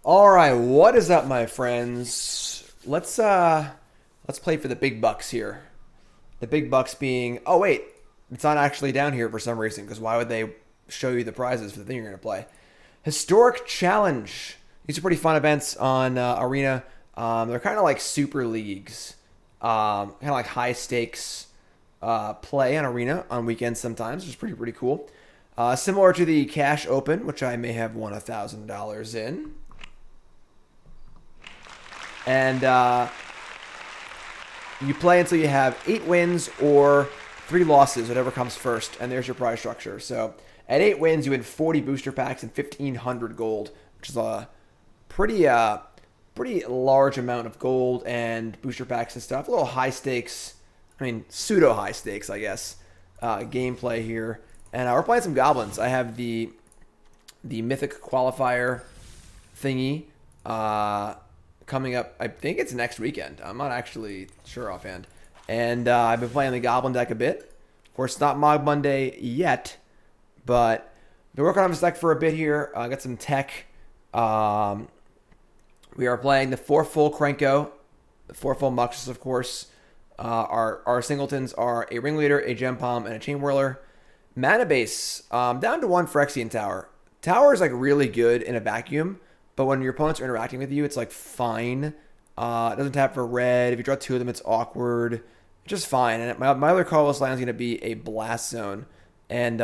All right, what is up, my friends? Let's play for the big bucks here. The big bucks being, oh wait, it's not actually down here for some reason, because why would they show you the prizes for the thing you're going to play? Historic Challenge. These are pretty fun events on Arena. They're kind of like super leagues, kind of like high stakes play on Arena on weekends sometimes, which is pretty cool. Similar to the Cash Open, which I may have won $1,000 in. And you play until you have 8 wins or 3 losses, whatever comes first, and there's your prize structure. So at 8 wins, you win 40 booster packs and 1,500 gold, which is a pretty large amount of gold and booster packs and stuff. A little high stakes, I mean pseudo high stakes, I guess, gameplay here. And we're playing some goblins. I have the mythic qualifier thingy. Coming up, I think it's next weekend. I'm not actually sure offhand. And I've been playing the Goblin deck a bit. Of course, it's not Mog Monday yet, but been working on this deck for a bit here. I got some tech. We are playing the 4-full Krenko, the 4-full Muxus, of course. Our singletons are a Ringleader, a Gempalm, and a Chainwhirler. Mana base, down to 1 Phyrexian Tower. Tower is like really good in a vacuum. But when your opponents are interacting with you, it's like fine. It doesn't tap for red. If you draw 2 of them, it's awkward. Just fine. And my other colorless land is going to be a Blast Zone. And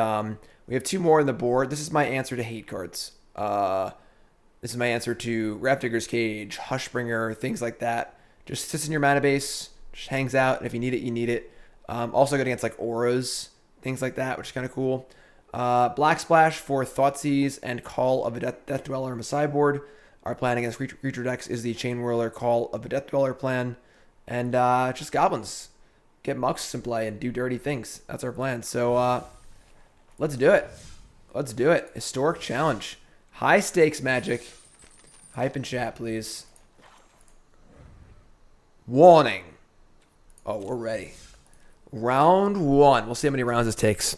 we have 2 more on the board. This is my answer to hate cards. This is my answer to Rapdigger's Cage, Hushbringer, things like that. Just sits in your mana base, just hangs out. And if you need it, you need it. Also good against like auras, things like that, which is kind of cool. Black Splash for Thoughtseize and Call of a Death Dweller on the sideboard. Our plan against creature decks is the Chainwhirler Call of a Death Dweller plan. And just goblins. Get Muxus in play and do dirty things. That's our plan. So let's do it. Let's do it. Historic Challenge. High stakes magic. Hype in chat, please. Warning. Oh, we're ready. Round 1. We'll see how many rounds this takes.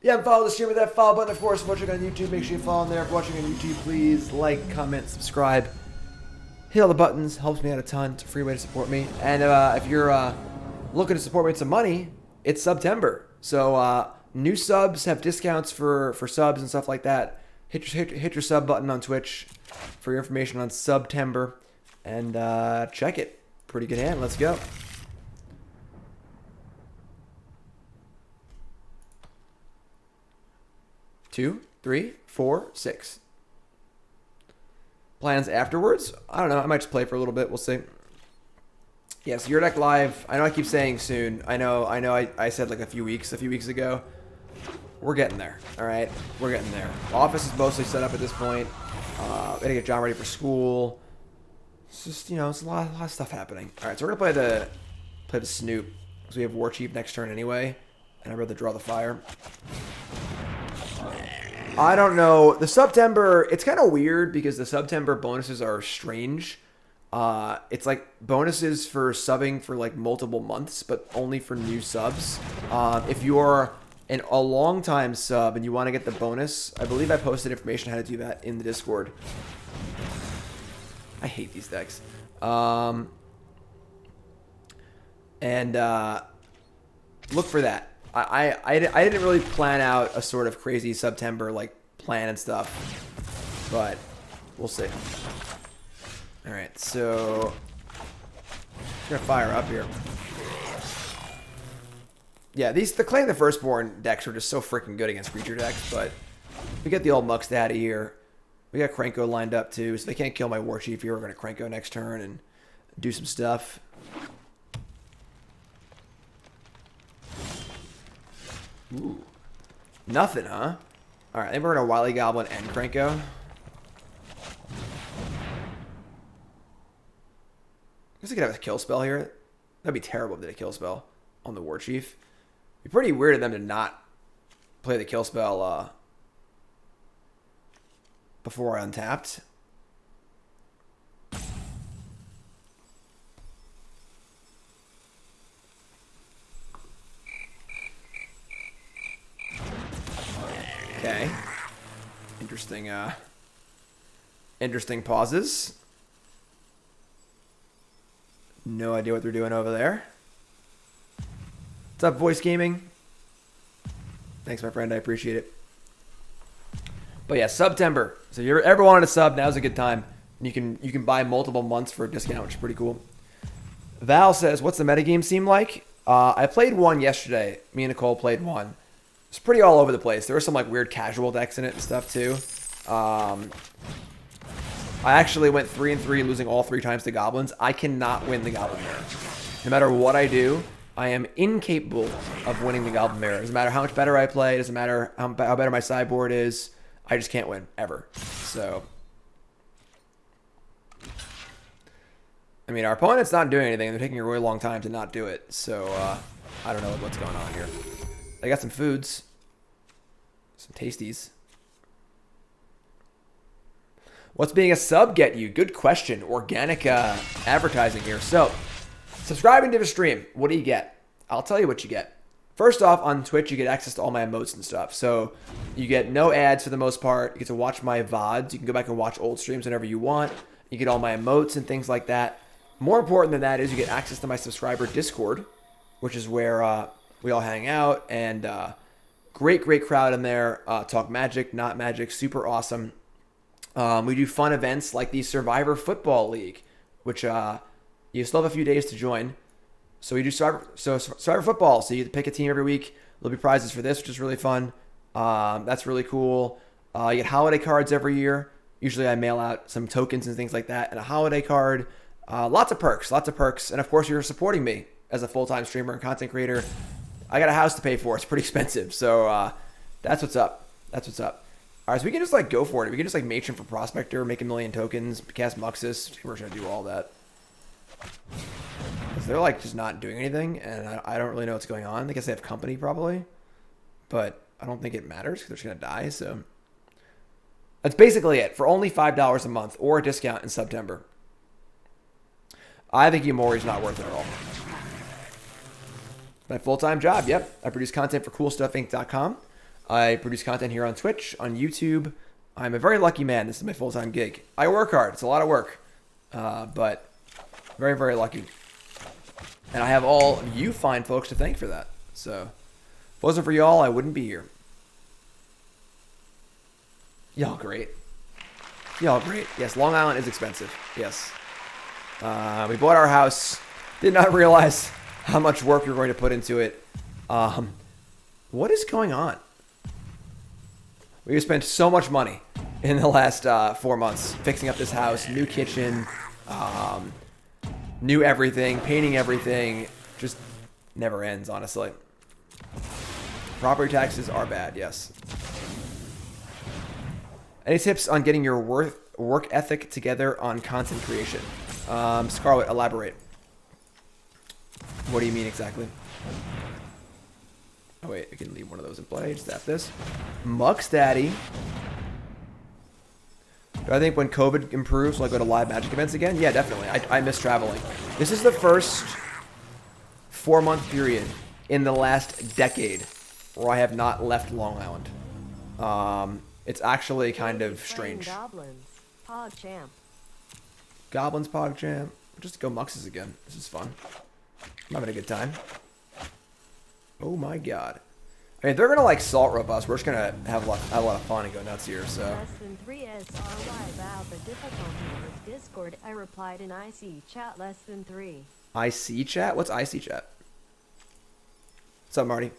Yeah, follow the stream with that follow button. Of course, if you're watching on YouTube, make sure you follow in there. If you're watching on YouTube, please like, comment, subscribe. Hit all the buttons. Helps me out a ton. It's a free way to support me. And if you're looking to support me with some money, it's September. So new subs have discounts for subs and stuff like that. Hit your sub button on Twitch for your information on September. And check it. Pretty good hand. Let's go. 2, 3, 4, 6. Plans afterwards? I don't know. I might just play for a little bit. We'll see. Yes, Your Deck Live. I know I keep saying soon. I know I said like a few weeks ago. We're getting there. All right? We're getting there. Office is mostly set up at this point. Gotta get John ready for school. It's just, you know, it's a lot of stuff happening. All right, so we're going to play the Snoop. Because we have Warchief next turn anyway. And I'd rather draw the fire. I don't know. The September, it's kind of weird because the September bonuses are strange. It's like bonuses for subbing for like multiple months, but only for new subs. If you're a long time sub and you want to get the bonus, I believe I posted information on how to do that in the Discord. I hate these decks. And look for that. I didn't really plan out a sort of crazy September like plan and stuff, but we'll see. All right, so I'm gonna fire up here. Yeah, the Claim the Firstborn decks are just so freaking good against creature decks, but we get the old Mux Daddy here. We got Krenko lined up too, so they can't kill my Warchief here. We're gonna Krenko next turn and do some stuff. Ooh. Nothing, huh? Alright, I think we're going to Wily Goblin and Krenko. I guess I could have a kill spell here. That'd be terrible if they did a kill spell on the Warchief. It'd be pretty weird of them to not play the kill spell before I untapped. Okay. Interesting Interesting pauses. No idea what they're doing over there. What's up, Voice Gaming? Thanks, my friend. I appreciate it. But yeah, September. So if you ever wanted a sub, now's a good time. You can buy multiple months for a discount, which is pretty cool. Val says, what's the metagame seem like? I played one yesterday. Me and Nicole played one. It's pretty all over the place. There were some like weird casual decks in it and stuff too. I actually went 3-3, losing all 3 times to Goblins. I cannot win the Goblin Mirror. No matter what I do, I am incapable of winning the Goblin Mirror. Doesn't matter how much better I play. Doesn't matter how better my sideboard is. I just can't win, ever. So, I mean, our opponent's not doing anything. They're taking a really long time to not do it. So, I don't know what's going on here. I got some foods. Some tasties. What's being a sub get you? Good question. Organic advertising here. So, subscribing to the stream, what do you get? I'll tell you what you get. First off, on Twitch, you get access to all my emotes and stuff. So, you get no ads for the most part. You get to watch my VODs. You can go back and watch old streams whenever you want. You get all my emotes and things like that. More important than that is you get access to my subscriber Discord, which is where we all hang out. And great crowd in there. Talk magic, not magic. Super awesome. We do fun events like the Survivor Football League, which you still have a few days to join. So we do Survivor Football. So you pick a team every week. There'll be prizes for this, which is really fun. That's really cool. You get holiday cards every year. Usually I mail out some tokens and things like that and a holiday card. Lots of perks. And of course, you're supporting me as a full-time streamer and content creator. I got a house to pay for. It's pretty expensive. So that's what's up. All right, so we can just like go for it. We can just like Matron for Prospector, make 1 million tokens, cast Muxus. We're just gonna do all that. Because they're like just not doing anything, and I don't really know what's going on. I guess they have company probably, but I don't think it matters because they're just gonna die. So that's basically it for only $5 a month or a discount in September. I think Yumori's not worth it at all. My full-time job, yep. I produce content for CoolStuffInc.com. I produce content here on Twitch, on YouTube. I'm a very lucky man. This is my full-time gig. I work hard. It's a lot of work, but very lucky. And I have all of you fine folks to thank for that. So if it wasn't for y'all, I wouldn't be here. Y'all great. Yes, Long Island is expensive. Yes. We bought our house. Did not realize how much work we were going to put into it. What is going on? We spent so much money in the last 4 months fixing up this house, new kitchen, new everything, painting everything. Just never ends, honestly. Property taxes are bad, yes. Any tips on getting your work ethic together on content creation? Scarlet, elaborate. What do you mean exactly? Oh wait, I can leave one of those in play. Just tap this. Mux Daddy. Do I think when COVID improves, will I go to live Magic events again? Yeah, definitely. I miss traveling. This is the first 4-month period in the last decade where I have not left Long Island. It's actually kind of strange. Goblins, PogChamp. Goblins, PogChamp. Just go Muxus again. This is fun. I'm having a good time. Oh my god. I mean, they're gonna like salt rope us. We're just gonna have a lot of fun and go nuts here. So. Less than 3 SRY about the difficulty with Discord. I replied in IC chat less than 3. IC chat? What's IC chat? What's up, Marty?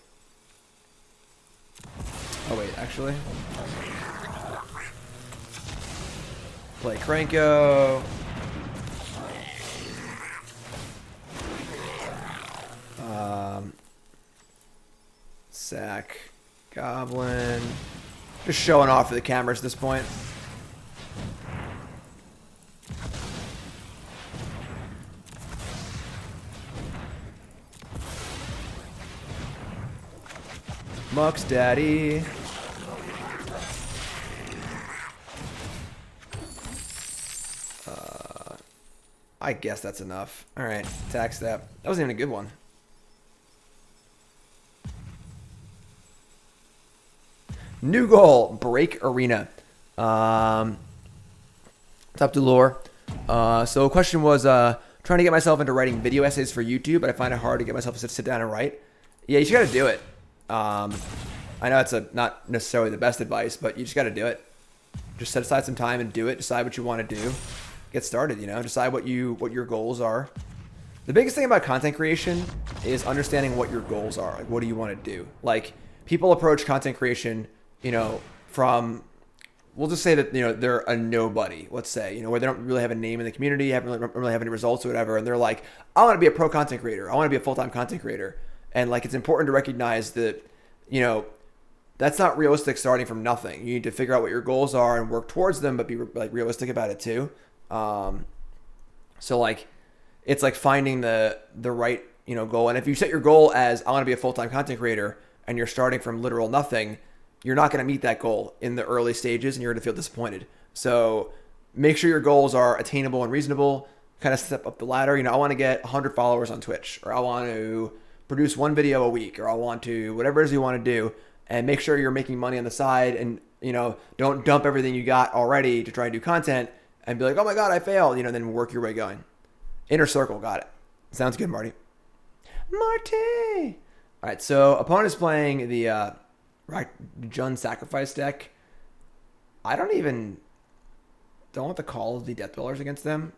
Oh wait, actually. Play Krenko. Sack Goblin. Just showing off for the cameras at this point. Mux Daddy. I guess that's enough. Alright, attack step. That wasn't even a good one. New goal, break arena. What's up, Delore? So the question was, trying to get myself into writing video essays for YouTube, but I find it hard to get myself to sit down and write. Yeah, you just got to do it. I know it's not necessarily the best advice, but you just got to do it. Just set aside some time and do it. Decide what you want to do. Get started, you know. Decide what your goals are. The biggest thing about content creation is understanding what your goals are. Like, what do you want to do? Like, people approach content creation, you know, from, we'll just say that, you know, they're a nobody, let's say, you know, where they don't really have a name in the community, don't really have any results or whatever, and they're like, I want to be a pro content creator. I want to be a full-time content creator. And, like, it's important to recognize that, you know, that's not realistic starting from nothing. You need to figure out what your goals are and work towards them, but be, like, realistic about it, too. So, like, it's like finding the right, you know, goal. And if you set your goal as, I want to be a full-time content creator, and you're starting from literal nothing, you're not going to meet that goal in the early stages, and you're going to feel disappointed. So make sure your goals are attainable and reasonable. Kind of step up the ladder. You know, I want to get 100 followers on Twitch, or I want to produce one video a week, or I want to, whatever it is you want to do, and make sure you're making money on the side, and, you know, don't dump everything you got already to try and do content and be like, oh my God, I failed, you know, then work your way going. Inner circle, got it. Sounds good, Marty. Marty! All right, so opponent is playing the Jund Sacrifice deck. I don't want the call of the Death Dwellers against them.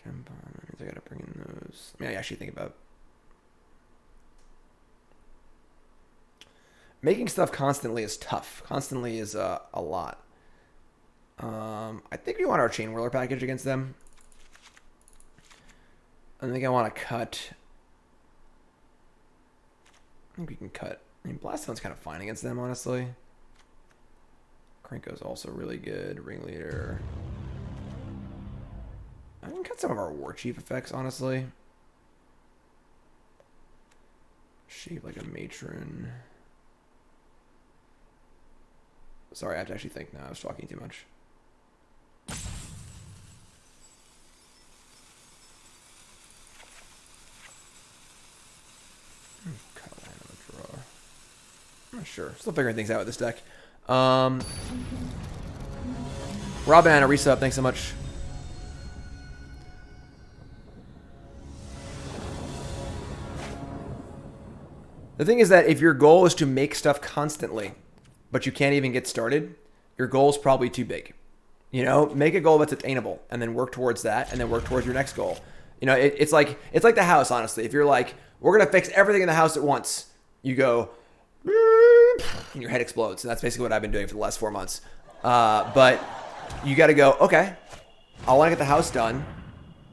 Gempalm, I gotta bring in those. I mean, I actually think about making stuff constantly is tough. Constantly is a lot. I think we want our Chainwhirler package against them. I think I want to cut. I think we can cut. I mean, Blaststone's kind of fine against them, honestly. Krenko's also really good. Ringleader. I can cut some of our Warchief effects, honestly. Shape like a matron. Sorry, I have to actually think now. I was talking too much. Cut a line of a draw. I'm not sure. Still figuring things out with this deck. Robin, a resub. Thanks so much. The thing is that if your goal is to make stuff constantly, but you can't even get started, your goal is probably too big. You know, make a goal that's attainable, and then work towards that, and then work towards your next goal. You know, it's like the house, honestly. If you're like, we're gonna fix everything in the house at once, you go, and your head explodes. And that's basically what I've been doing for the last 4 months. But you got to go, okay, I want to get the house done.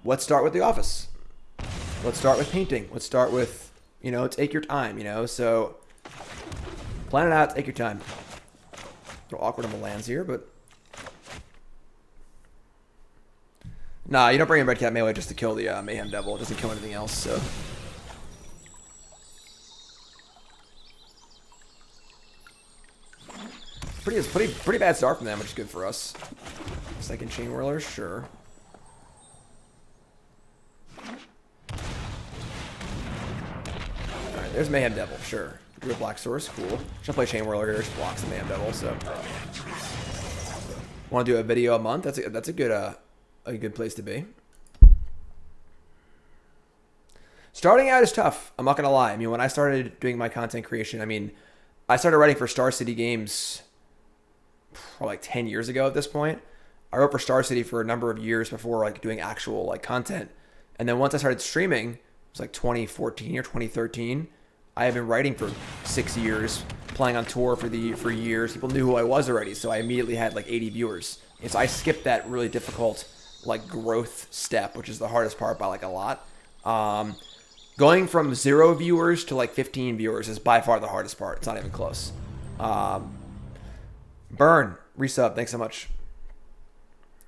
Let's start with the office. Let's start with painting. Let's start with, you know, take your time, you know. So plan it out, take your time. A little awkward on the lands here, but nah, you don't bring in Redcap Melee just to kill the Mayhem Devil. It doesn't kill anything else, so. Pretty bad start from them, which is good for us. Second Chainwhirler, sure. Alright, there's Mayhem Devil, sure. Do a Black Source, cool. Should play Chainwhirler here, just blocks the Mayhem Devil, so. Want to do a video a month? That's a good place to be. Starting out is tough. I'm not gonna lie. I mean, when I started doing my content creation, I mean, I started writing for Star City Games probably like 10 years ago at this point. I wrote for Star City for a number of years before like doing actual like content. And then once I started streaming, it was like 2014 or 2013. I have been writing for 6 years, playing on tour for years. People knew who I was already, so I immediately had like 80 viewers. And so I skipped that really difficult like growth step, which is the hardest part by like a lot. Going from 0 viewers to like 15 viewers is by far the hardest part. It's not even close. Burn, resub, thanks so much.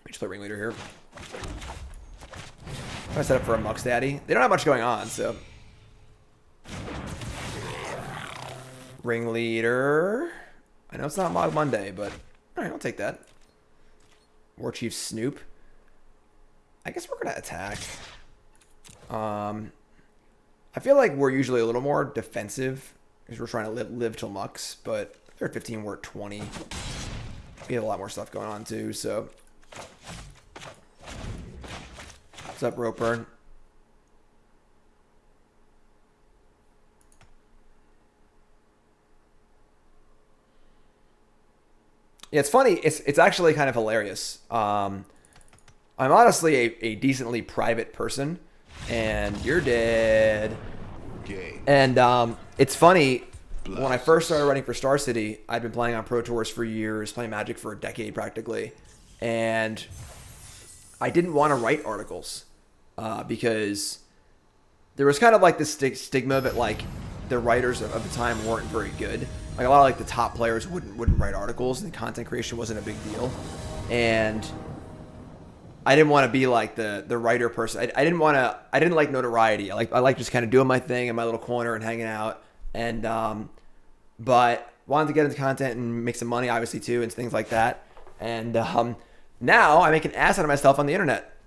We just play Ringleader here. I'm gonna set up for a Mux Daddy. They don't have much going on, so. Ringleader. I know it's not Mod Monday, but alright, I'll take that. Warchief Snoop. I guess we're gonna attack. I feel like we're usually a little more defensive because we're trying to live till Mux, but they're at 15, we're at 20. We have a lot more stuff going on too, so. What's up, Ropeburn? Yeah, it's funny. It's actually kind of hilarious. I'm honestly a decently private person, and you're dead. And it's funny. When I first started writing for Star City, I'd been playing on Pro Tours for years, playing Magic for a decade practically, and I didn't want to write articles because there was kind of like this stigma that like the writers of the time weren't very good. Like a lot of like the top players wouldn't write articles, and content creation wasn't a big deal. And I didn't want to be like the writer person. I didn't like notoriety. I like just kind of doing my thing in my little corner and hanging out. And but wanted to get into content and make some money, obviously too, and things like that. And now I make an ass out of myself on the internet.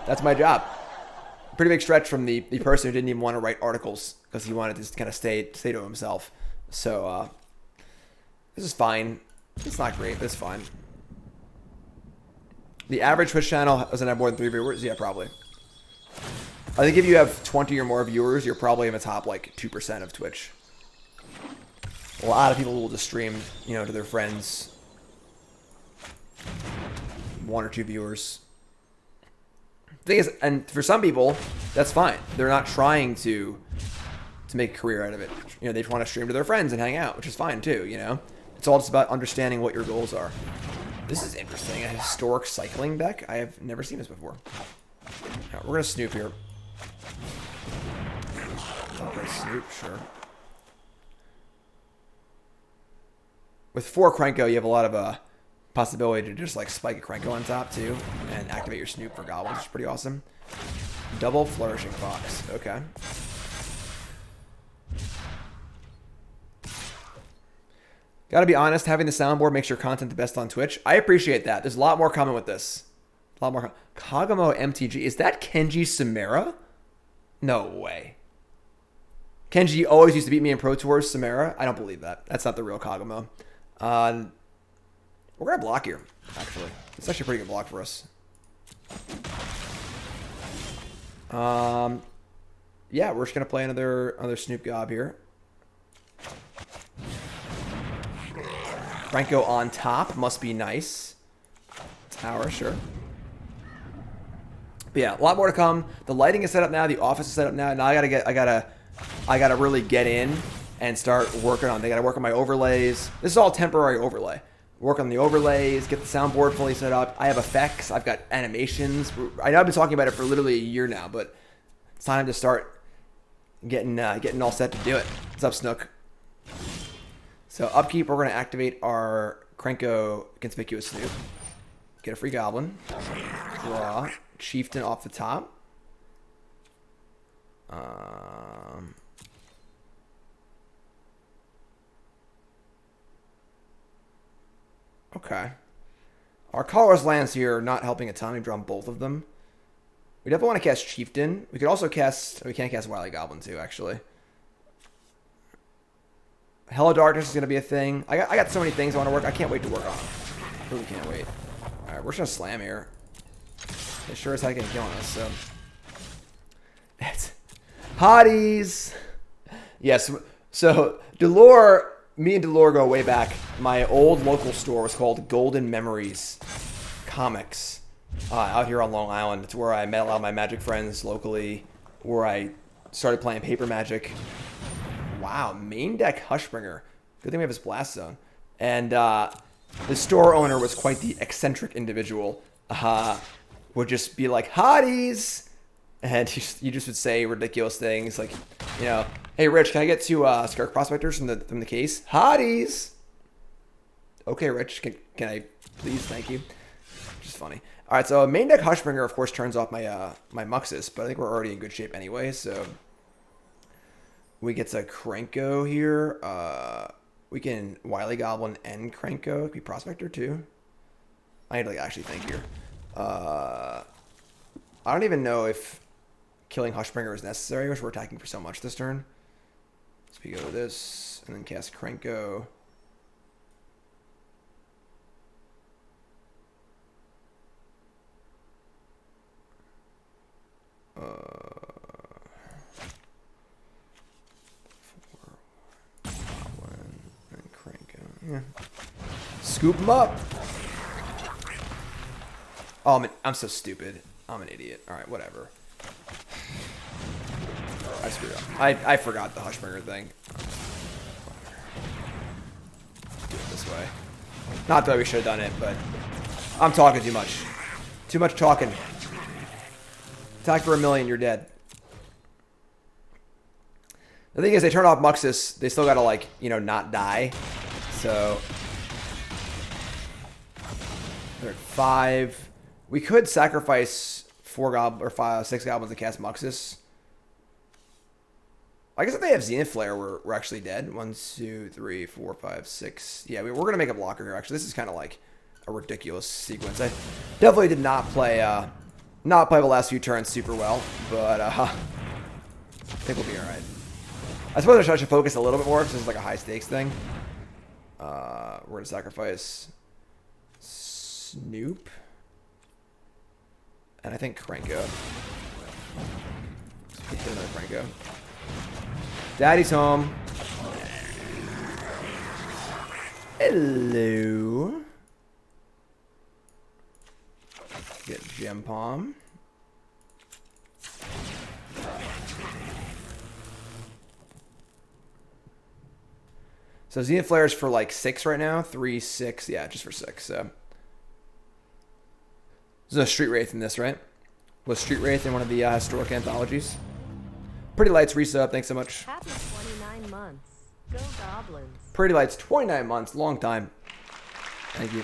That's my job. Pretty big stretch from the person who didn't even want to write articles because he wanted to just kind of stay to himself. So this is fine. It's not great, but it's fine. The average Twitch channel doesn't have more than 3 viewers. Yeah, probably. I think if you have 20 or more viewers, you're probably in the top like 2% of Twitch. A lot of people will just stream, you know, to their friends. 1 or 2 viewers. The thing is, and for some people, that's fine. They're not trying to make a career out of it. You know, they just want to stream to their friends and hang out, which is fine too, you know? It's all just about understanding what your goals are. This is interesting. A historic cycling deck? I have never seen this before. Right, we're going to snoop here. Okay, snoop, sure. With 4 Krenko, you have a lot of possibility to just like spike a Krenko on top too and activate your snoop for goblins, which is pretty awesome. Double Flourishing Fox. Okay. Gotta be honest, having the soundboard makes your content the best on Twitch. I appreciate that. There's a lot more coming with this. A lot more. Kagamo MTG. Is that Kenji Samara? No way. Kenji always used to beat me in Pro Tours. Samara? I don't believe that. That's not the real Kagamo. We're going to block here, actually. It's actually a pretty good block for us. Yeah, we're just going to play another Snoop Gob here. Krenko on top must be nice. Tower, sure. But yeah, a lot more to come. The lighting is set up now. The office is set up now. Now I gotta really get in and start working on. They gotta work on my overlays. This is all temporary overlay. Work on the overlays. Get the soundboard fully set up. I have effects. I've got animations. I know I've been talking about it for literally a year now, but it's time to start getting all set to do it. What's up, Snook? So upkeep, we're going to activate our Krenko Conspicuous Snoop. Get a free Goblin. Draw. Chieftain off the top. Okay. Our colorless lands here are not helping a ton. We've drawn both of them. We definitely want to cast Chieftain. We could also cast... We can't cast Wily Goblin too, actually. Hello Darkness is going to be a thing. I got so many things I want to work. I can't wait to work on. I really can't wait. Alright, we're just going to slam here. It sure as heck ain't killing us, so... Hotties! Yes, so Delore... Me and Delore go way back. My old local store was called Golden Memories Comics. Out here on Long Island. It's where I met a lot of my Magic friends locally. Where I started playing Paper Magic. Wow, main deck Hushbringer. Good thing we have his Blast Zone. And the store owner was quite the eccentric individual. Would just be like, hotties! And you just would say ridiculous things like, you know, hey Rich, can I get 2 Skirk Prospectors from the case? Hotties! Okay, Rich, can I please? Thank you. Just funny. All right, so main deck Hushbringer, of course, turns off my my Muxus, but I think we're already in good shape anyway, so... We get to Krenko here. We can Wily Goblin and Krenko. It could be Prospector too. I need to like, actually think here. I don't even know if killing Hushbringer is necessary, which we're attacking for so much this turn. So we go with this, and then cast Krenko. Yeah. Scoop them up. Oh, I'm so stupid. I'm an idiot. All right, whatever. I screwed up. I forgot the Hushbringer thing. Do it this way. Not that we should have done it, but I'm talking too much. Too much talking. Attack for 1,000,000, you're dead. The thing is, they turn off Muxus, they still gotta, like, you know, not die. So they're at 5. We could sacrifice 6 goblins to cast Muxus. I guess if they have Zenith Flare, we're actually dead. 1, 2, 3, 4, 5, 6. Yeah, we're gonna make a blocker here. Actually, this is kind of like a ridiculous sequence. I definitely did not play the last few turns super well, but I think we'll be all right. I suppose I should focus a little bit more because this is like a high stakes thing. We're gonna sacrifice Snoop, and I think Krenko. Hit another Krenko. Daddy's home. Hello. Get Gempalm. So Zenith Flare is for like 6 right now. 3, 6. Yeah, just for 6. So there's a Street Wraith in this, right? Was Street Wraith in one of the historic anthologies? Pretty Lights resub. Thanks so much. Happy 29 months. Go Goblins. Pretty Lights, 29 months. Long time. Thank you.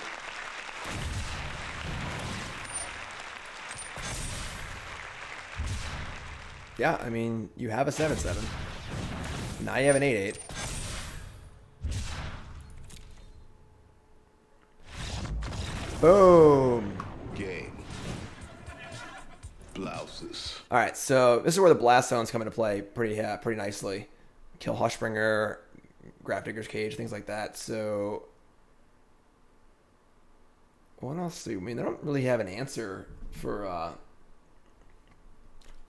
Yeah, I mean, you have a 7/7. Now you have an 8/8. Boom. Game. Blouses. All right, so this is where the Blast Zones come into play pretty nicely. Kill Hushbringer, Grafdigger's Cage, things like that. So what else do I mean? They don't really have an answer for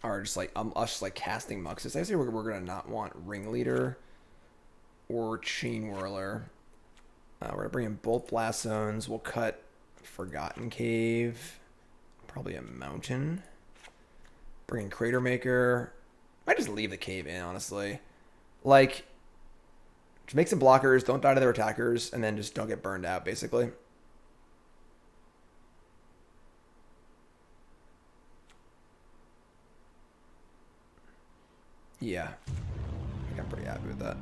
or just like us just like casting Muxus. I say we're gonna not want Ringleader or Chainwhirler. We're gonna bring in both Blast Zones. We'll cut Forgotten Cave, probably a Mountain. Bring in Cratermaker. I just leave the cave in, honestly. Like, just make some blockers, don't die to their attackers, and then just don't get burned out, basically. Yeah. I think I'm pretty happy with that.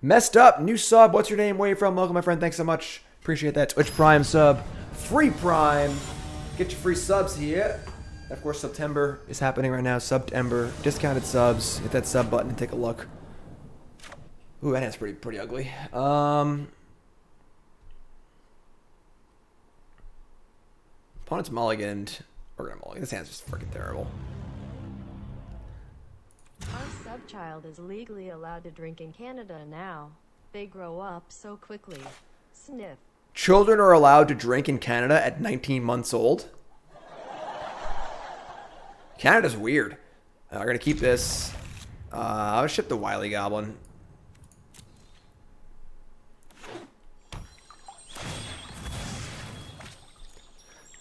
Messed up. New sub. What's your name? Where are you from? Welcome, my friend. Thanks so much. Appreciate that. Twitch Prime sub. Free Prime. Get your free subs here. Of course, September is happening right now. September. Discounted subs. Hit that sub button and take a look. Ooh, that hand's pretty ugly. Opponent's mulliganed. We're gonna mulligan. This hand's just freaking terrible. Our subchild is legally allowed to drink in Canada now. They grow up so quickly. Sniff. Children are allowed to drink in Canada at 19 months old? Canada's weird. We're going to keep this. I'll ship the Wily Goblin.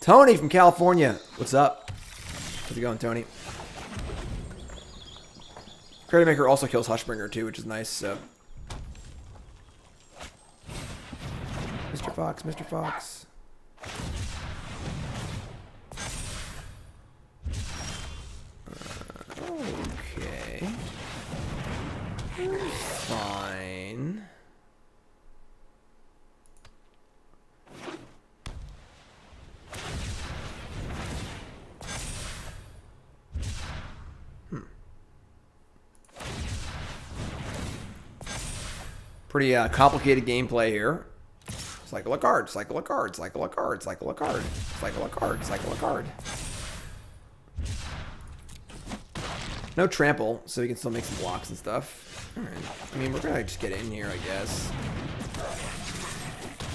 Tony from California. What's up? How's it going, Tony? Cratermaker also kills Hushbringer too, which is nice. So, Mr. Fox, Mr. Fox. Okay. Fine. Pretty complicated gameplay here. Cycle a card, cycle a card, cycle a card, cycle a card, cycle a card, cycle a card. No trample, so we can still make some blocks and stuff. Alright. I mean, we're gonna just get in here, I guess.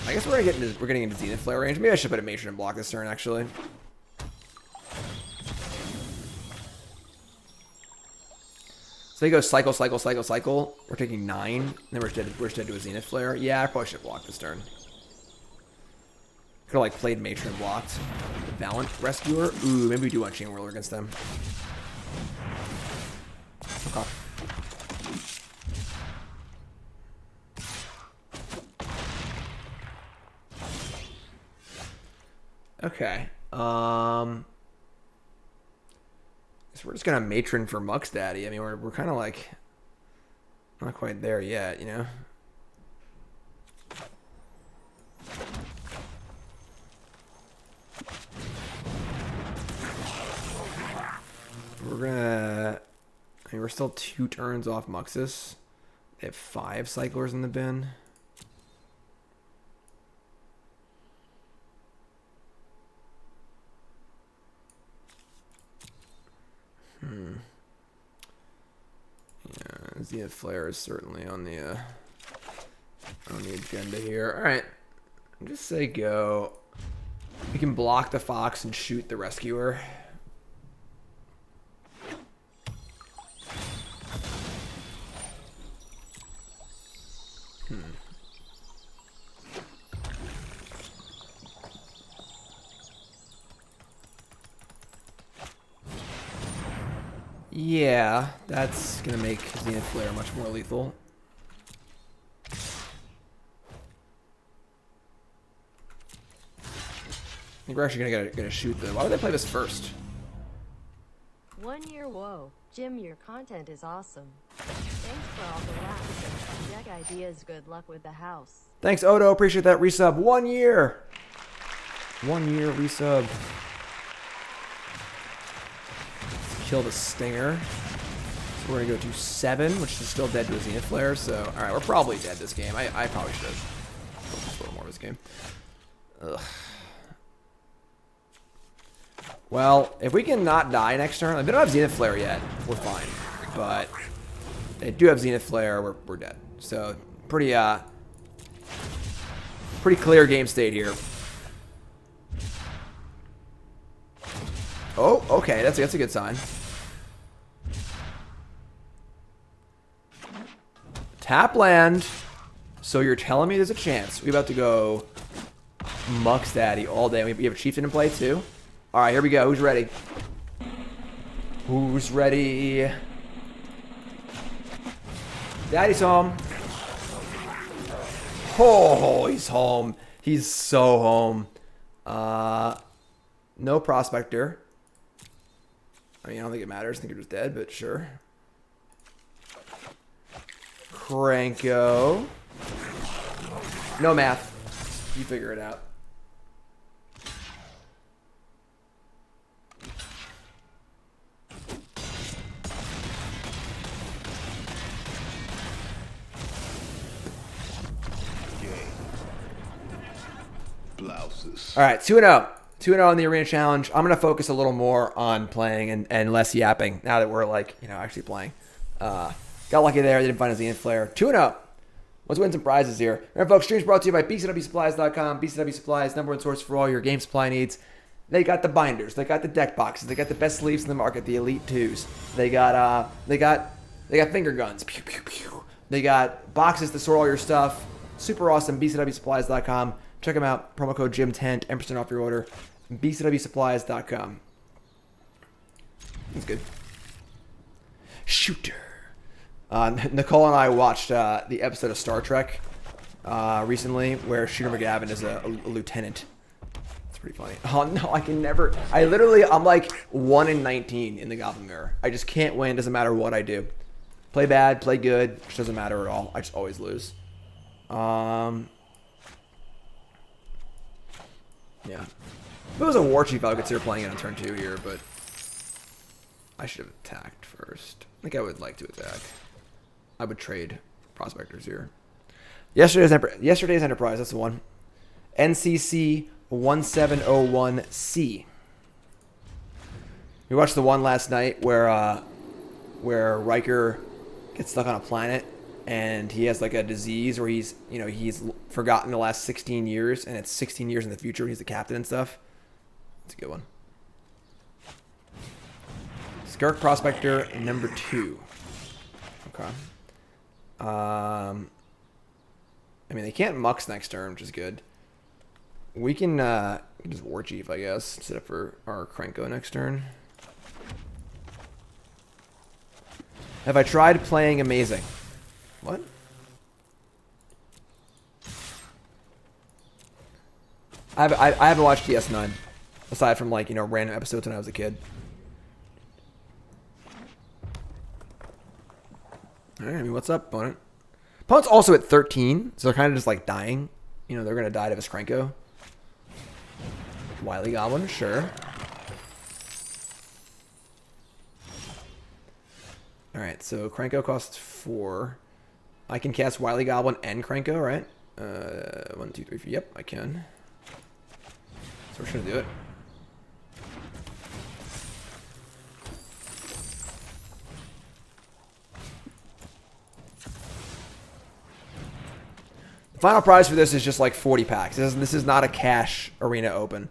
I guess we're getting into Zenith Flare range. Maybe I should put a Matron and block this turn, actually. So they go cycle, cycle, cycle, cycle. We're taking 9. And then we're dead to a Zenith Flare. Yeah, I probably should have blocked this turn. Could have like played Matron and blocked. Valiant Rescuer. Ooh, maybe we do want Chainwhirler against them. Okay. Okay. So we're just gonna Matron for Mux Daddy. I mean, we're kind of like not quite there yet, you know. We're gonna. I mean, we're still 2 turns off Muxus. They have 5 cyclers in the bin. Yeah, Zenith Flare is certainly on the agenda here. All right, just say go. We can block the Fox and shoot the Rescuer. Yeah, that's going to make Zenith Flare much more lethal. I think we're actually going to shoot them. Why would they play this first? 1 year whoa. Jim, your content is awesome. Thanks for all the laughs and deck ideas. Good luck with the house. Thanks, Odo. Appreciate that resub. 1 year. 1 year resub. Kill the Stinger. So we're going to go to 7, which is still dead to a Zenith Flare. So, alright, we're probably dead this game. I probably should have focused a little more of this game. Ugh. Well, if we can not die next turn, they don't have Zenith Flare yet. We're fine. But they do have Zenith Flare. We're dead. So, pretty clear game state here. Oh, okay. That's a good sign. Tap land. So you're telling me there's a chance. We about to go Mux Daddy all day. We have a Chieftain in play too. All right, here we go. Who's ready? Who's ready? Daddy's home. Oh, he's home. He's so home. No Prospector. I mean, I don't think it matters. I think you're just dead, but sure. Krenko. No math. You figure it out. Blouses. All right, 2-0. 2-0 in the Arena Challenge. I'm going to focus a little more on playing and less yapping now that we're, like, you know, actually playing. Got lucky there. Didn't find a Zenith Flare. 2-0. Let's win some prizes here. Remember, folks, streams brought to you by BCWSupplies.com. BCW Supplies, #1 source for all your game supply needs. They got the binders. They got the deck boxes. They got the best sleeves in the market, the Elite 2s. They got finger guns. Pew, pew, pew. They got boxes to store all your stuff. Super awesome. BCWSupplies.com. Check them out. Promo code Jim10, 10% off your order. BCWSupplies.com. That's good. Shooter. Nicole and I watched the episode of Star Trek recently where Shooter McGavin is a lieutenant. It's pretty funny. Oh no, I can never. I'm like 1 in 19 in the Goblin Mirror. I just can't win. Doesn't matter what I do. Play bad, play good. Which doesn't matter at all. I just always lose. Yeah. If it was a Warchief, I would consider playing it on turn 2 here, but I should have attacked first. I think I would like to attack. I would trade Prospectors here. Yesterday's Enterprise, that's the one. NCC 1701C. We watched the one last night where Riker gets stuck on a planet and he has like a disease where he's forgotten the last 16 years and it's 16 years in the future. He's the captain and stuff. It's a good one. Skirk Prospector #2. Okay. I mean, they can't Mux next turn, which is good. We can just Warchief, I guess, instead of for our Krenko next turn. Have I tried playing Amazing? What? I haven't watched DS9, aside from, like, you know, random episodes when I was a kid. Alright, I mean, what's up, opponent? Opponent's also at 13, so they're kind of just, like, dying. You know, they're going to die to this Krenko. Wily Goblin, sure. Alright, so Krenko costs 4. I can cast Wily Goblin and Krenko, right? 1, 2, 3, 4. Yep, I can. So we're just going to do it. The final prize for this is just like 40 packs. This is not a cash arena open.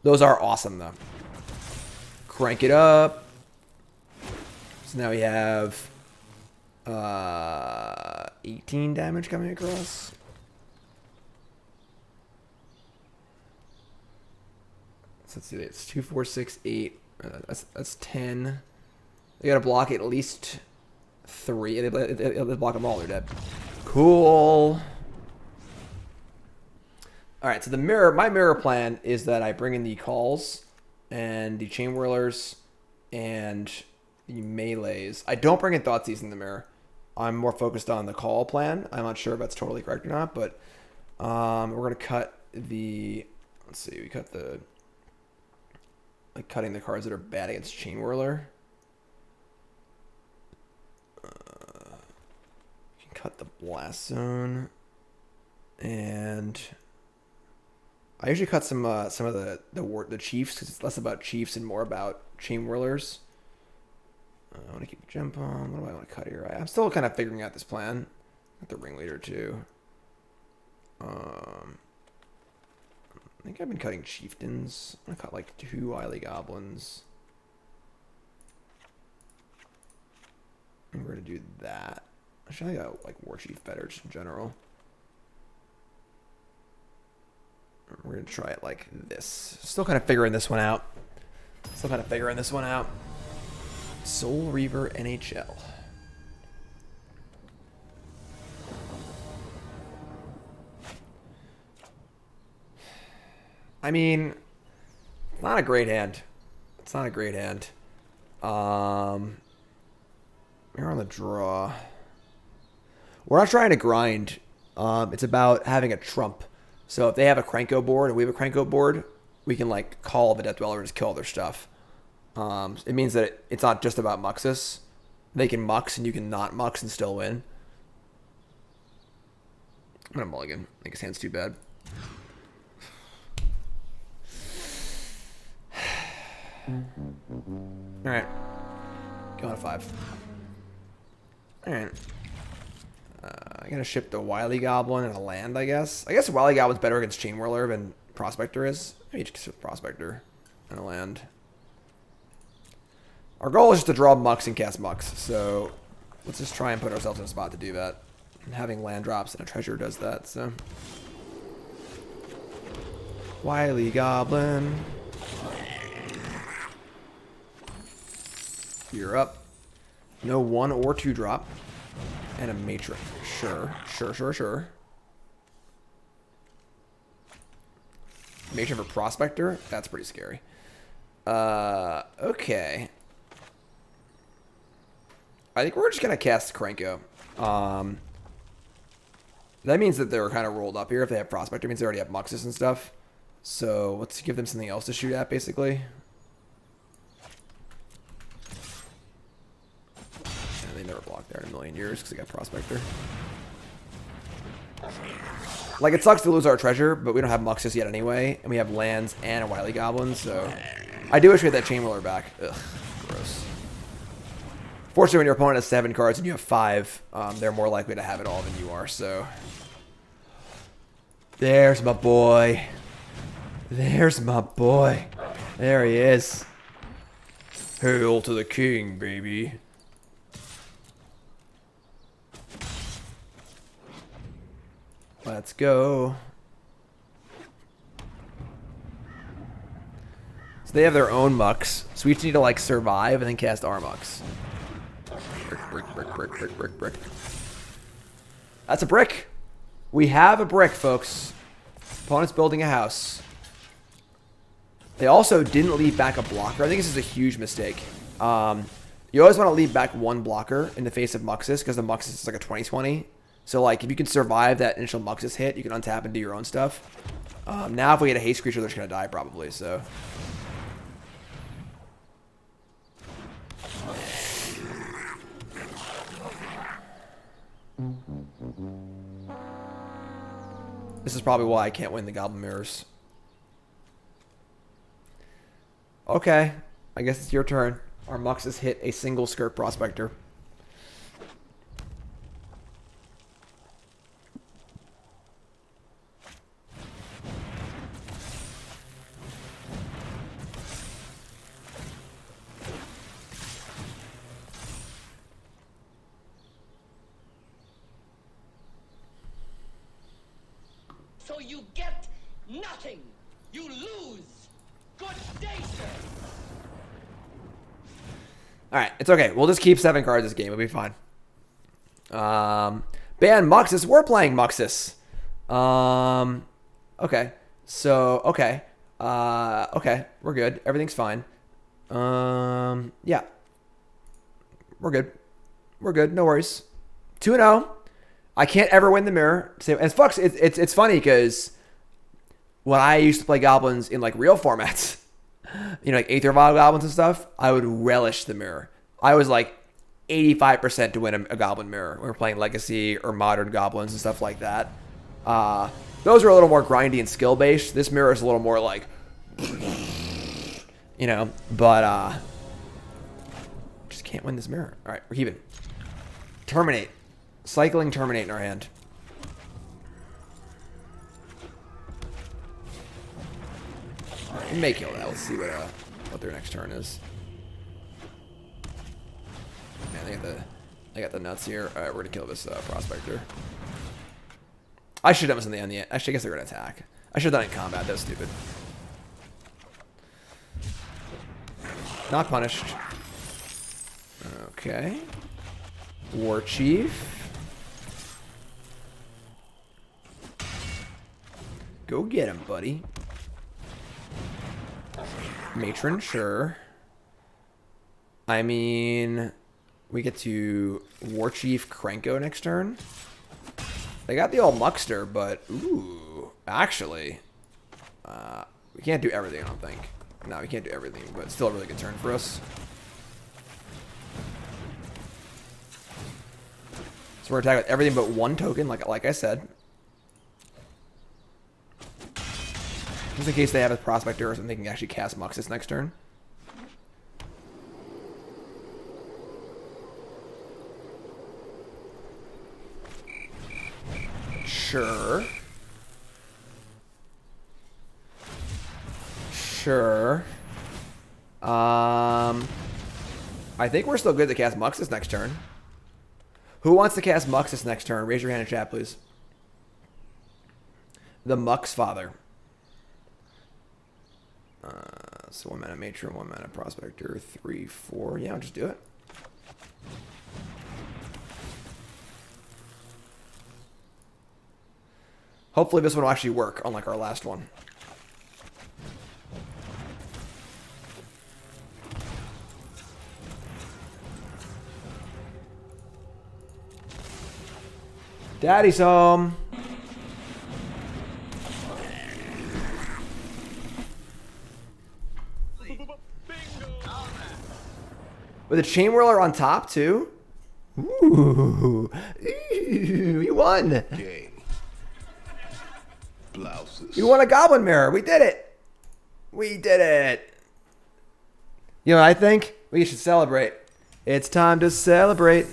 Those are awesome, though. Crank it up. So now we have 18 damage coming across. So let's see. It's 2, 4, 6, 8. That's 10. They gotta block at least 3. They block them all. They're dead. Cool. All right. So my mirror plan is that I bring in the calls and the Chainwhirlers and the melees. I don't bring in Thoughtseize in the mirror. I'm more focused on the call plan. I'm not sure if that's totally correct or not, but we're gonna cut the. Let's see. We cut the. Like cutting the cards that are bad against Chainwhirler. You can cut the Blast Zone, and I usually cut some of the Chiefs because it's less about Chiefs and more about Chainwhirlers. I want to keep the Gempalm. What do I want to cut here? I'm still kind of figuring out this plan. Got the Ringleader too. I think I've been cutting Chieftains. I'm gonna cut like 2 Wily Goblins. And we're gonna do that. Actually, I got like Warchief better just in general. We're gonna try it like this. Still kind of figuring this one out. Soul Reaver NHL. I mean, not a great hand. It's not a great hand. We're on the draw. We're not trying to grind. It's about having a trump. So if they have a Krenko board and we have a Krenko board, we can like call the Death Dweller and just kill all their stuff. It means that it's not just about Muxus. They can Mux and you can not Mux and still win. I'm gonna mulligan. I think his hand's too bad. Alright. Go on to 5. Alright. I gotta ship the Wily Goblin and a land, I guess. I guess Wily Goblin's better against Chainwhirler than Prospector is. Maybe just ship Prospector and a land. Our goal is just to draw Mux and cast Mux, so let's just try and put ourselves in a spot to do that. And having land drops and a treasure does that, so. Wily Goblin. You're up. No 1 or 2 drop. And a Matron. Sure. Matron for Prospector? That's pretty scary. Okay. I think we're just going to cast Krenko. That means that they're kind of rolled up here. If they have Prospector, it means they already have Muxus and stuff. So let's give them something else to shoot at, basically. They never blocked there in a million years because they got Prospector. Like, it sucks to lose our treasure, but we don't have Muxus yet anyway, and we have lands and a Wily Goblin, so I do wish we had that Chainwhirler back. Ugh, gross. Fortunately, when your opponent has 7 cards and you have 5, they're more likely to have it all than you are, so. There's my boy. There's my boy. There he is. Hail to the king, baby. Let's go. So they have their own Mux. So we just need to like survive and then cast our Mux. Brick. That's a brick. We have a brick, folks. Opponent's building a house. They also didn't leave back a blocker. I think this is a huge mistake. You always want to leave back one blocker in the face of Muxus because the Muxus is like a 20/20. So like if you can survive that initial Muxus hit, you can untap and do your own stuff. Now if we get a haste creature, they're just going to die probably. So this is probably why I can't win the Goblin Mirrors. Okay, I guess it's your turn. Our Muxus hit a single Skirk Prospector. So you get nothing. You lose. Good day, sir. Alright, it's okay. We'll just keep 7 cards this game. It'll be fine. Ban Muxus. We're playing Muxus. Okay. So, okay. Okay. We're good. Everything's fine. Yeah. We're good. We're good. No worries. 2-0. I can't ever win the mirror. And fucks, it's funny because when I used to play goblins in like real formats, you know, like Aether Vial goblins and stuff, I would relish the mirror. I was like 85% to win a goblin mirror when we were playing Legacy or Modern goblins and stuff like that. Those are a little more grindy and skill based. This mirror is a little more like, you know, but just can't win this mirror. All right, we're keeping. Terminate. Cycling Terminate in our hand. Right, we may kill that. Let's see what their next turn is. Man, they got the nuts here. All right, we're gonna kill this Prospector. I should have done this in the end. Yeah, actually, I guess they're gonna attack. I should have done it in combat. That was stupid. Not punished. Okay. Warchief. Go get him, buddy. Matron, sure. I mean, we get to Warchief Krenko next turn. They got the old Muxter, but ooh, actually, we can't do everything. I don't think. No, we can't do everything, but it's still a really good turn for us. So we're attacking with everything but one token, like I said. Just in case they have a Prospector or something, they can actually cast Muxus next turn. Sure. Sure. I think we're still good to cast Muxus next turn. Who wants to cast Muxus next turn? Raise your hand in chat, please. The Mux Father. So 1 mana Matron, 1 mana Prospector, 3, 4. Yeah, I'll just do it. Hopefully this one will actually work, unlike our last one. Daddy's home. With a Chainwhirler on top, too? Ooh. We won. Game. Blouses. We won a Goblin Mirror. We did it. We did it. You know what I think? We should celebrate. It's time to celebrate.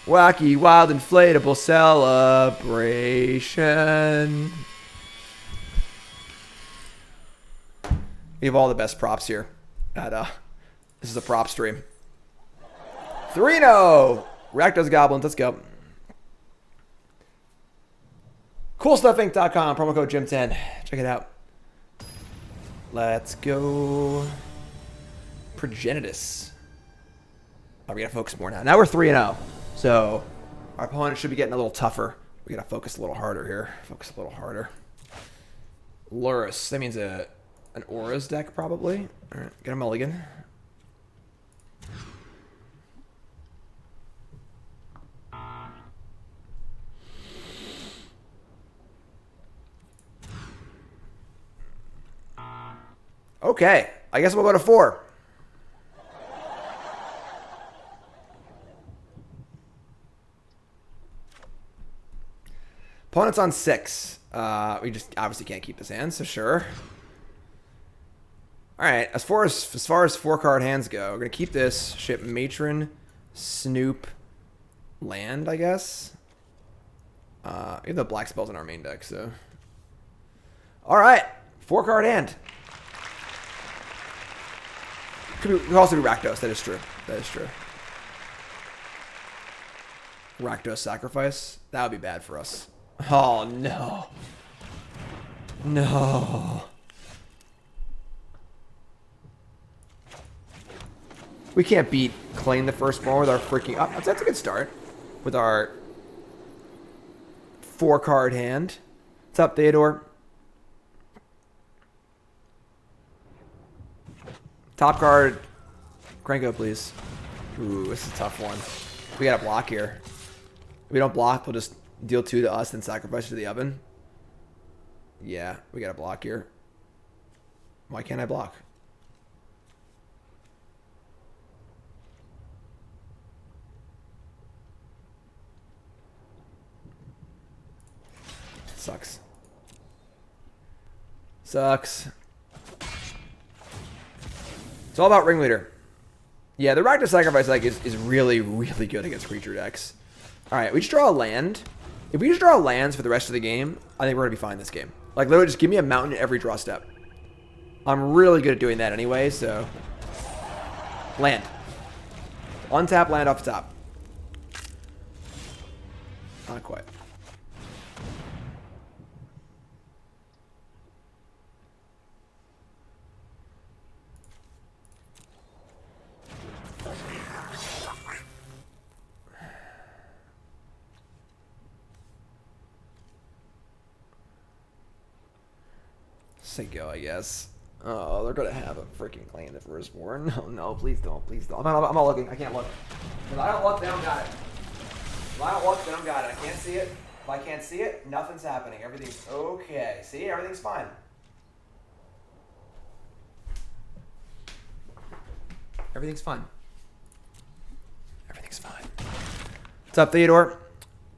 Wacky, wild, inflatable celebration. We have all the best props here. This is a prop stream. 3-0. Rakdos Goblins. Let's go. CoolStuffInc.com. Promo code Jim10. Check it out. Let's go. Progenitus. Oh, we gotta focus more now. Now we're 3-0. So our opponent should be getting a little tougher. We gotta focus a little harder here. Focus a little harder. Lurrus. That means an Auras deck, probably. Alright, get a mulligan. Okay, I guess we'll go to 4. Opponent's on 6. We just obviously can't keep this hand, so sure. All right, as far as 4-card hands go, we're gonna keep this. Ship Matron, Snoop, land, I guess. We have the black spells in our main deck, so. All right, 4-card hand. Could also be Rakdos. That is true. That is true. Rakdos sacrifice. That would be bad for us. Oh no. No. We can't beat Claim the Firstborn with our freaking... Oh, that's a good start. With our 4-card hand. What's up, Theodore? Top card, Krenko, please. Ooh, this is a tough one. We got to block here. If we don't block, we'll just deal 2 to us, then sacrifice to the oven. Yeah, we got to block here. Why can't I block? Sucks. Sucks. It's all about Ringleader. Yeah, the Rakdos Sacrifice deck is really, really good against creature decks. Alright, we just draw a land. If we just draw lands for the rest of the game, I think we're going to be fine this game. Like, literally, just give me a mountain every draw step. I'm really good at doing that anyway, so... Land. Untap land off the top. Not quite. Say go, I guess. Oh, they're gonna have a freaking Claim the Firstborn. No, no, please don't, please don't. I'm not looking. I can't look. If I don't look, they don't got it. If I don't look, they don't got it. I can't see it. If I can't see it, nothing's happening. Everything's okay. See, everything's fine. Everything's fine. Everything's fine. What's up, Theodore?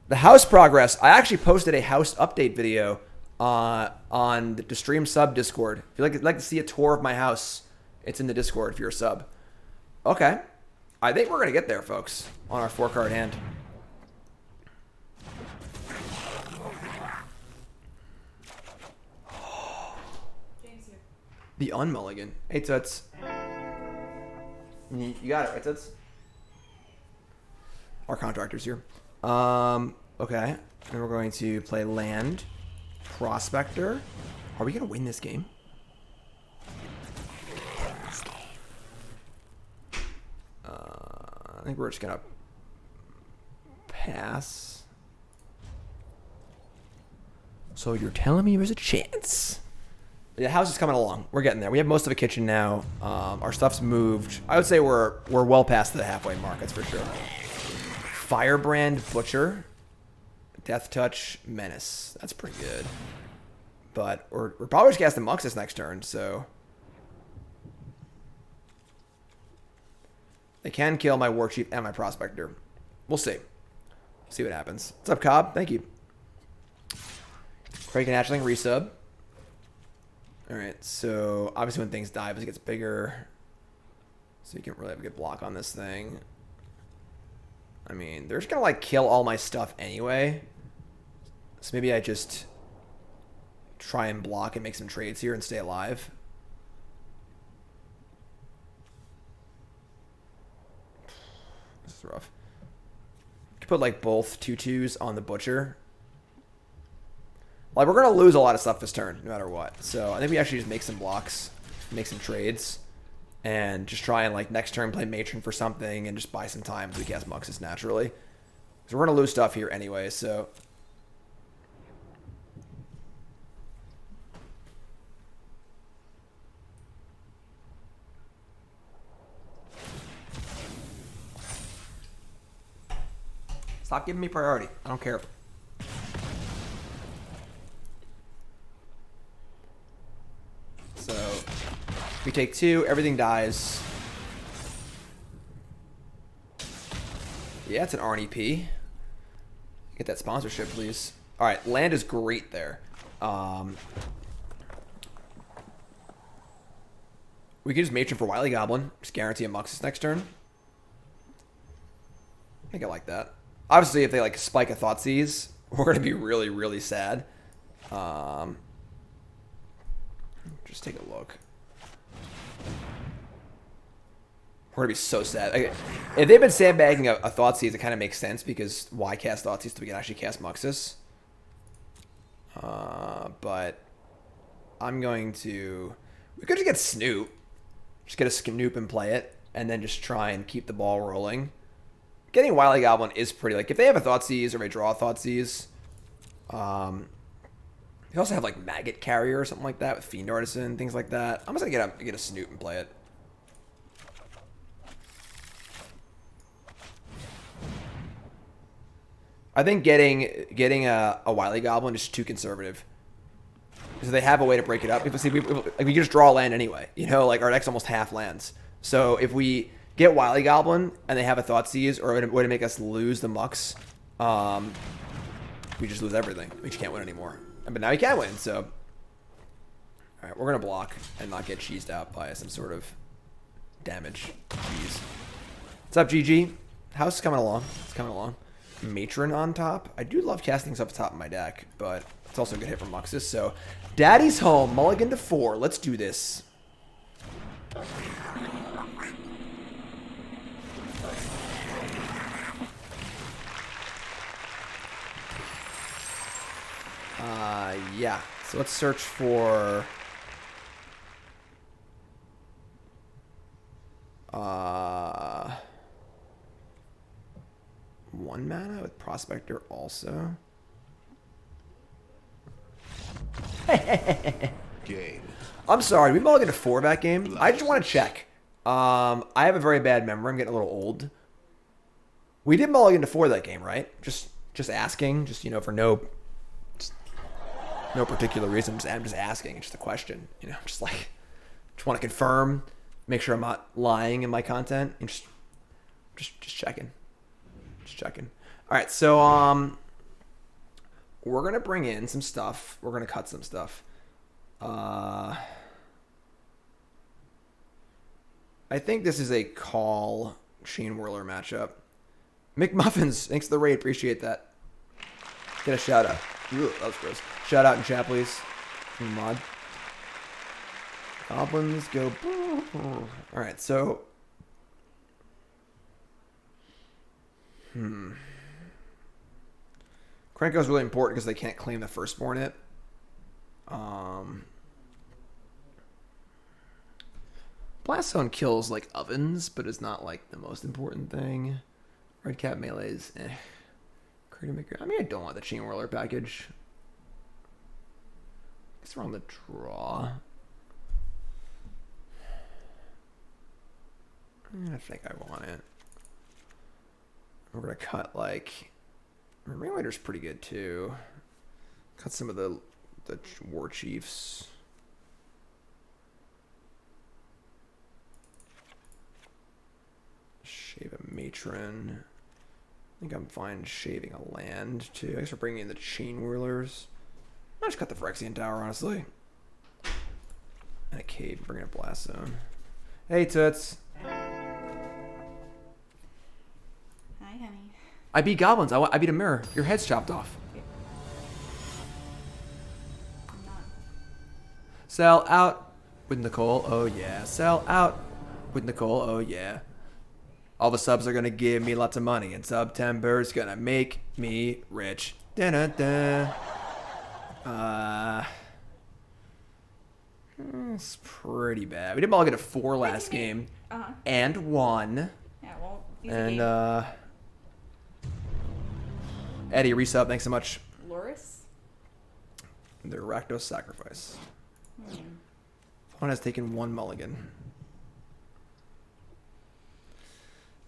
The house progress. I actually posted a house update video on the Stream sub Discord. If you'd like to see a tour of my house, it's in the Discord if you're a sub. Okay. I think we're going to get there, folks, on our 4-card hand. The Unmulligan. Hey, Toots. You got it, right, Toots? Our contractor's here. Okay. And we're going to play land. Prospector. Are we going to win this game? I think we're just going to pass. So you're telling me there's a chance? The house is coming along. We're getting there. We have most of the kitchen now. Our stuff's moved. I would say we're well past the halfway mark, that's for sure. Firebrand Butcher. Death Touch Menace. That's pretty good. But we're probably just casting Muxus next turn, so... They can kill my Warchief and my Prospector. We'll see. See what happens. What's up, Cobb? Thank you. Kraken Hatchling resub. Alright, so obviously when things die, it gets bigger. So you can really have a good block on this thing. I mean, they're just gonna like kill all my stuff anyway. So maybe I just try and block and make some trades here and stay alive. This is rough. Could put like both 2/2s on the Butcher. Like, we're going to lose a lot of stuff this turn, no matter what. So I think we actually just make some blocks, make some trades, and just try and, like, next turn play Matron for something and just buy some time so we cast Muxus naturally. So we're going to lose stuff here anyway, so... Stop giving me priority. I don't care. So, we take 2, everything dies. Yeah, it's an RNEP. Get that sponsorship, please. Alright, land is great there. We can just Matron for Wily Goblin. Just guarantee a Muxus next turn. I think I like that. Obviously, if they like spike a Thoughtseize, we're going to be really, really sad. Just take a look. We're going to be so sad. Like, if they've been sandbagging a Thoughtseize, it kind of makes sense because why cast Thoughtseize so we can actually cast Muxus? But I'm going to... We could just get Snoop. Just get a Snoop and play it, and then just try and keep the ball rolling. Getting Wily Goblin is pretty... Like, if they have a Thoughtseize or they draw a Thoughtseize... They also have, like, Maggot Carrier or something like that with Fiend Artisan, things like that. I'm just going to get a Snoop and play it. I think getting a Wily Goblin is too conservative. Because they have a way to break it up. We can just draw a land anyway. You know, like, our deck's almost half lands. So if we get Wily Goblin and they have a Thoughtseize or a way to make us lose the Mux, we just lose everything. We just can't win anymore. But now we can win, so... Alright, we're going to block and not get cheesed out by some sort of damage. Jeez. What's up, GG? House is coming along. It's coming along. Matron on top. I do love casting stuff top of my deck, but it's also a good hit from Muxus. So, Daddy's home. Mulligan to 4. Let's do this. Yeah. So let's search for... 1 mana with Prospector also. Game. I'm sorry, we mulliganed to 4 that game. I just want to check. I have a very bad memory. I'm getting a little old. We did mulligan to 4 that game, right? Just asking, just, you know, for no particular reason. I'm just asking. It's just a question. You know, just want to confirm, make sure I'm not lying in my content, and just checking. Just checking. All right, so we're gonna bring in some stuff. We're gonna cut some stuff. I think this is a call Chainwhirler matchup. McMuffins, thanks for the raid. Appreciate that. Get a shout out. Ugh, that was gross. Shout out in chat, please. From mod. Goblins go. All right, so. Krenko is really important because they can't claim the firstborn it. Blast Zone kills like ovens, but it's not like the most important thing. Redcap Melee is Cratermaker. I mean, I don't want the Chainwhirler package. I guess we're on the draw. I think I want it. We're gonna cut like Ringleader's pretty good too. Cut some of the Warchiefs. Shave a Matron. I think I'm fine shaving a land too. I guess we're bringing in the Chainwhirlers. I'll just cut the Phyrexian Tower, honestly. And a cave, bring in a Blast Zone. Hey, Toots. I beat Goblins. I beat a mirror. Your head's chopped off. Sell out with Nicole. Oh, yeah. Sell out with Nicole. Oh, yeah. All the subs are gonna give me lots of money, and September's gonna make me rich. Da-da-da. It's pretty bad. We did all get a 4 last game, and won. Yeah, well, And Eddie, resub, thanks so much. Loris? The Rakdos sacrifice. One has taken 1 mulligan.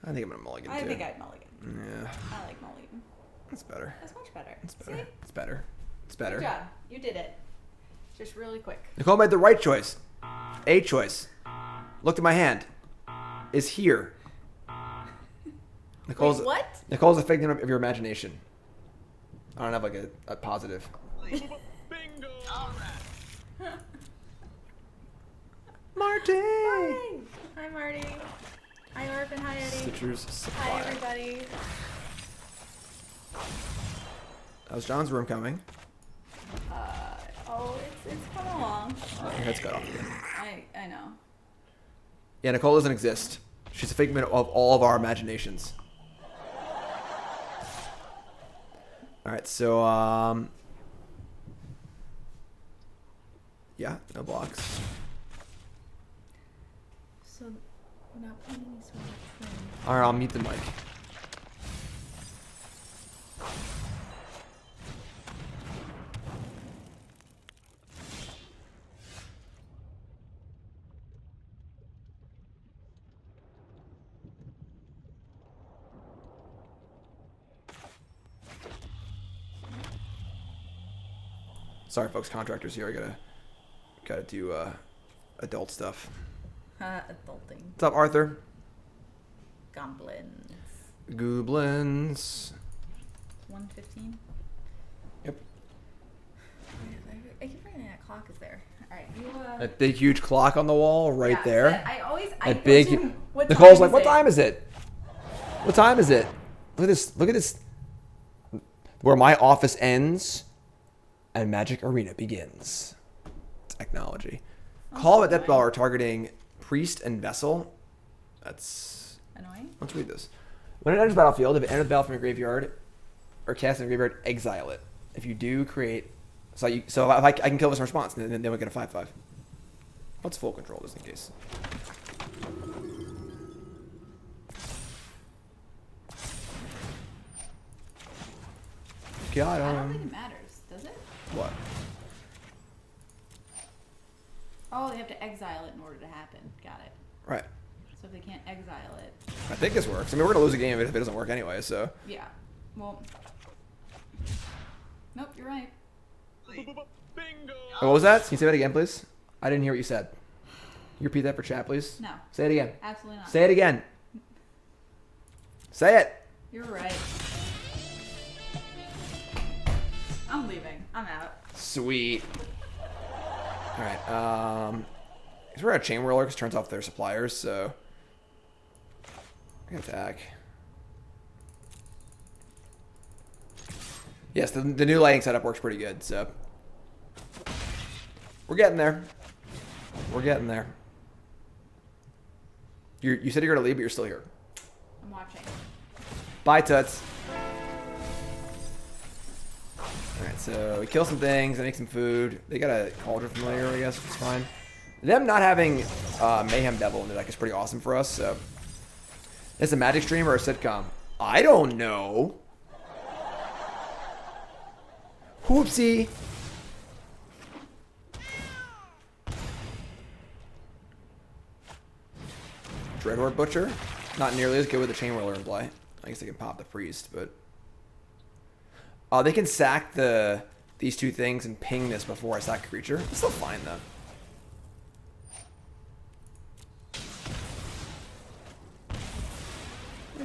I think I'm gonna mulligan too. I think I'd mulligan. Yeah. I like mulligan. That's better. That's much better. It's better. See? It's better. It's better. Good job. You did it. Just really quick. Nicole made the right choice. A choice. Looked at my hand. Is here. Nicole's Wait, what? Nicole's a figment of your imagination. I don't have like a positive. Bingo! All right. Marty! Hi, Marty. Hi, Orphan. Hi, Eddie. Citrus supply. Hi, everybody. How's John's room coming? It's coming along. Your head's cut off again. I know. Yeah, Nicole doesn't exist. She's a figment of all of our imaginations. Alright, so, yeah, no blocks. So, we're not playing any sort of thing. Alright, I'll mute the mic. Sorry, folks. Contractors here. I gotta do adult stuff. Adulting. What's up, Arthur? Goblins. Goblins. 1:15. Yep. I keep forgetting that clock is there. All right, you. That big, huge clock on the wall right Yeah, there. I always. That big. What Nicole's time like, is "What it?" time is it? What time is it? Look at this. Look at this. Where my office ends, and Magic Arena begins. Technology. Call of Death Bar targeting Priest and Vessel. That's Annoying. Let's read this. When it enters the battlefield, if it enters the battlefield from your graveyard or cast in the graveyard, exile it. If you do, create. So if I can kill this in response, then we get a 5/5. Let's full control just in case. Got I don't him. think it matters, does it? What? Oh, they have to exile it in order to happen. Got it. Right. So if they can't exile it, I think this works. I mean, we're gonna lose a game if it doesn't work anyway. So. yeah. Well. Nope, you're right. Bingo! What was that? Can you say that again, please? I didn't hear what you said. Can you repeat that for chat, please? No. Say it again. Absolutely not. Say it again. Say it. You're right. I'm leaving. I'm out. Sweet. All right. Because we're at Chainwhirler because it turns off their suppliers, so I can attack. Yes, the new lighting setup works pretty good. So we're getting there. We're getting there. You said you're gonna leave, but you're still here. I'm watching. Bye, Toots. Alright, so we kill some things, I make some food. They got a Cauldron Familiar, I guess, which is fine. Them not having Mayhem Devil in the deck is pretty awesome for us, so. It's a Magic stream or a sitcom? I don't know. Whoopsie. Dreadhorde Butcher? Not nearly as good with the Chainwhirler in play. I guess they can pop the Priest, but... they can sack these two things and ping this before I sack a creature. It's still fine, though.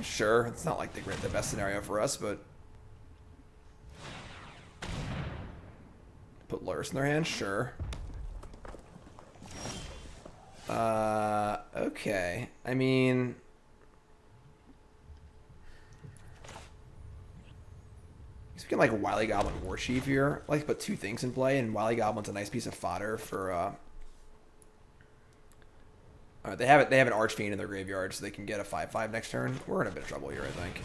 Sure, it's not like the best scenario for us, but... Put Lurrus in their hand? Sure. Okay. I mean... We can like a Wily Goblin Warchief here. I like to put two things in play, and Wily Goblin's a nice piece of fodder for All right, they have it. They have an Archfiend in their graveyard, so they can get a 5/5 next turn. We're in a bit of trouble here, I think.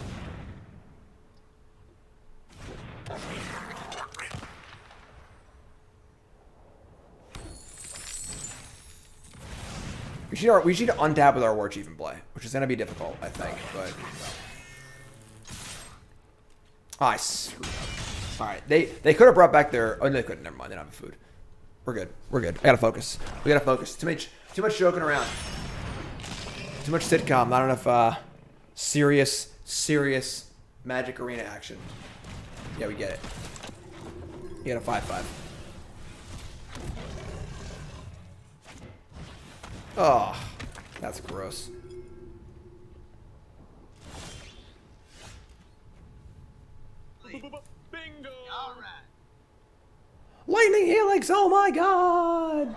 We should untap with our Warchief in play, which is going to be difficult, I think. But I screwed up. All right, they could have brought back their. Oh, no, they couldn't. Never mind. They don't have food. We're good. We're good. I gotta focus. We gotta focus. Too much joking around. Too much sitcom. Not enough serious Magic Arena action. Yeah, we get it. You got a 5/5. Oh, that's gross. Bingo! All right. Lightning Helix, oh my god!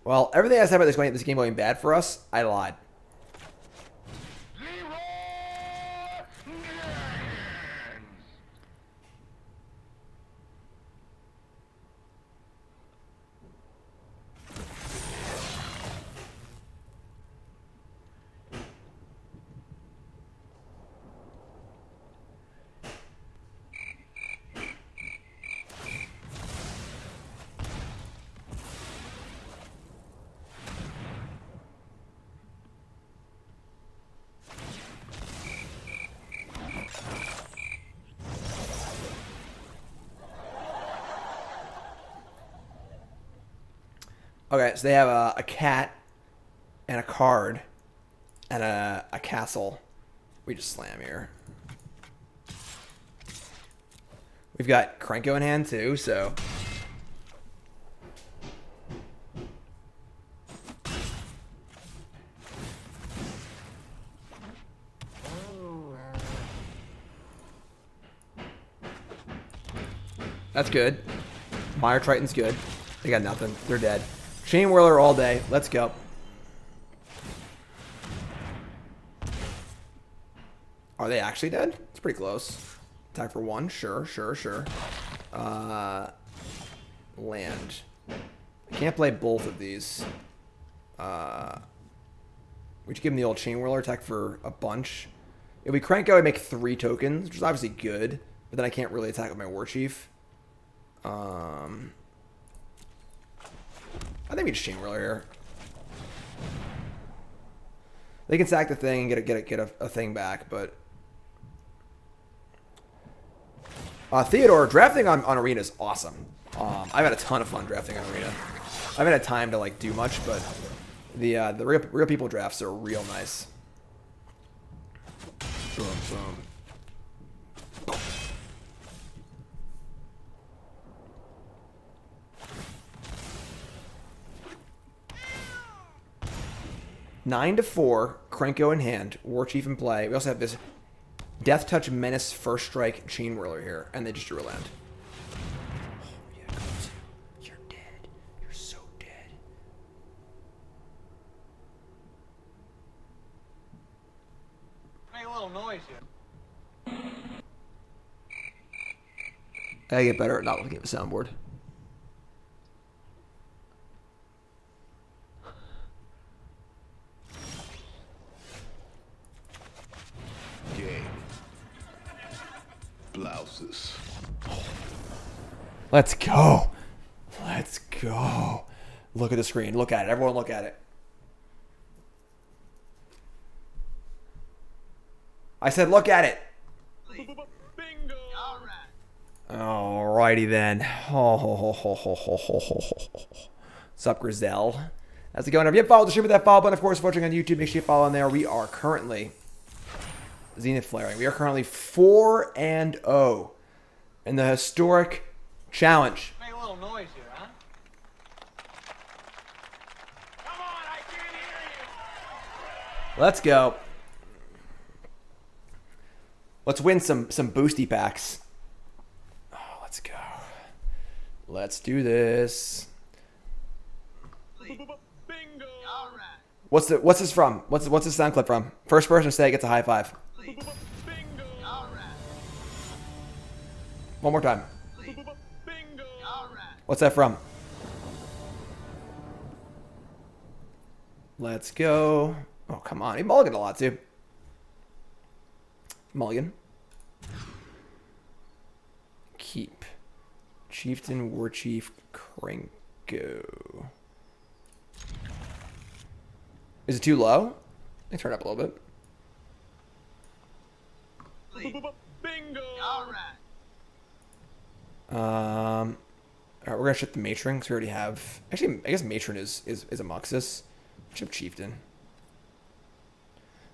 Well, everything I said about this game going bad for us, I lied. Okay, so they have a cat and a card and a castle. We just slam here. We've got Krenko in hand too, so. That's good. Mire Triton's good. They got nothing. They're dead. Chainwhirler all day. Let's go. Are they actually dead? It's pretty close. Attack for 1. Sure. Land. I can't play both of these. We should give him the old Chainwhirler attack for a bunch. If we crank out, I make 3 tokens, which is obviously good. But then I can't really attack with my Warchief. I think we just Chainwhirler here. They can sack the thing and get a thing back, but Theodore, drafting on Arena is awesome. I've had a ton of fun drafting on Arena. I haven't had time to like do much, but the real people drafts are real nice. Boom, boom. 9-4, Krenko in hand, Warchief in play. We also have this Death Touch Menace First Strike Chainwhirler here, and they just drew a land. Oh, yeah, Goblins. You're dead. You're so dead. Make a little noise here. I get better at not looking at the soundboard. Blouses. Let's go. Let's go. Look at the screen. Look at it. Everyone look at it. I said look at it. Bingo! All right. Alrighty then. What's up, Grizel? How's it going? If you haven't followed the stream with that follow button, of course, watching on YouTube, make sure you follow on there. We are currently Zenith Flaring. We are currently 4-0 in the historic challenge. Make a little noise here, huh? Come on, I can't hear you. Let's go. Let's win some boosty packs. Oh, let's go. Let's do this. Bingo! All right. What's this from? What's this sound clip from? First person to say it gets a high five. Bingo! All right. One more time. Bingo! All right. What's that from? Let's go. Oh, come on. He mulliganed a lot, too. Mulligan. Keep. Chieftain, Warchief, Krenko. Is it too low? Let me turn it up a little bit. Bingo! Alright, we're gonna ship the Matron because we already have. Actually, I guess Matron is a Muxus. Ship Chieftain.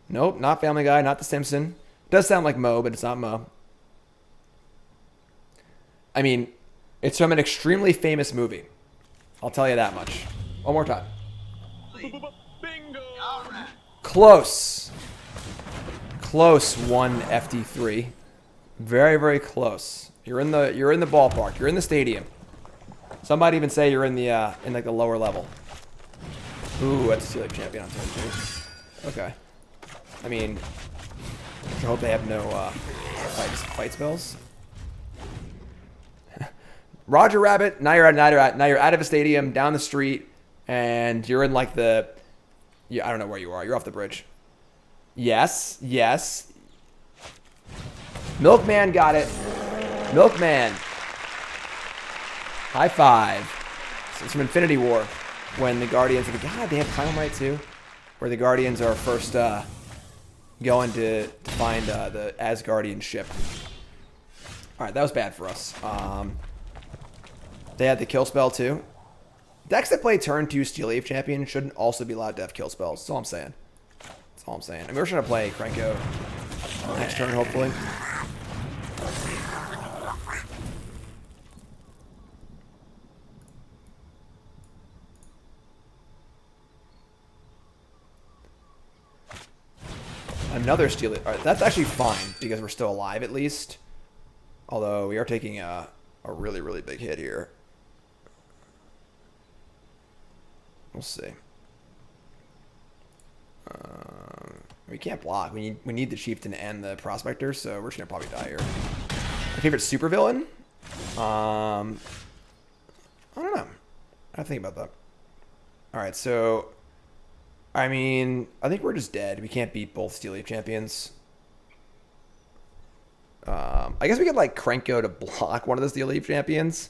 Nope, not Family Guy, not The Simpson. Does sound like Mo, but it's not Mo. I mean, it's from an extremely famous movie. I'll tell you that much. One more time. Bingo! Close. Close. 1 FD3. Very, very close. You're in the ballpark. You're in the stadium. Some might even say you're in the in like the lower level. Ooh, that's a Steel Age champion on turn 2. Okay. I mean, I hope they have no fight spells. Roger Rabbit. Now you're out of a stadium, down the street, and you're in like the. Yeah, I don't know where you are. You're off the bridge. Yes, yes. Milkman got it. Milkman. High five. It's from Infinity War, when the Guardians. God, they have Time Right too, where the Guardians are first going to find the Asgardian ship. All right, that was bad for us. They had the kill spell too. Decks that play turn 2 Steel Age champion shouldn't also be allowed to have kill spells. That's all I'm saying. That's all I'm saying. I mean, we're trying to play Krenko next turn, hopefully. Another Steel Age. All right, that's actually fine because we're still alive at least. Although we are taking a really, really big hit here. We'll see. We can't block. We need the Chieftain and the Prospector, so we're just gonna probably die here. My favorite supervillain? I don't know. I think about that. All right, so I mean, I think we're just dead. We can't beat both Steel Age champions. I guess we could like Krenko to block one of the Steel Age champions.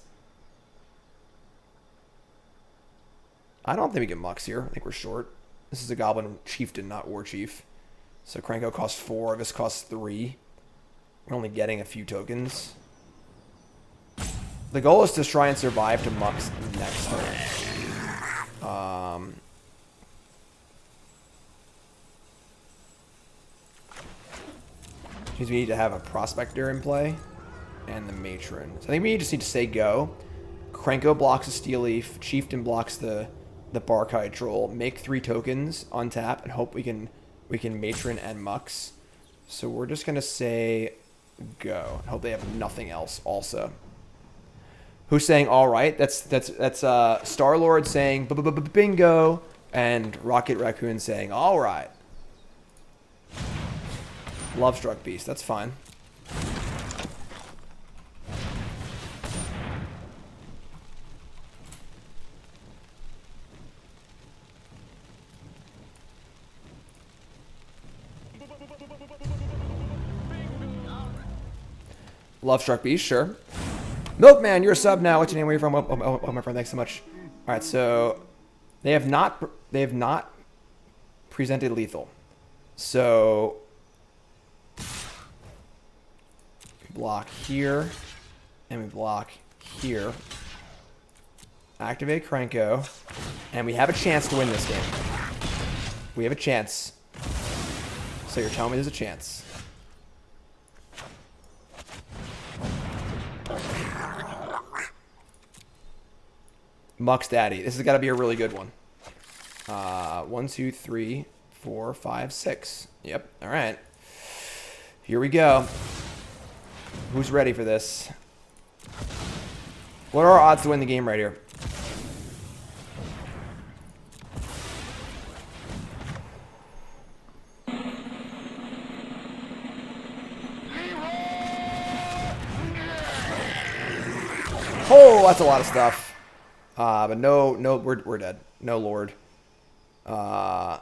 I don't think we can Mux here. I think we're short. This is a Goblin Chieftain, not Warchief. So Krenko costs 4. This costs 3. We're only getting a few tokens. The goal is to try and survive to Mux next turn. Because we need to have a Prospector in play and the Matron. So I think we just need to say go. Krenko blocks a Steel Leaf. Chieftain blocks the Barkite Troll. Make 3 tokens, untap, and hope we can Matron and Mux. So we're just gonna say go. Hope they have nothing else also. Who's saying all right? That's Star-Lord saying bingo, and Rocket Raccoon saying all right. Lovestruck Beast, that's fine. Lovestruck Beast, sure. Milkman, you're a sub now. What's your name? Where are you from? Oh, my friend, thanks so much. All right, so they have not presented lethal. So block here, and we block here. Activate Krenko, and we have a chance to win this game. We have a chance. So you're telling me there's a chance. Mux Daddy. This has got to be a really good one. 1, 2, 3, 4, 5, 6. Yep. All right. Here we go. Who's ready for this? What are our odds to win the game right here? Oh, that's a lot of stuff. But no, we're dead. No Lord. We also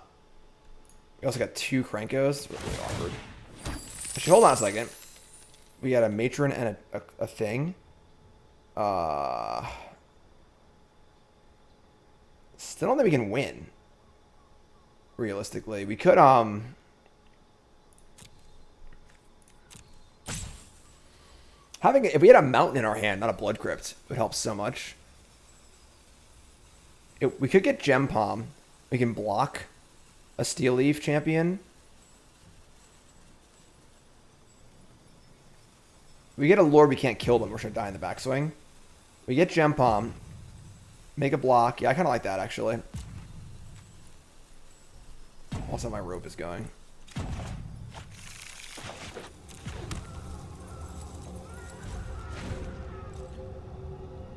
got 2 Krenkos. Really awkward. Actually, hold on a second. We got a Matron and a thing. Still don't think we can win. Realistically, we could if we had a mountain in our hand, not a Blood Crypt, it would help so much. We could get Gempalm. We can block a Steel Leaf champion. We get a Lord, we can't kill them. We're going to die in the backswing. We get Gempalm. Make a block. Yeah, I kind of like that, actually. Also, my rope is going.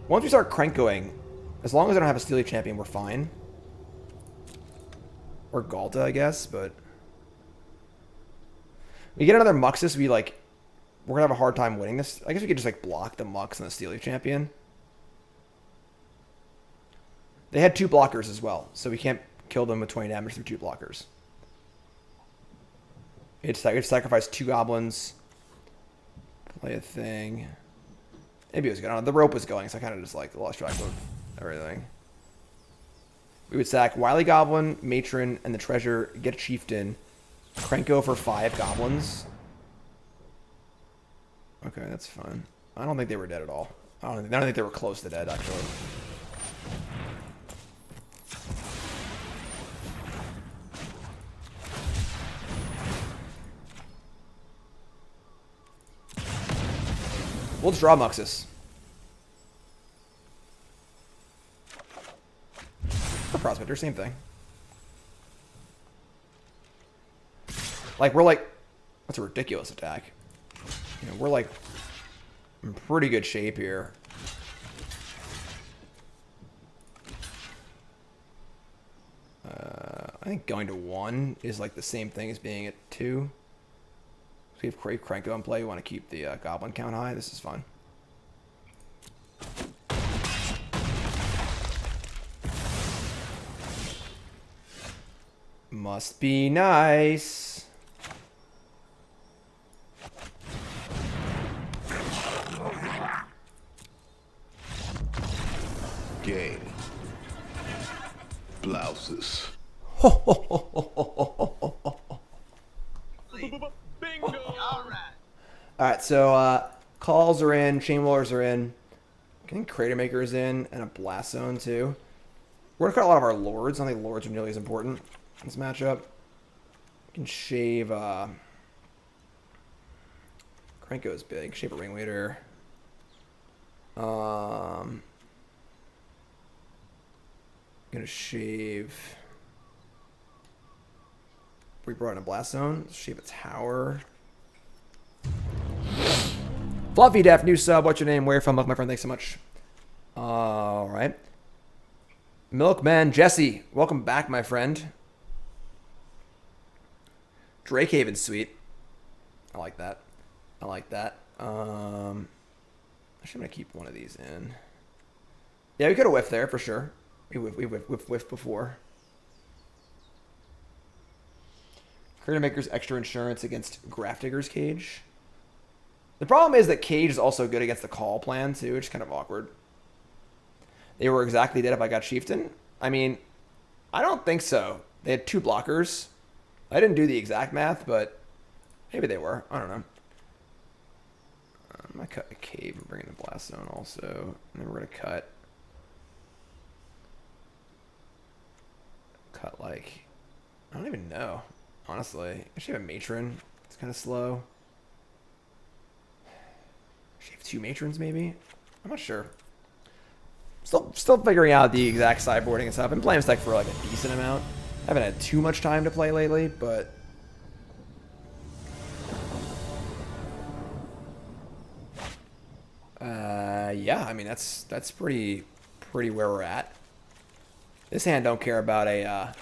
Once we start Krenkoing, as long as I don't have a Steel Leaf champion, we're fine. Or Galta, I guess, but... We get another Muxus, we're going to have a hard time winning this. I guess we could just, block the Mux and the Steel Leaf champion. They had 2 blockers as well, so we can't kill them with 20 damage through 2 blockers. It's sacrifice 2 goblins. Play a thing. Maybe it was good. I don't know. The rope was going, so I kind of just lost track of everything. We would sack Wily Goblin, Matron, and the treasure. Get a Chieftain. Krenko for 5 goblins. Okay, that's fine. I don't think they were dead at all. I don't think they were close to dead, actually. We'll just draw Muxus. Or Prospector, same thing. That's a ridiculous attack. We're in pretty good shape here. I think going to 1 is the same thing as being at 2. So we have Krenko in play. We want to keep the Goblin count high. This is fun. Must be nice. Game. Blouses. Bingo! Alright, so calls are in, Chainwhirlers are in. I think Cratermaker is in, and a Blast Zone too. We're going to cut a lot of our Lords. I don't think Lords are nearly as important in this matchup. We can shave Krenko is big. Shave a Ringleader. Gonna shave. We brought in a Blast Zone. Shave a Tower. Fluffy Def, new sub. What's your name? Where you from? My friend, thanks so much. All right. Milkman Jesse, welcome back, my friend. Drakehaven's sweet. I like that. I like that. Actually, I'm gonna keep one of these in. Yeah, we could have whiffed there for sure. We whiffed before. Cratermaker's extra insurance against Grafdigger's Cage. The problem is that Cage is also good against the call plan too, which is kind of awkward. They were exactly dead if I got Chieftain. I mean, I don't think so. They had 2 blockers. I didn't do the exact math, but maybe they were. I don't know. I'm going to cut a cave and bring in the Blast Zone also. And then we're going to cut I don't even know, honestly. I should have a Matron. It's kind of slow. Should have 2 Matrons maybe? I'm not sure. Still figuring out the exact sideboarding and stuff. I've been playing this deck for a decent amount. I haven't had too much time to play lately, but yeah, I mean that's pretty where we're at. This hand don't care about a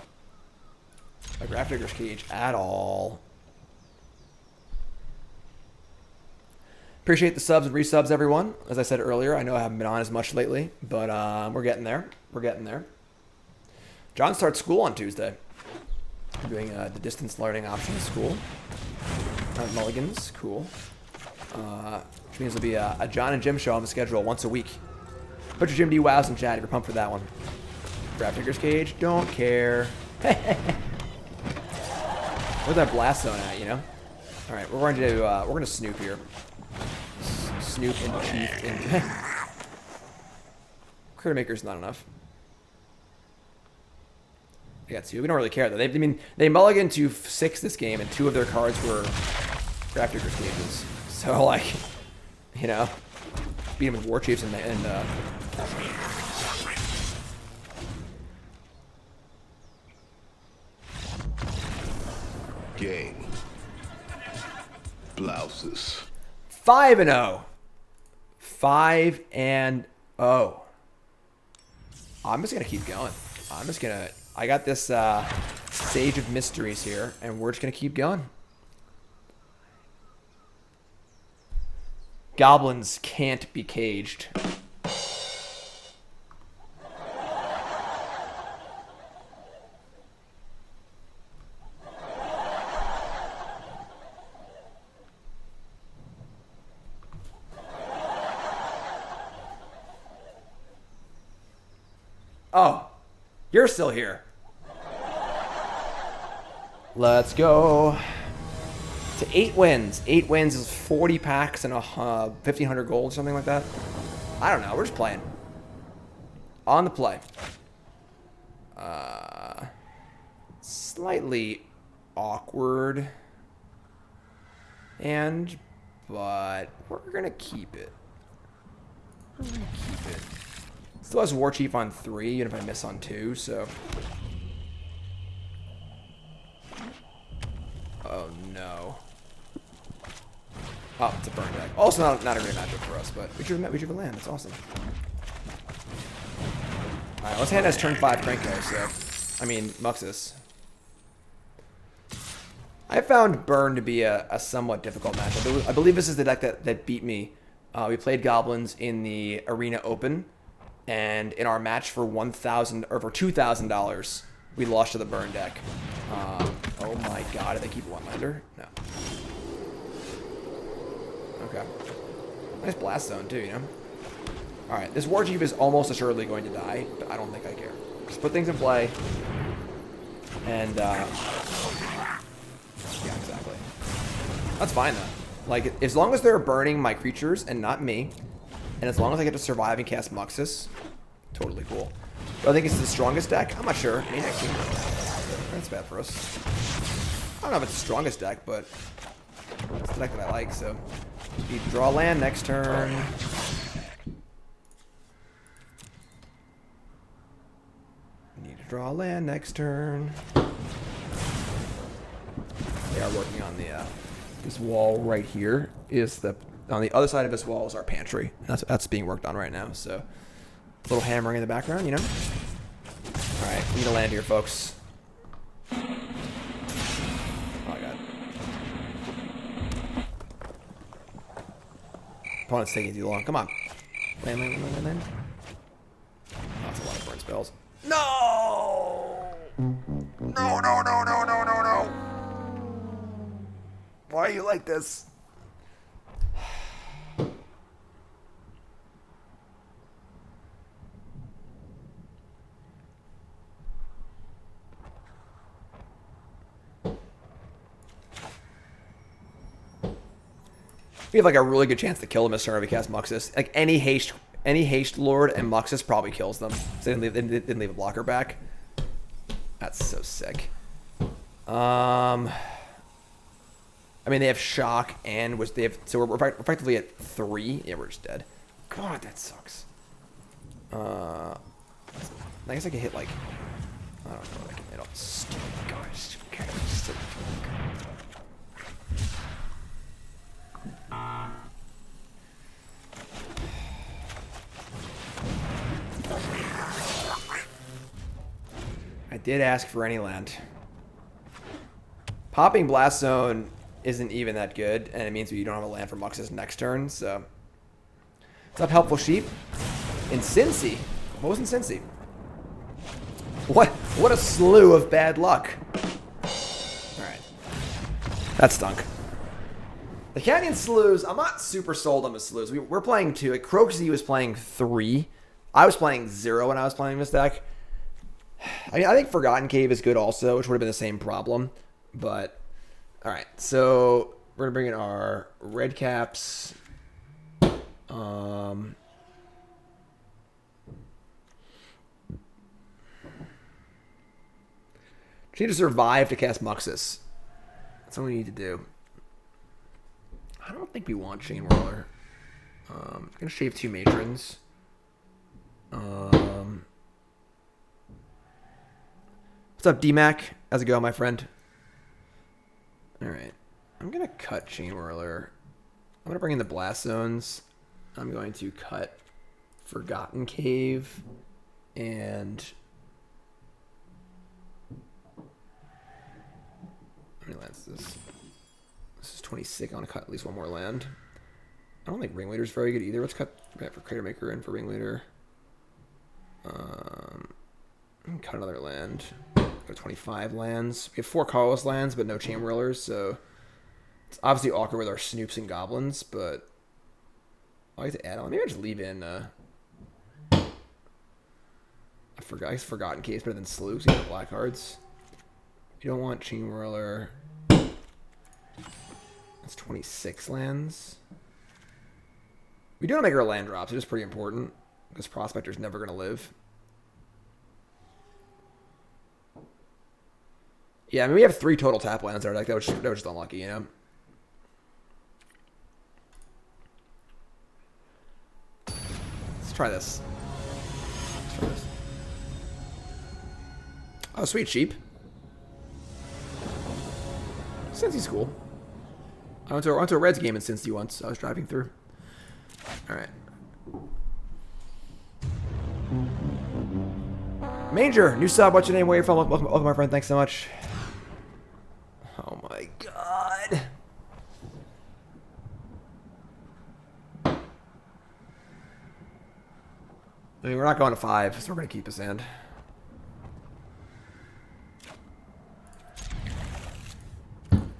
Grafdigger's Cage at all. Appreciate the subs and resubs, everyone. As I said earlier, I know I haven't been on as much lately, but we're getting there. We're getting there. John starts school on Tuesday. I'm doing the distance learning option at school. Mulligans, cool. Which means there'll be a John and Jim show on the schedule once a week. Put your Jim D wows in chat if you're pumped for that one. Draft Digger's Cage, don't care. Where's that blast zone at, you know? All right, we're gonna Snoop here. Snoop and Chieftain. Cratermaker's not enough. I got 2. We don't really care though. They mulliganed to 6 this game, and 2 of their cards were Draft Digger's Cages. So like, you know, beat them with Warchiefs and Game. Blouses. 5-0. 5-0. I'm just gonna keep going. I got this Sage of Mysteries here, and we're just gonna keep going. Goblins can't be caged. Oh, you're still here. Let's go. To 8 wins. 8 wins is 40 packs and 1,500 gold, something like that. I don't know. We're just playing. On the play. Slightly awkward. But we're gonna keep it. Still has Warchief on 3, even if I miss on 2, so. Oh no. Oh, it's a burn deck. Also not a great matchup for us, but we should have a land. That's awesome. Alright, let's hand us turn 5 Krenko, so. I mean, Muxus. I found Burn to be a somewhat difficult matchup. I believe this is the deck that beat me. We played Goblins in the Arena Open, and in our match for $1,000 or for $2,000, we lost to the Burn deck. Oh my god, did they keep one-lander? No. Okay. Nice blast zone too, you know? Alright, this Warchief is almost assuredly going to die, but I don't think I care. Just put things in play. And, yeah, exactly. That's fine though. Like, as long as they're burning my creatures and not me, and as long as I get to survive and cast Muxus, totally cool. Do I think it's the strongest deck? I'm not sure. I mean, actually, that's bad for us. I don't know if it's the strongest deck, but it's the deck that I like, so. Need to draw land next turn. Need to draw land next turn. They are working on the, this wall right here is on the other side of this wall is our pantry. That's being worked on right now, so. A little hammering in the background, you know? Alright, we need to land here, folks. Oh my god. Opponent's taking too long. Come on. Land. Oh, that's a lot of burn spells. No! No. Why are you like this? We have like a really good chance to kill him this turn if we cast Muxus. Like any haste lord and Muxus probably kills them. So they didn't leave a blocker back. That's so sick. I mean they have shock and so we're effectively at 3. Yeah, we're just dead. God, that sucks. I guess I can hit like I don't know. I can hit all stupid guys. I did ask for any land. Popping Blast Zone isn't even that good, and it means you don't have a land for Muxus next turn, so... What's up, Helpful Sheep? In Cincy? What was in Cincy? What a slew of bad luck. Alright. That stunk. The Canyon Sloughs, I'm not super sold on the Sloughs. We're playing 2. Like, Croaksy was playing 3. I was playing 0 when I was playing this deck. I mean, I think Forgotten Cave is good also, which would have been the same problem. But, alright. So, we're going to bring in our red caps. Just need to survive to cast Muxus. That's what we need to do. I don't think we want Chainwhirler. I'm going to shave 2 Matrons. What's up, DMAC? How's it going, my friend? Alright. I'm going to cut Chainwhirler. I'm going to bring in the Blast Zones. I'm going to cut Forgotten Cave. And... how many lands is this? This is 26. I want to cut at least 1 more land. I don't think Ringleader's very good either. Let's cut for Cratermaker and for Ringleader. Cut another land. Go 25 lands. We have 4 colorless lands, but no Chainwhirlers, so it's obviously awkward with our Snoops and Goblins, but I like to add on. Maybe I just leave in I guess Forgotten Cave is better than Slew, because you have black cards. You don't want Chainwhirler. That's 26 lands. We do want to make our land drops. It is pretty important, because Prospector's never going to live. Yeah, I mean, we have 3 total tap lands there. Like, that was just unlucky, you know? Let's try this. Oh, sweet sheep. Cincy's cool. I went to a Reds game in Cincy once. I was driving through. Alright. Manger, new sub. What's your name? Where you from? Welcome, my friend. Thanks so much. Oh my god. I mean, we're not going to 5, so we're going to keep this hand.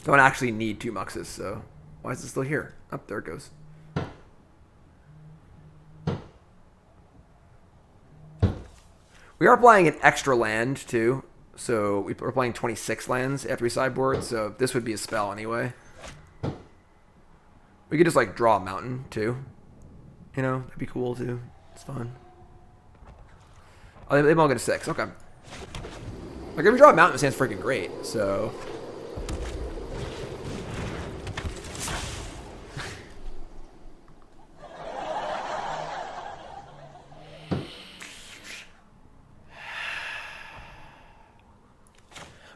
Don't actually need 2 Muxus, so why is it still here? Oh, there it goes. We are playing an extra land, too. So we're playing 26 lands after we sideboard, so this would be a spell anyway. We could just, like, draw a mountain, too. You know, that'd be cool, too. It's fun. Oh, they all go to 6. Okay. Like, if we draw a mountain, this hand's freaking great, so...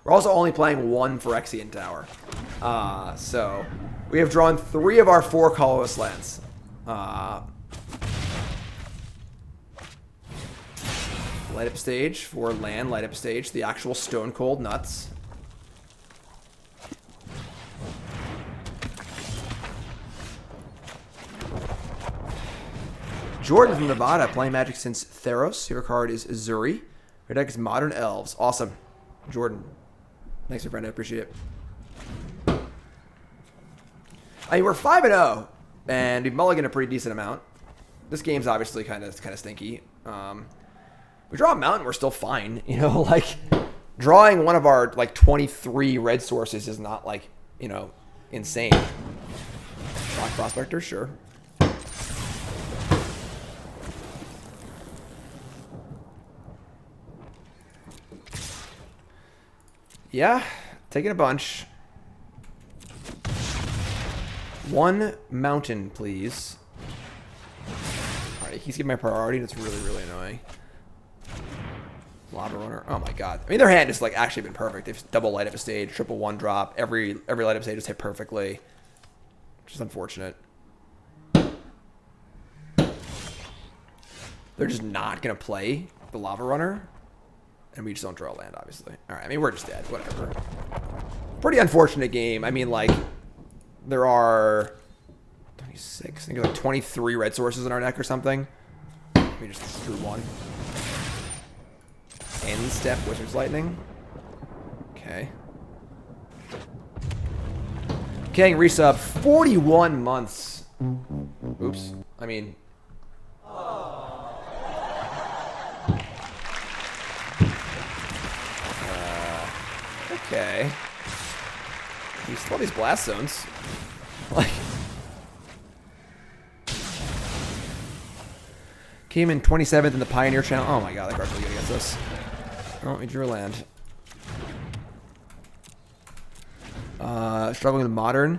We're also only playing 1 Phyrexian Tower. So we have drawn 3 of our 4 colorless lands. Light up stage for land, light up stage, the actual stone cold nuts. Jordan from Nevada, playing Magic since Theros. Your card is Zuri. Your deck is Modern Elves. Awesome. Jordan. Thanks, my friend. I appreciate it. I mean, we're 5-0, and we've mulliganed a pretty decent amount. This game's obviously kind of stinky. We draw a mountain, we're still fine. You know, like, drawing one of our, like, 23 red sources is not, like, you know, insane. Skirk Prospector, sure. Yeah, taking a bunch. 1 mountain, please. Alright, he's giving my priority. That's really, really annoying. Lava Runner. Oh my god. I mean, their hand has, like, actually been perfect. They've double light up a stage, triple 1-drop. Every light up stage just hit perfectly. Which is unfortunate. They're just not going to play the Lava Runner. And we just don't draw land, obviously. Alright, I mean, we're just dead. Whatever. Pretty unfortunate game. I mean, like, there are 26, I think like 23 red sources in our deck or something. Let me just drew one. End step Wizard's Lightning. Okay. King resub 41 months. Oops. I mean. Okay. He's still these blast zones. Like. Came in 27th in the Pioneer Channel. Oh my god, that card's really good against us. Oh, we drew a land. Struggling with Modern.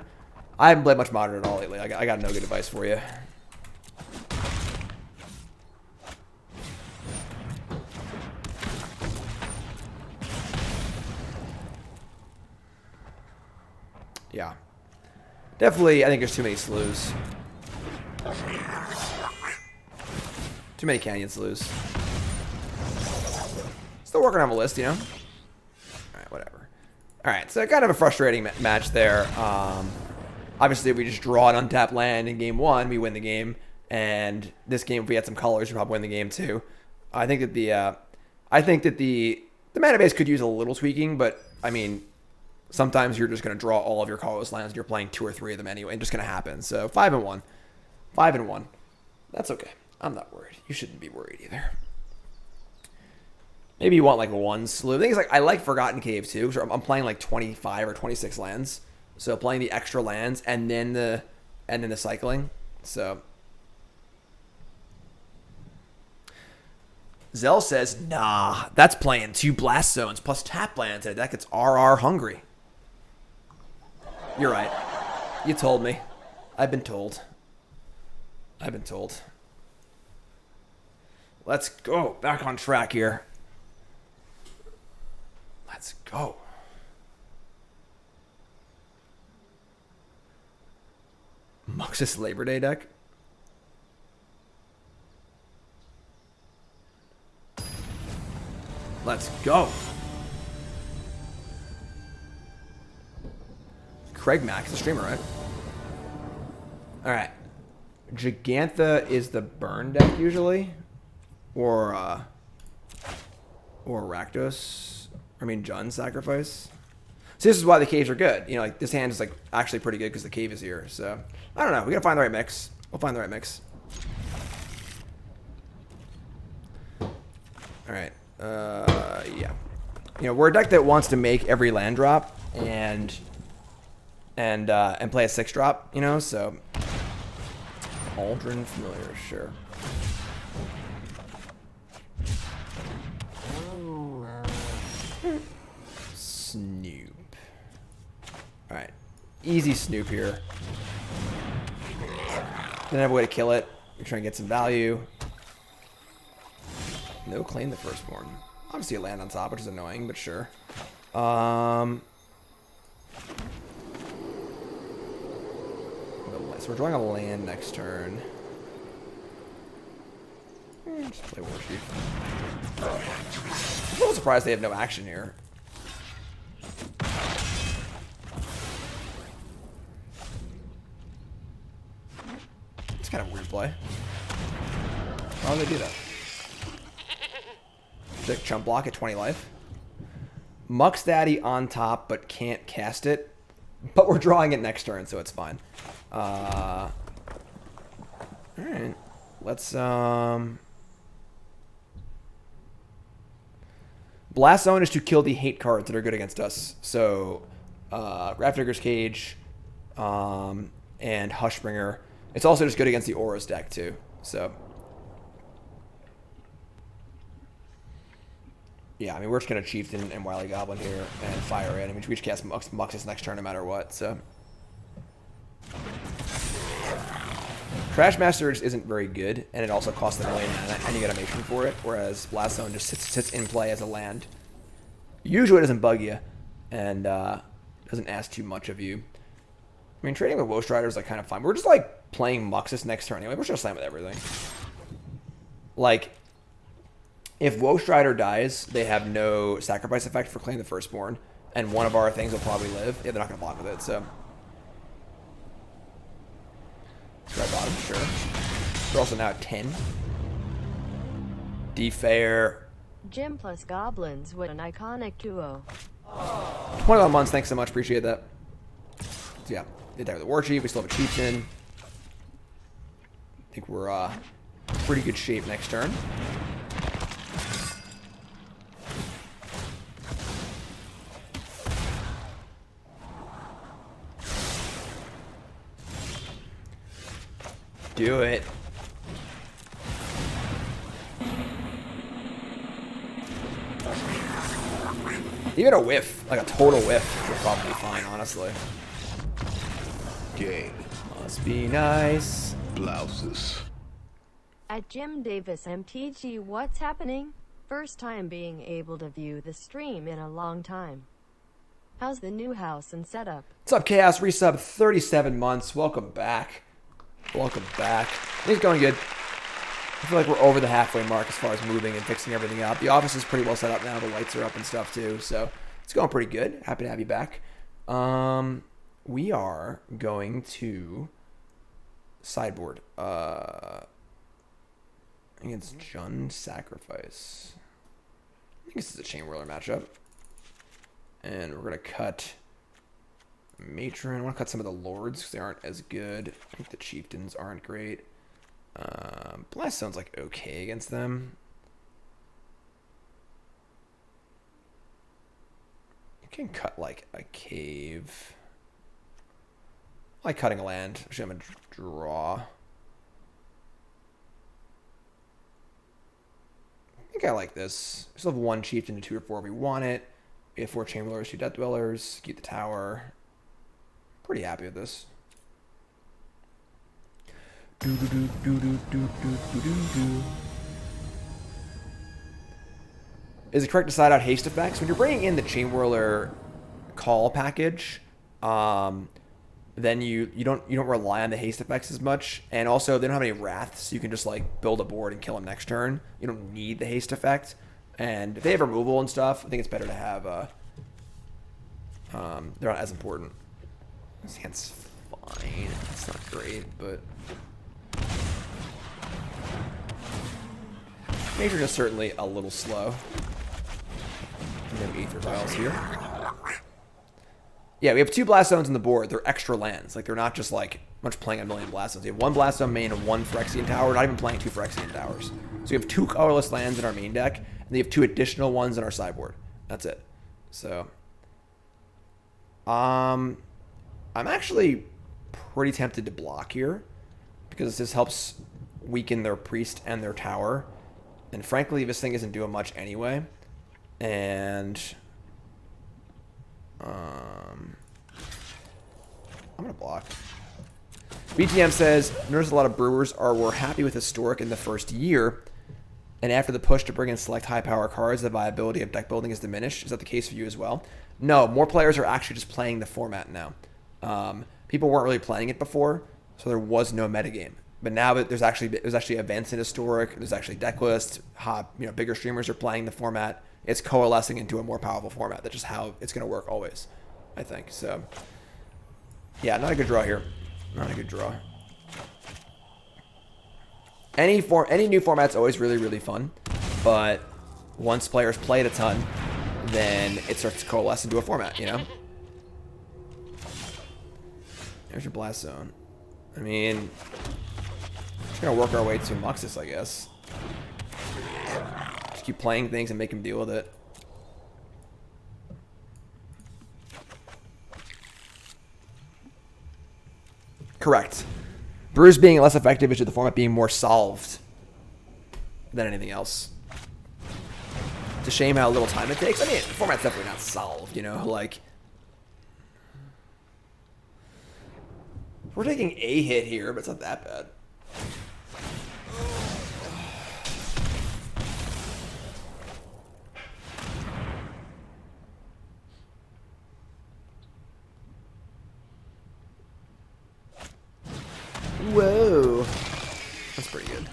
I haven't played much Modern at all lately. I got no good advice for you. Yeah. Definitely, I think there's too many sloughs. Too many Canyon Sloughs. Still working on the list, you know? Alright, whatever. Alright, so kind of a frustrating match there. Obviously, if we just draw an untapped land in game one, we win the game. And this game, if we had some colors, we'd probably win the game too. I think that the mana base could use a little tweaking, but I mean, sometimes you're just going to draw all of your colorless lands and you're playing 2 or 3 of them anyway. It's just going to happen. So 5-1. 5-1. That's okay. I'm not worried. You shouldn't be worried either. Maybe you want like one slew. The thing is, like, I like Forgotten Cave too, because I'm playing like 25 or 26 lands. So playing the extra lands and then the cycling. So Zell says, nah, that's playing 2 blast zones plus tap lands and a deck that's RR hungry. You're right. You told me. I've been told. Let's go. Back on track here. Let's go. Muxus Labor Day deck. Let's go. Craig Mack is a streamer, right? All right. Gigantha is the burn deck usually, or Rakdos. I mean, Jund sacrifice. So this is why the caves are good. You know, like this hand is like actually pretty good because the cave is here. So I don't know. We gotta find the right mix. We'll find the right mix. All right. Yeah. You know, we're a deck that wants to make every land drop and play a 6-drop. You know, so. Aldrin Familiar, sure. Snoop. Alright. Easy Snoop here. Didn't have a way to kill it. We're trying to get some value. No claim the firstborn. Obviously a land on top, which is annoying, but sure. So we're drawing a land next turn. Just play Warchief. I'm a little surprised they have no action here. It's kind of a weird play. Why would they do that? Just chump block at 20 life. Mux Daddy on top, but can't cast it. But we're drawing it next turn, so it's fine. Alright. Let's, Blast Zone is to kill the hate cards that are good against us. So, Grafdigger's Cage, and Hushbringer. It's also just good against the Auras deck, too. So, yeah, I mean, we're just going to Chieftain and Wily Goblin here and fire in. I mean, we just cast Muxus next turn no matter what, so. Trashmaster just isn't very good, and it also costs a million mana, and you get a matron for it, whereas Blast Zone just sits in play as a land. Usually it doesn't bug you, and doesn't ask too much of you. I mean, trading with Woe Strider is like kind of fun. We're just like playing Muxus next turn anyway. We're just gonna slam with everything. Like, if Woe Strider dies, they have no sacrifice effect for Claim the Firstborn, and one of our things will probably live. Yeah, they're not gonna block with it, so. sure. We're also now at 10. D-Fair. Gym plus Goblins, what an iconic duo. 21 months, thanks so much, appreciate that. So yeah, did that with the Warchief, we still have a Chieftain. I think we're pretty good shape next turn. Do it. Even a whiff, like a total whiff, would probably be fine, honestly. Game. Must be nice. Blouses. At Jim Davis MTG, what's happening? First time being able to view the stream in a long time. How's the new house and setup? What's up, Chaos? Resub 37 months. Welcome back. Welcome back. It's going good. I feel like we're over the halfway mark as far as moving and fixing everything up. The office is pretty well set up now. The lights are up and stuff too. So it's going pretty good. Happy to have you back. We are going to sideboard. Against Jund Sacrifice. I think this is a Chainwhirler matchup. And we're going to cut Matron. I want to cut some of the Lords because they aren't as good. I think the Chieftains aren't great. Blast sounds like okay against them. You can cut like a cave. I like cutting a land. Actually, I'm going to draw. I think I like this. We still have one Chieftain to 2 or 4 if we want it. We have 4 Chainwhirlers, 2 Death Dwellers. Keep the tower. Pretty happy with this. Is it correct to side out haste effects? When you're bringing in the Chainwhirler call package, then you don't rely on the haste effects as much, and also they don't have any wraths, so you can just like build a board and kill them next turn. You don't need the haste effect, and if they have removal and stuff, I think it's better to have. They're not as important. This hand's fine. It's not great, but Matron is certainly a little slow. And then Aether Vials here. Yeah, we have 2 Blast Zones on the board. They're extra lands. Like, they're not just, like, much playing a million Blast Zones. You have 1 Blast Zone main and 1 Phyrexian Tower. We're not even playing 2 Phyrexian Towers. So we have 2 colorless lands in our main deck, and we have 2 additional ones in our sideboard. That's it. So, I'm actually pretty tempted to block here, because this helps weaken their Priest and their Tower. And frankly, this thing isn't doing much anyway. And I'm going to block. BTM says, notice a lot of brewers were happy with Historic in the first year, and after the push to bring in select high power cards, the viability of deck building is diminished. Is that the case for you as well? No, more players are actually just playing the format now. People weren't really playing it before, so there was no metagame. But now that there's actually events in Historic, there's actually deck lists, bigger streamers are playing the format. It's coalescing into a more powerful format. That's just how it's going to work always, I think. So, yeah, not a good draw here. Not a good draw. Any new format's always really, really fun. But once players play it a ton, then it starts to coalesce into a format, you know? There's your Blast Zone. I mean, just going to work our way to Muxus, I guess. Just keep playing things and make him deal with it. Correct. Brews being less effective is due to the format being more solved than anything else. It's a shame how little time it takes. I mean, the format's definitely not solved, you know? Like, we're taking a hit here, but it's not that bad. Whoa. That's pretty good.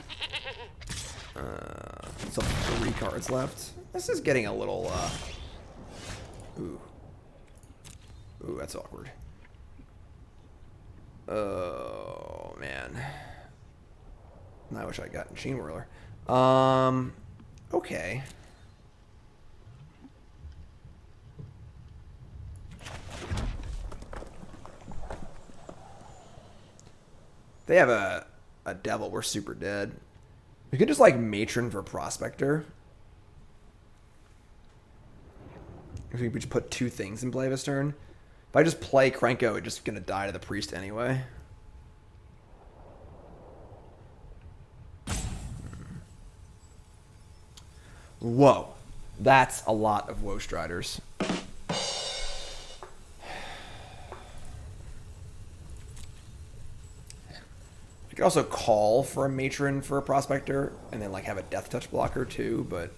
Still 3 cards left. This is getting a little, Ooh. Ooh, that's awkward. Oh, man. I wish I got Chainwhirler. Okay. They have a devil. We're super dead. We could just like Matron for Prospector. If we just put 2 things in play this turn. If I just play Krenko, it's just gonna die to the priest anyway. Whoa. That's a lot of Woe Striders. I could also call for a Matron for a Prospector and then like have a Death Touch blocker too, but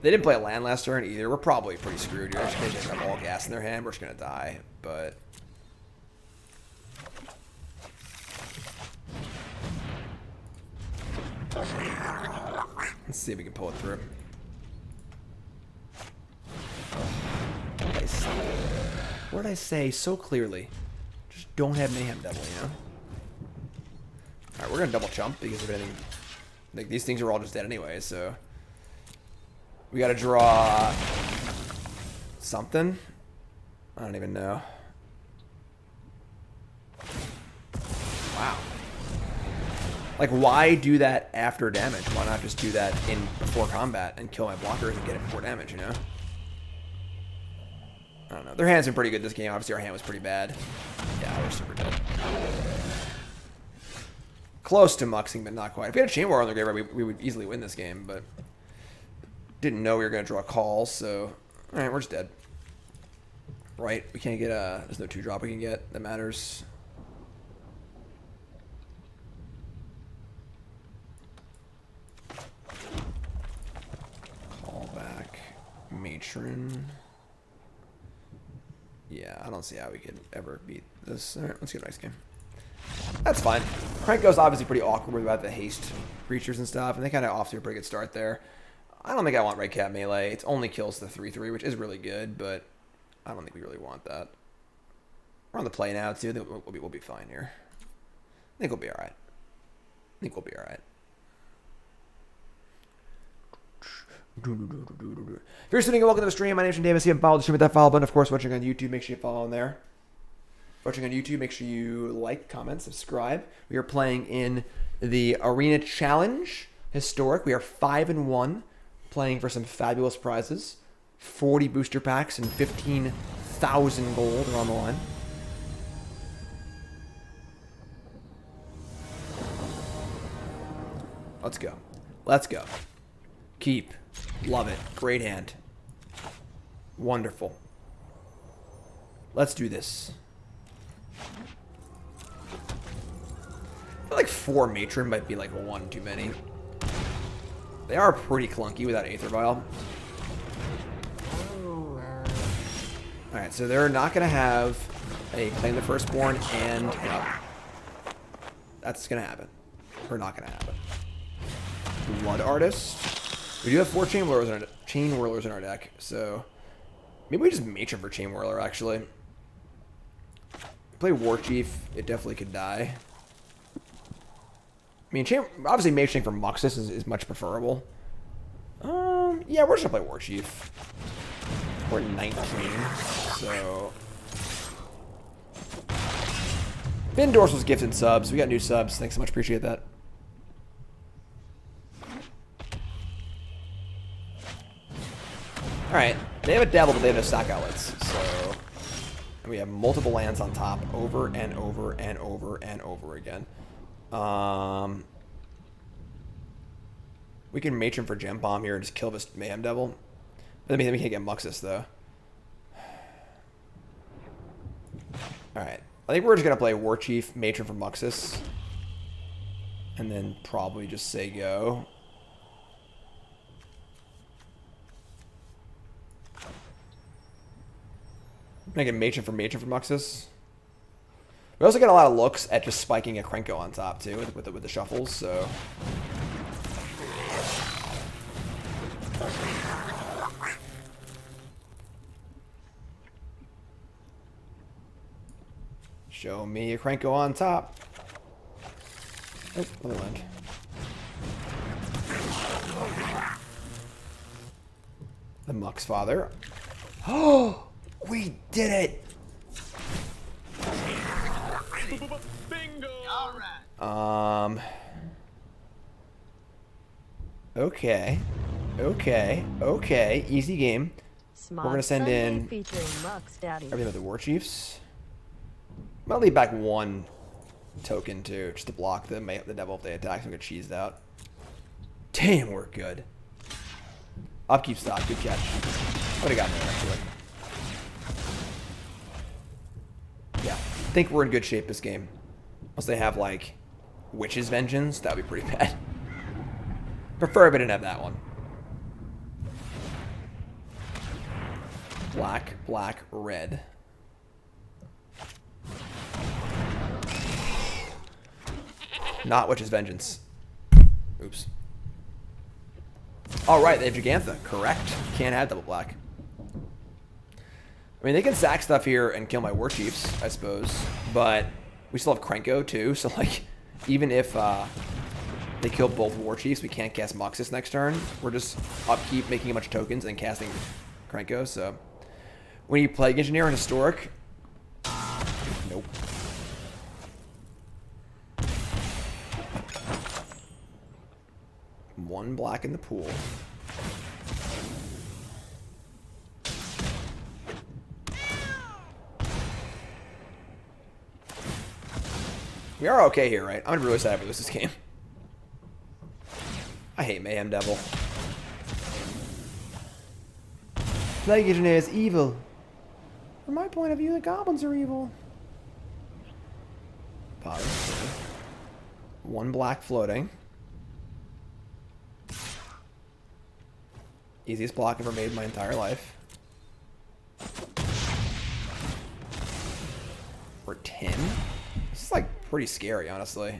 they didn't play a land last turn either. We're probably pretty screwed here. They just have all gas in their hand. We're just gonna die, but let's see if we can pull it through. What did I say so clearly? Just don't have Mayhem Devil, you know? Alright, we're gonna double chump because of anything. Like, these things are all just dead anyway, so we gotta draw something. I don't even know. Wow. Like, why do that after damage? Why not just do that before combat and kill my blockers and get it before damage, you know? I don't know. Their hand's been pretty good this game. Obviously, our hand was pretty bad. Yeah, we're super dead. Close to muxing, but not quite. If we had a Chainwhirler on the graveyard, we would easily win this game, but didn't know we were going to draw calls, so alright, we're just dead. Right? We can't get there's no 2-drop we can get that matters. Call back Matron. Yeah, I don't see how we could ever beat this. Alright, let's get the next game. That's fine. Krenko's obviously pretty awkward about the haste creatures and stuff, and they kind of off to a pretty good start there. I don't think I want Redcap Melee. It only kills the 3/3, which is really good, but I don't think we really want that. We're on the play now, too. We'll be fine here. I think we'll be alright. If you're sitting, welcome to the stream. My name is Davis. If you haven't followed the stream, hit that follow button. Of course, watching on YouTube, make sure you follow on there. Watching on YouTube, make sure you like, comment, subscribe. We are playing in the Arena Challenge Historic. We are 5-1, playing for some fabulous prizes. 40 booster packs and 15,000 gold are on the line. Let's go. Let's go. Keep. Love it. Great hand. Wonderful. Let's do this. I feel like 4 Matron might be like 1 too many. They are pretty clunky without Aether Vial. Alright, so they're not going to have a Claim the Firstborn and an up. That's going to happen. Or not going to happen. Blood Artist. We do have 4 Chainwhirlers in our deck, so maybe we just Matron for Chainwhirler, actually. Play Warchief, it definitely could die. I mean, obviously Matroning for Muxus is much preferable. Yeah, we're just gonna play Warchief. We're 19, so Ben Dorsal's gifted subs. We got new subs. Thanks so much. Appreciate that. Alright, they have a devil, but they have no stack outlets, so and we have multiple lands on top over and over and over and over again. We can Matron for Gempalm here and just kill this Mayhem Devil. But then we can't get Muxus, though. Alright, I think we're just going to play Warchief, Matron for Muxus. And then probably just say go. Make a Matron for Muxus. We also get a lot of looks at just spiking a Krenko on top too with the shuffles. So Show me a Krenko on top. Oh, another land. The Mux Father. Oh, we did it! Bingo! Alright. Okay. Okay. Easy game. Smog We're gonna send Sunday in featuring Mux Daddy. everything with the Warchiefs. I'm gonna leave back one token too, just to block the devil if they attack, so we get cheesed out. Damn, we're good. Upkeep stock, good catch. Would have gotten there actually. Yeah, I think we're in good shape this game. Unless they have like Witch's Vengeance, that would be pretty bad. Prefer if I didn't have that one. Black, red. Not Witch's Vengeance. Oops. Alright, they have Gigantha. Correct. Can't have double black. I mean, they can sack stuff here and kill my Warchiefs, I suppose. But we still have Krenko, too. So, like, even if they kill both Warchiefs, we can't cast Muxus next turn. We're just upkeep, making a bunch of tokens, and casting Krenko. So, when you Plague Engineer in Historic... Nope. One black in the pool. We are okay here, right? I'm really sad if we lose this game. I hate Mayhem Devil. Plague Engineer is evil. From my point of view, the goblins are evil. Pause. One black floating. Easiest block ever made in my entire life. We're 10. This is like pretty scary, honestly.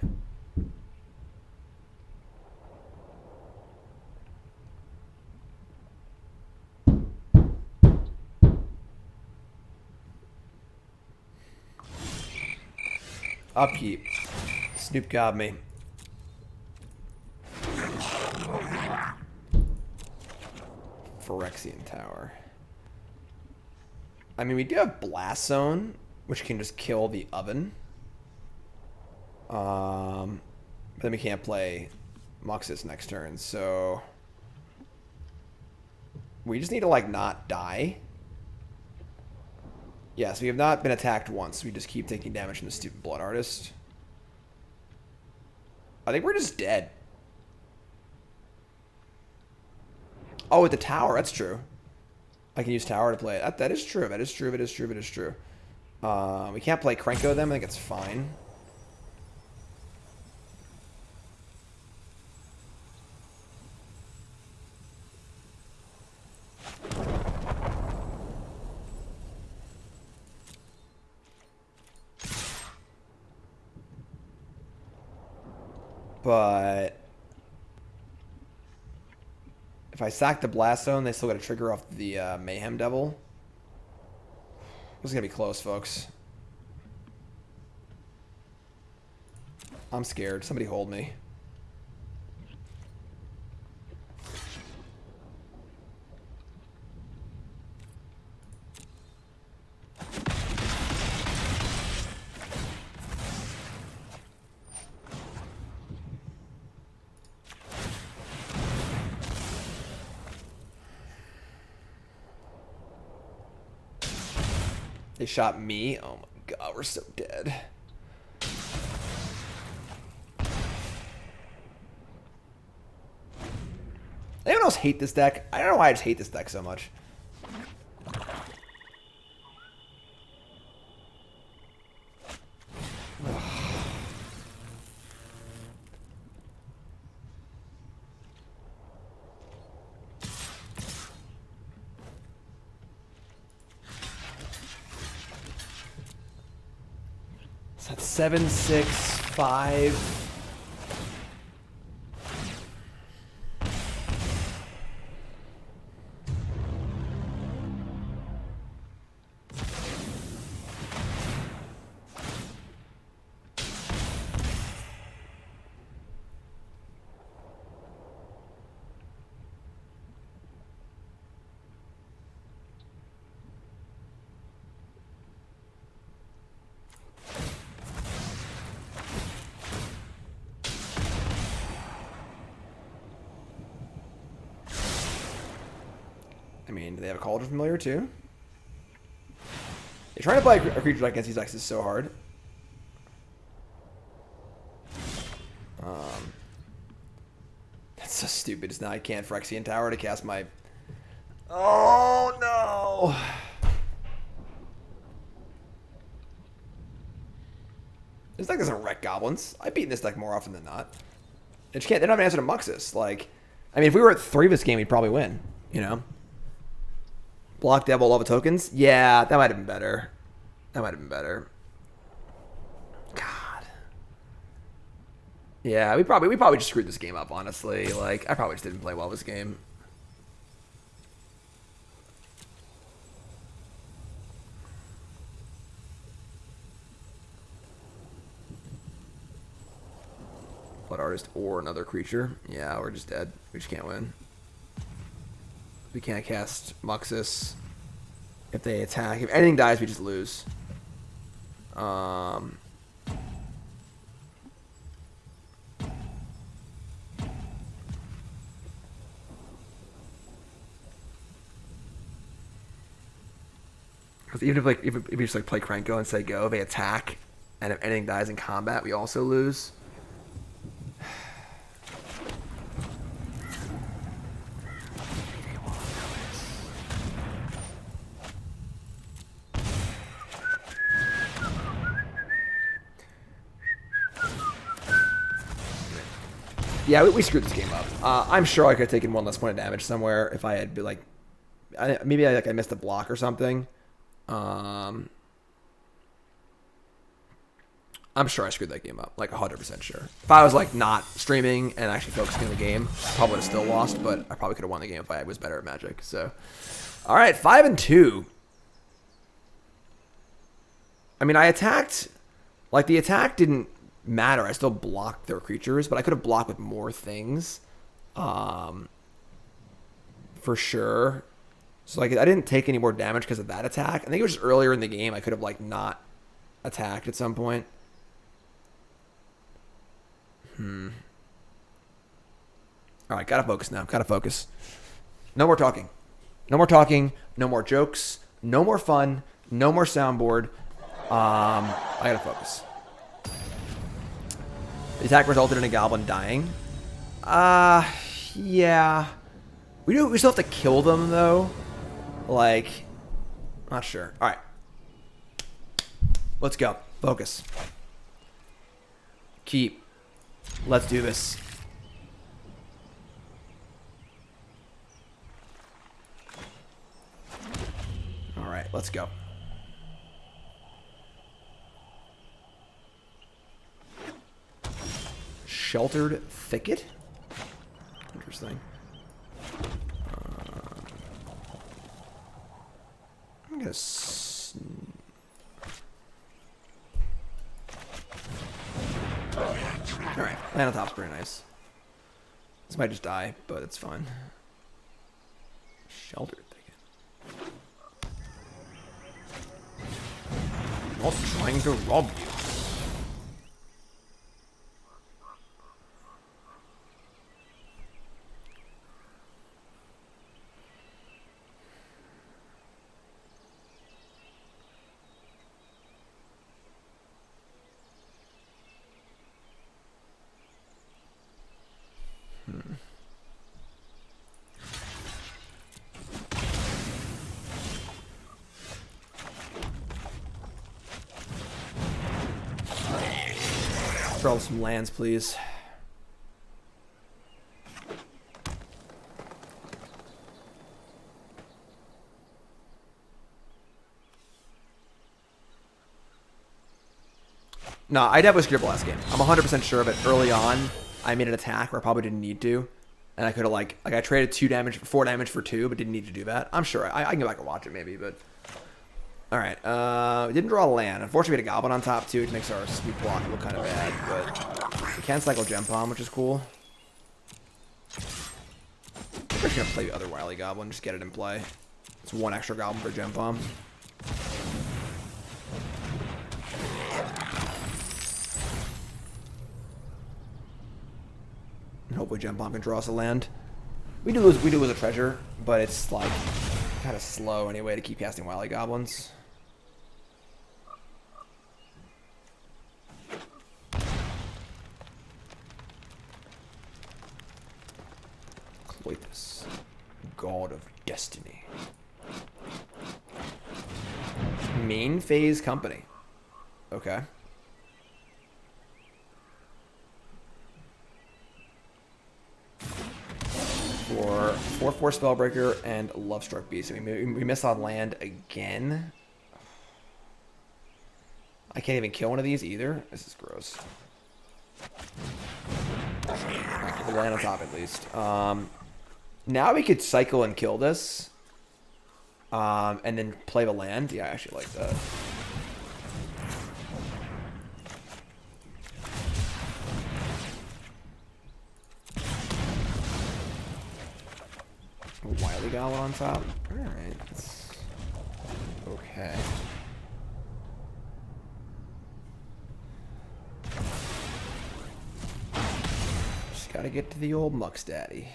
Upkeep. Snoop got me. Phyrexian Tower. I mean, we do have Blast Zone, which can just kill the oven. But then we can't play Muxus next turn, so we just need to like not die. Yes, we have not been attacked once. We just keep taking damage from the stupid Blood Artist. I think we're just dead. Oh, with the tower, that's true. I can use tower to play it. That is true. That is true. It is true. It is true. We can't play Krenko them. I think it's fine. But if I sack the Blast Zone, they still got to trigger off the Mayhem Devil. This is going to be close, folks. I'm scared. Somebody hold me. They shot me. Oh my god, we're so dead. Anyone else hate this deck? I don't know why I just hate this deck so much. So that's 7, 6, 5. mean, do they have a Cauldron Familiar too? They're trying to play a creature against these decks is so hard. That's so stupid. It's now I can't Phyrexian Tower to cast my... Oh, no! This deck doesn't wreck goblins. I've beaten this deck more often than not. They just can't. They don't have an answer to Muxus. Like, I mean, if we were at 3 this game, we'd probably win. You know? Block Devil Lava tokens? Yeah, that might have been better. That might have been better. God. Yeah, we probably just screwed this game up, honestly. Like, I probably just didn't play well this game. Blood Artist or another creature. Yeah, we're just dead. We just can't win. We can't cast Muxus. If they attack, if anything dies, we just lose. Because even if we just like play Krenko and say go, they attack, and if anything dies in combat, we also lose. Yeah, we screwed this game up. I'm sure I could have taken 1 less point of damage somewhere if I had been like, maybe I missed a block or something. I'm sure I screwed that game up, like 100% sure. If I was like not streaming and actually focusing on the game, I probably would have still lost, but I probably could have won the game if I was better at Magic. So, all right, 5-2. I mean, I attacked. Like the attack didn't matter. I still blocked their creatures, but I could have blocked with more things, for sure. So like I didn't take any more damage because of that attack. I think it was just earlier in the game I could have like not attacked at some point. All right, gotta focus now. Gotta focus. No more talking. No more talking. No more jokes. No more fun. No more soundboard. I gotta focus. The attack resulted in a goblin dying. Yeah. We still have to kill them, though. Like, not sure. All right. Let's go. Focus. Keep. Let's do this. All right, let's go. Sheltered Thicket? Interesting. I'm gonna... Alright, land on top's pretty nice. This might just die, but it's fine. Sheltered Thicket. Not trying to rob you. Draw some lands, please. No, I definitely screwed up last game. I'm 100% sure of it. Early on, I made an attack where I probably didn't need to. And I could have, like I traded 4 damage for 2, but didn't need to do that. I'm sure. I can go back and watch it maybe, but... Alright, we didn't draw a land. Unfortunately, we had a Goblin on top, too, which makes our sweep block look kind of bad, but we can cycle Gempalm, which is cool. I'm just going to play the other Wily Goblin, just get it in play. It's 1 extra Goblin for Gempalm. And hopefully Gempalm can draw us a land. We do lose a treasure, but it's like kind of slow anyway to keep casting Wily Goblins. Cloithus, God of Destiny. Main phase company. Okay. For 4/4 Spellbreaker and Lovestruck Beast. I mean, we miss on land again. I can't even kill one of these either. This is gross. Right, we'll land on top at least. Now we could cycle and kill this. And then play the land. Yeah, I actually like that. Wily Goblin on top. Alright. Okay. Just gotta get to the old Mux Daddy.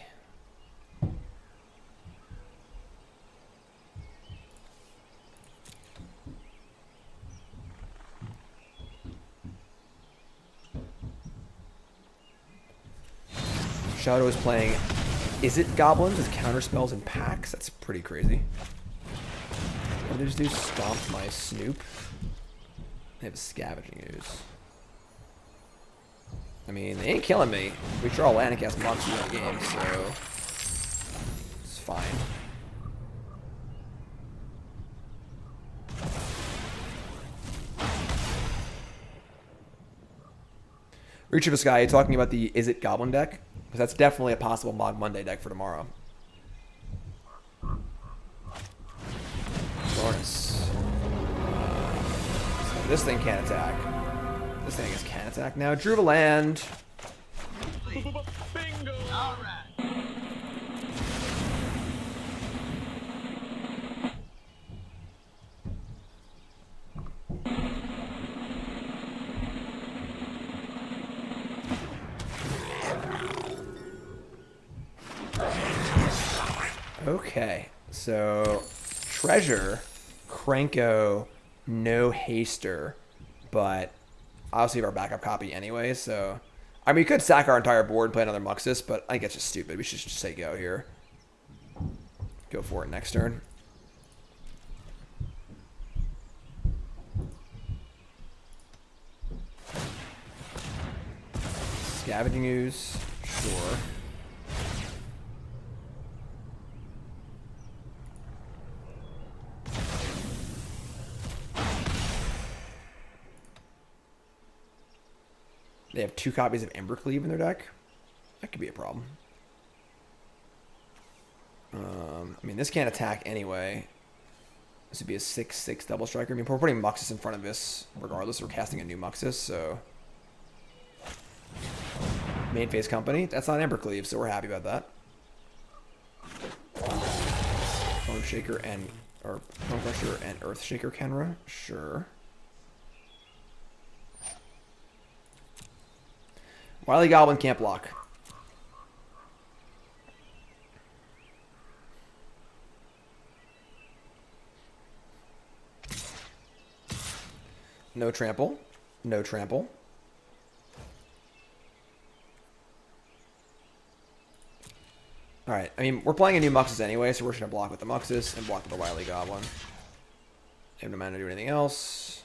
Shadow is playing Is It Goblins with counter spells and packs? That's pretty crazy. What did they just do? Stomp my Snoop. They have a Scavenging Ooze. I mean, they ain't killing me. We draw land and cast Muxus in the game, so it's fine. Reach of the Sky, talking about the Is It Goblin deck? Because that's definitely a possible Mog Monday deck for tomorrow. Bonus. So this thing can't attack. This thing can attack now. Drew the land. Bingo! All right. Okay, so Treasure, Krenko, no Haster, but obviously our backup copy anyway, so I mean we could sack our entire board and play another Muxus, but I think it's just stupid. We should just say go here. Go for it next turn. Scavenging Ooze, sure. They have 2 copies of Embercleave in their deck. That could be a problem. I mean, this can't attack anyway. This would be a 6/6 double striker. I mean, we're putting Muxus in front of this regardless. We're casting a new Muxus, so... Main phase company. That's not Embercleave, so we're happy about that. Bone Shaker and... Or Bone Crusher and Earth Shaker Kenra. Sure. Wily Goblin can't block. No trample. No trample. Alright, I mean, we're playing a new Muxus anyway, so we're just going to block with the Muxus and block with the Wily Goblin. They have no mana to do anything else.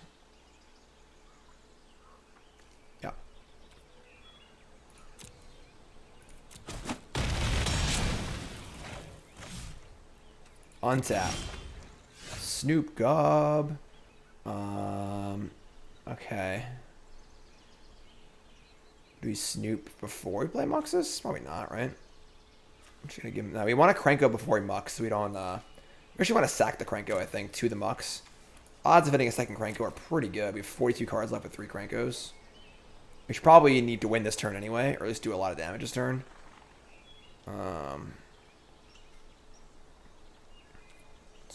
Yeah. Untap. Snoop Gob. Okay. Do we Snoop before we play Muxus? Probably not, right? I'm just gonna give him... No, we want to Krenko before we Mux, so we don't... we actually want to sack the Krenko, I think, to the Mux. Odds of hitting a second Krenko are pretty good. We have 42 cards left with 3 Krenkos. We should probably need to win this turn anyway, or at least do a lot of damage this turn. So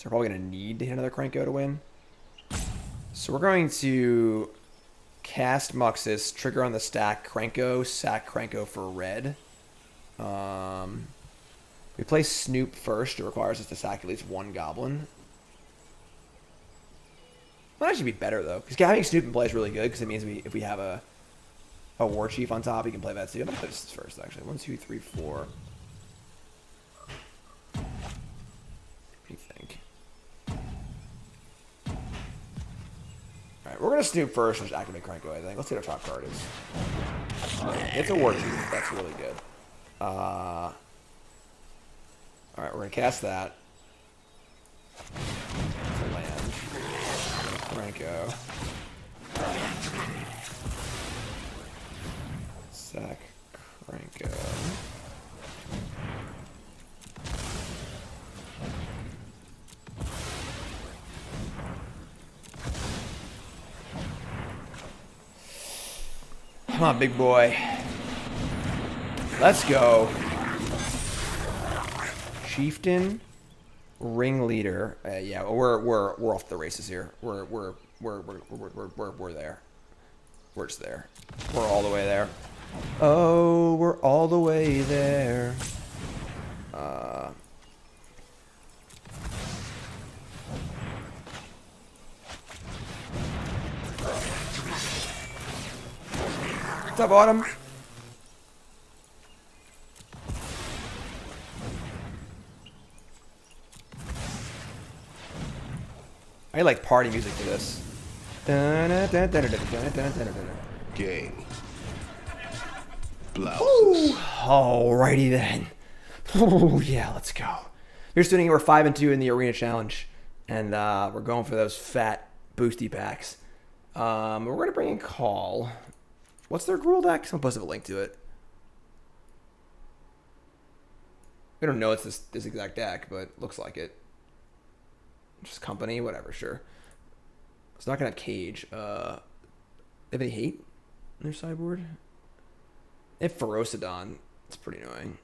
we're probably going to need to hit another Krenko to win. So we're going to cast Muxus, trigger on the stack, Krenko, sack Krenko for red. We We play Snoop first. It requires us to sack at least one goblin. Might actually be better, though. Because having Snoop in play is really good, because it means if we have a Warchief on top, we can play that too. I'm going to play this first, actually. 1, 2, 3, 4. What do you think? Alright, we're going to Snoop first and just activate Krenko, I think. Let's see what our top card is. It's a Warchief. That's really good. Alright, we're going to cast that. It's a land. Krenko. Sack Krenko. Come on, big boy. Let's go. Chieftain, Ringleader. Yeah, we're off the races here. We're there. We're just there. We're all the way there. Oh, we're all the way there. What's up, Autumn? I like party music for this. Game. Blouses. Alrighty then. Oh yeah, let's go. You're sitting here. We're 5-2 in the arena challenge, and we're going for those fat boosty packs. We're gonna bring in Call. What's their Gruul deck? Someone posted a link to it. We don't know it's this exact deck, but it looks like it. Just company, whatever, sure. It's not gonna have Cage. They have any hate in their sideboard? They have Ferocidon. It's pretty annoying.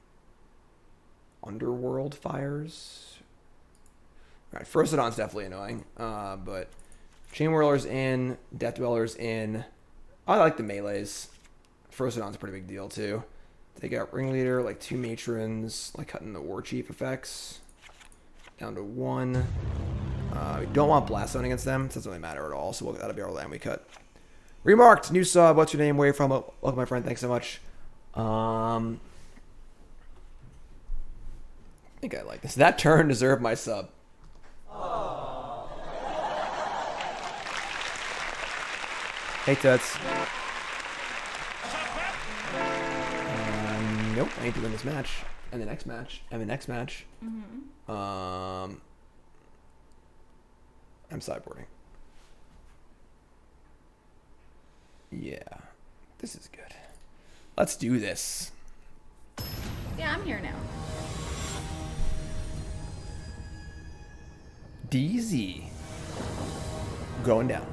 Underworld Fires. Alright, Ferocidon's definitely annoying. But Chainwhirler's in, Death Dweller's in. I like the melees. Ferocidon's a pretty big deal too. They got Ringleader, like 2 Matrons, like cutting the Warchief effects down to 1. We don't want Blast Zone against them. It doesn't really matter at all, so that'll be our land we cut. Remarked, new sub. What's your name? Where you from? Welcome, my friend. Thanks so much. I think I like this. That turn deserved my sub. Hey, Toots. Nope, I need to win this match. And the next match. And the next match. Mm-hmm. I'm sideboarding. Yeah. This is good. Let's do this. Yeah, I'm here now. DZ. Going down.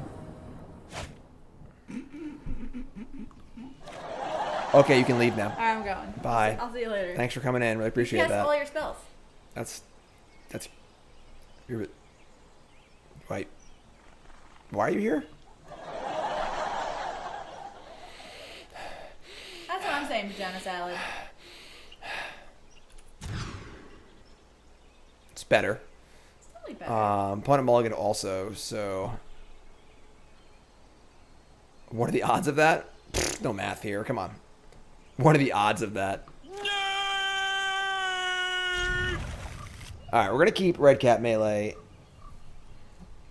Okay, you can leave now. All right, I'm going. Bye. I'll see you later. Thanks for coming in. Really appreciate Yes, that. all your spells. That's. You're. Wait. Why are you here? That's what I'm saying, Vagina Salad. It's better. It's totally better. Opponent mulligan also, so. What are the odds of that? No math here. Come on. What are the odds of that? Alright, we're going to keep Redcap Melee.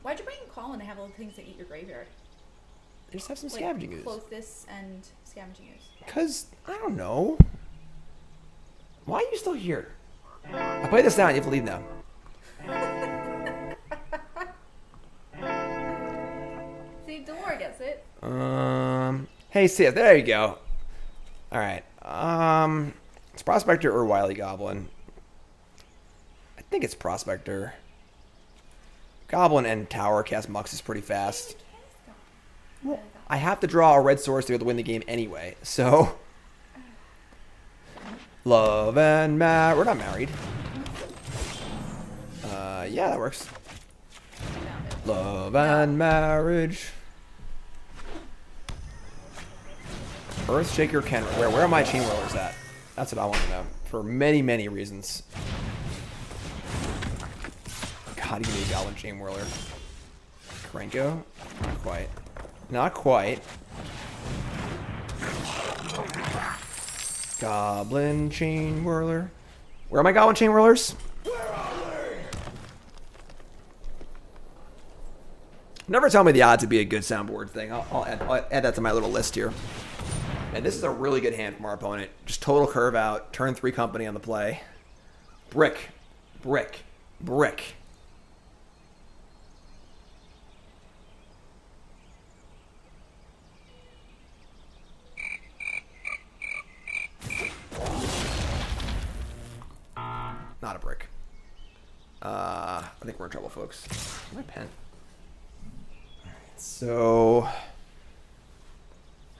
Why'd you bring Colin to have all the things that eat your graveyard? They just have some Like scavenging ooze. Clothis and scavenging ooze. Because, I don't know. Why are you still here? I played this down. You have to leave now. See, Delore gets it. Hey, Sith. There you go. All right. It's Prospector or Wily Goblin. I think it's Prospector. Goblin and Tower cast Muxus pretty fast. Well, I have to draw a red source to be able to win the game anyway, so. Love and we're not married. Yeah, that works. Love and marriage. Earthshaker Ken. Where are my Chainwhirlers at? That's what I want to know. For many, many reasons. God, give me a Goblin Chainwhirler. Krenko? Not quite. Not quite. Goblin Chainwhirler. Where are my Goblin Chainwhirlers? Never tell me the odds would be a good soundboard thing. I'll add that to my little list here. And this is a really good hand from our opponent. Just total curve out. Turn 3 company on the play. Brick. Brick. Brick. Not a brick. I think we're in trouble, folks. Where's my pen? So,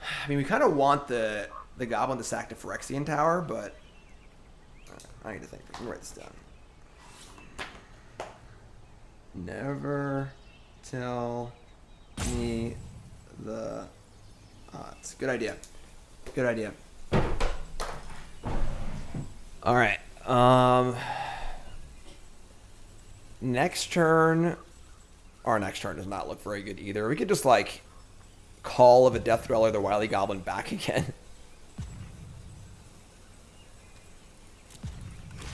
I mean, we kind of want the Goblin to sack the Phyrexian Tower, but I need to think. Let me write this down. Never tell me the odds. Good idea. Good idea. All right. Next turn. Our next turn does not look very good either. We could just, like, Call of a Death Dweller the Wily Goblin back again. I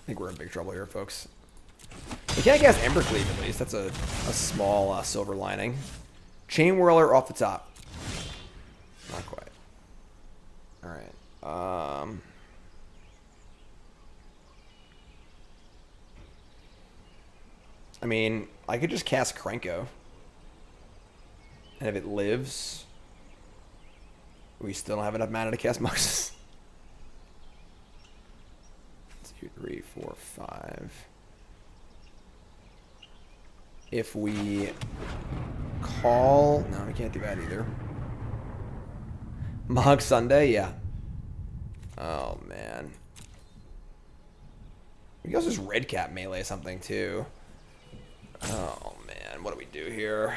think we're in big trouble here, folks. We can't cast Embercleave, at least. That's a small silver lining. Chainwhirler off the top. Not quite. Alright. I mean, I could just cast Krenko. And if it lives, we still don't have enough mana to cast Muxus. 2, 3, 4, 5. If we call... No, we can't do that either. Mog Sunday? Yeah. Oh, man. We can also just Redcap Melee something, too. Oh, man. What do we do here?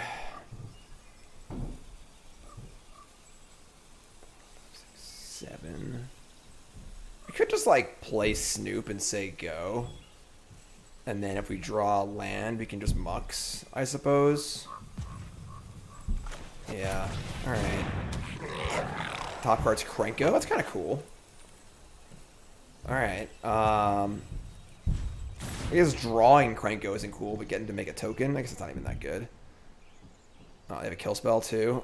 7. We could just, like, play Snoop and say go. And then if we draw land, we can just Mux, I suppose. Yeah. Alright. Top card's Krenko. That's kind of cool. Alright. I guess drawing Krenko isn't cool, but getting to make a token, I guess it's not even that good. Oh, they have a kill spell, too.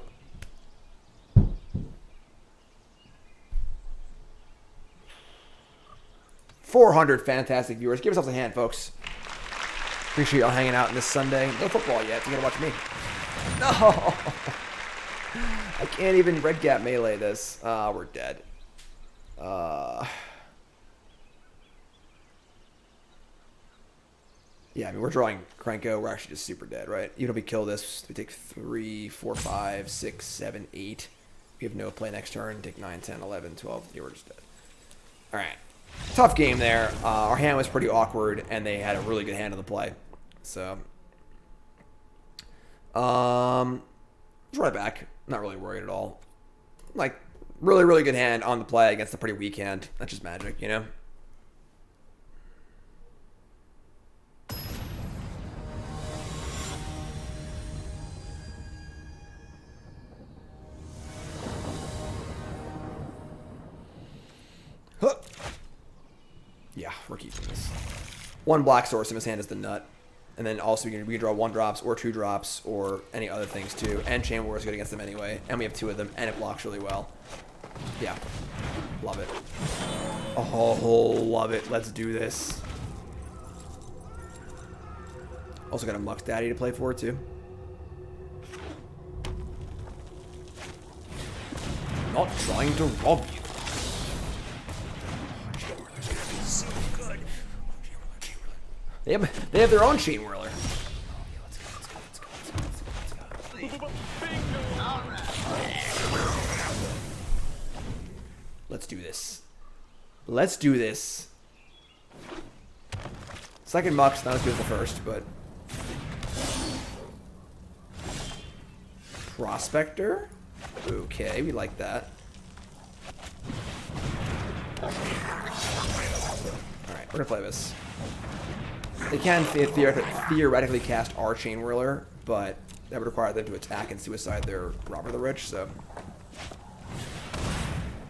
$400 fantastic viewers. Give yourselves a hand, folks. Appreciate y'all hanging out on this Sunday. No football yet. You gotta watch me. No! I can't even Redcap Melee this. We're dead. Yeah, I mean, we're drawing Krenko. We're actually just super dead, right? Even if we kill this, we take 3, 4, 5, 6, 7, 8. We have no play next turn. Take 9, 10, 11, 12. Yeah, we're just dead. All right. Tough game there. Our hand was pretty awkward, and they had a really good hand on the play. So, let's run it back. Not really worried at all. Like, really, really good hand on the play against a pretty weak hand. That's just magic, you know? Huh. Yeah, we're keeping this. 1 black source in his hand is the nut. And then also we can draw 1 drops or 2 drops or any other things too. And Chainwhirler is good against them anyway. And we have 2 of them and it blocks really well. Yeah. Love it. Oh, love it. Let's do this. Also got a Mux Daddy to play for too. Not trying to rob you. They have their own Chainwhirler. Let's do this. Let's do this. Second Mux, not as good as the first, but... Prospector? Okay, we like that. Alright, we're gonna play this. They can theoretically cast our Chainwhirler, but that would require them to attack and suicide their Robber the Rich, so...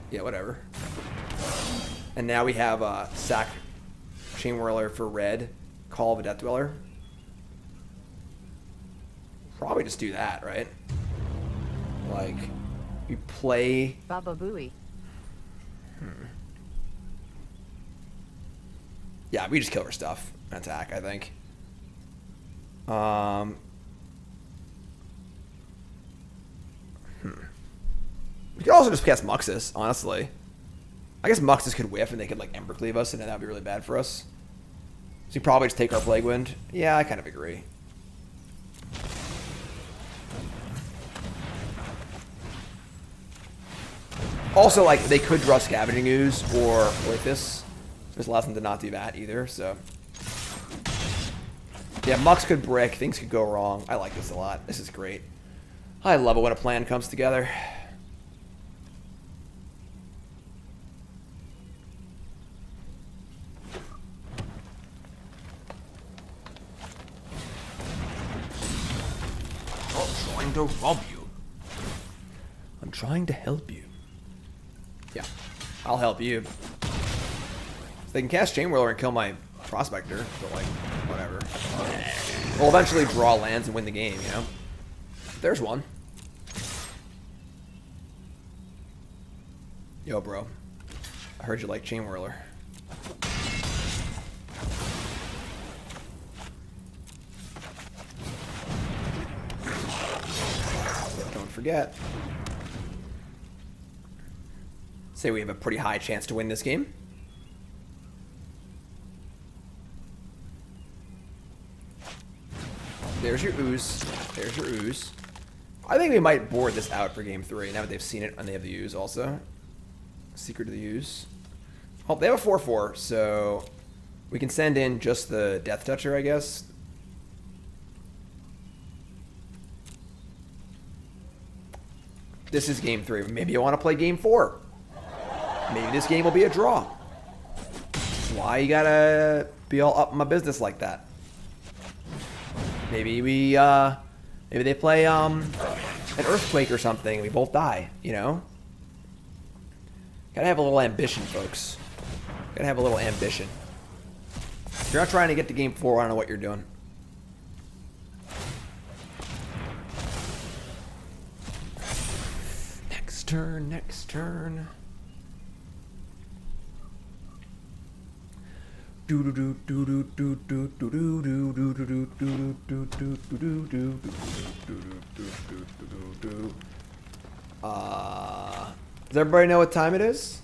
Yeah, whatever. And now we have sack Chainwhirler for red, Call of a Death Dweller. Probably just do that, right? Like, we play... Baba Booey. Yeah, we just kill her stuff and attack, I think. We could also just cast Muxus, honestly. I guess Muxus could whiff and they could like Embercleave us, and then that would be really bad for us. So you probably just take our Plague Wind. Yeah, I kind of agree. Also, like, they could draw Scavenging Ooze or Orthus. This allows them to not do that either, so... Yeah, Mux could brick. Things could go wrong. I like this a lot. This is great. I love it when a plan comes together. I'm trying to rob you. I'm trying to help you. Yeah, I'll help you. They can cast Chainwhirler and kill my Prospector, but like, whatever. We'll eventually draw lands and win the game, you know? There's one. Yo, bro. I heard you like Chainwhirler. Don't forget. Say we have a pretty high chance to win this game. There's your ooze. There's your ooze. I think we might board this out for game 3 now that they've seen it and they have the ooze also. Secret of the ooze. Oh, they have a 4/4, so we can send in just the Death Toucher, I guess. This is game 3. Maybe you want to play game 4. Maybe this game will be a draw. Why you gotta be all up in my business like that? Maybe we, maybe they play, an Earthquake or something and we both die, you know? Gotta have a little ambition, folks. Gotta have a little ambition. If you're not trying to get to game 4, I don't know what you're doing. Next turn, next turn. Does everybody know what time it is?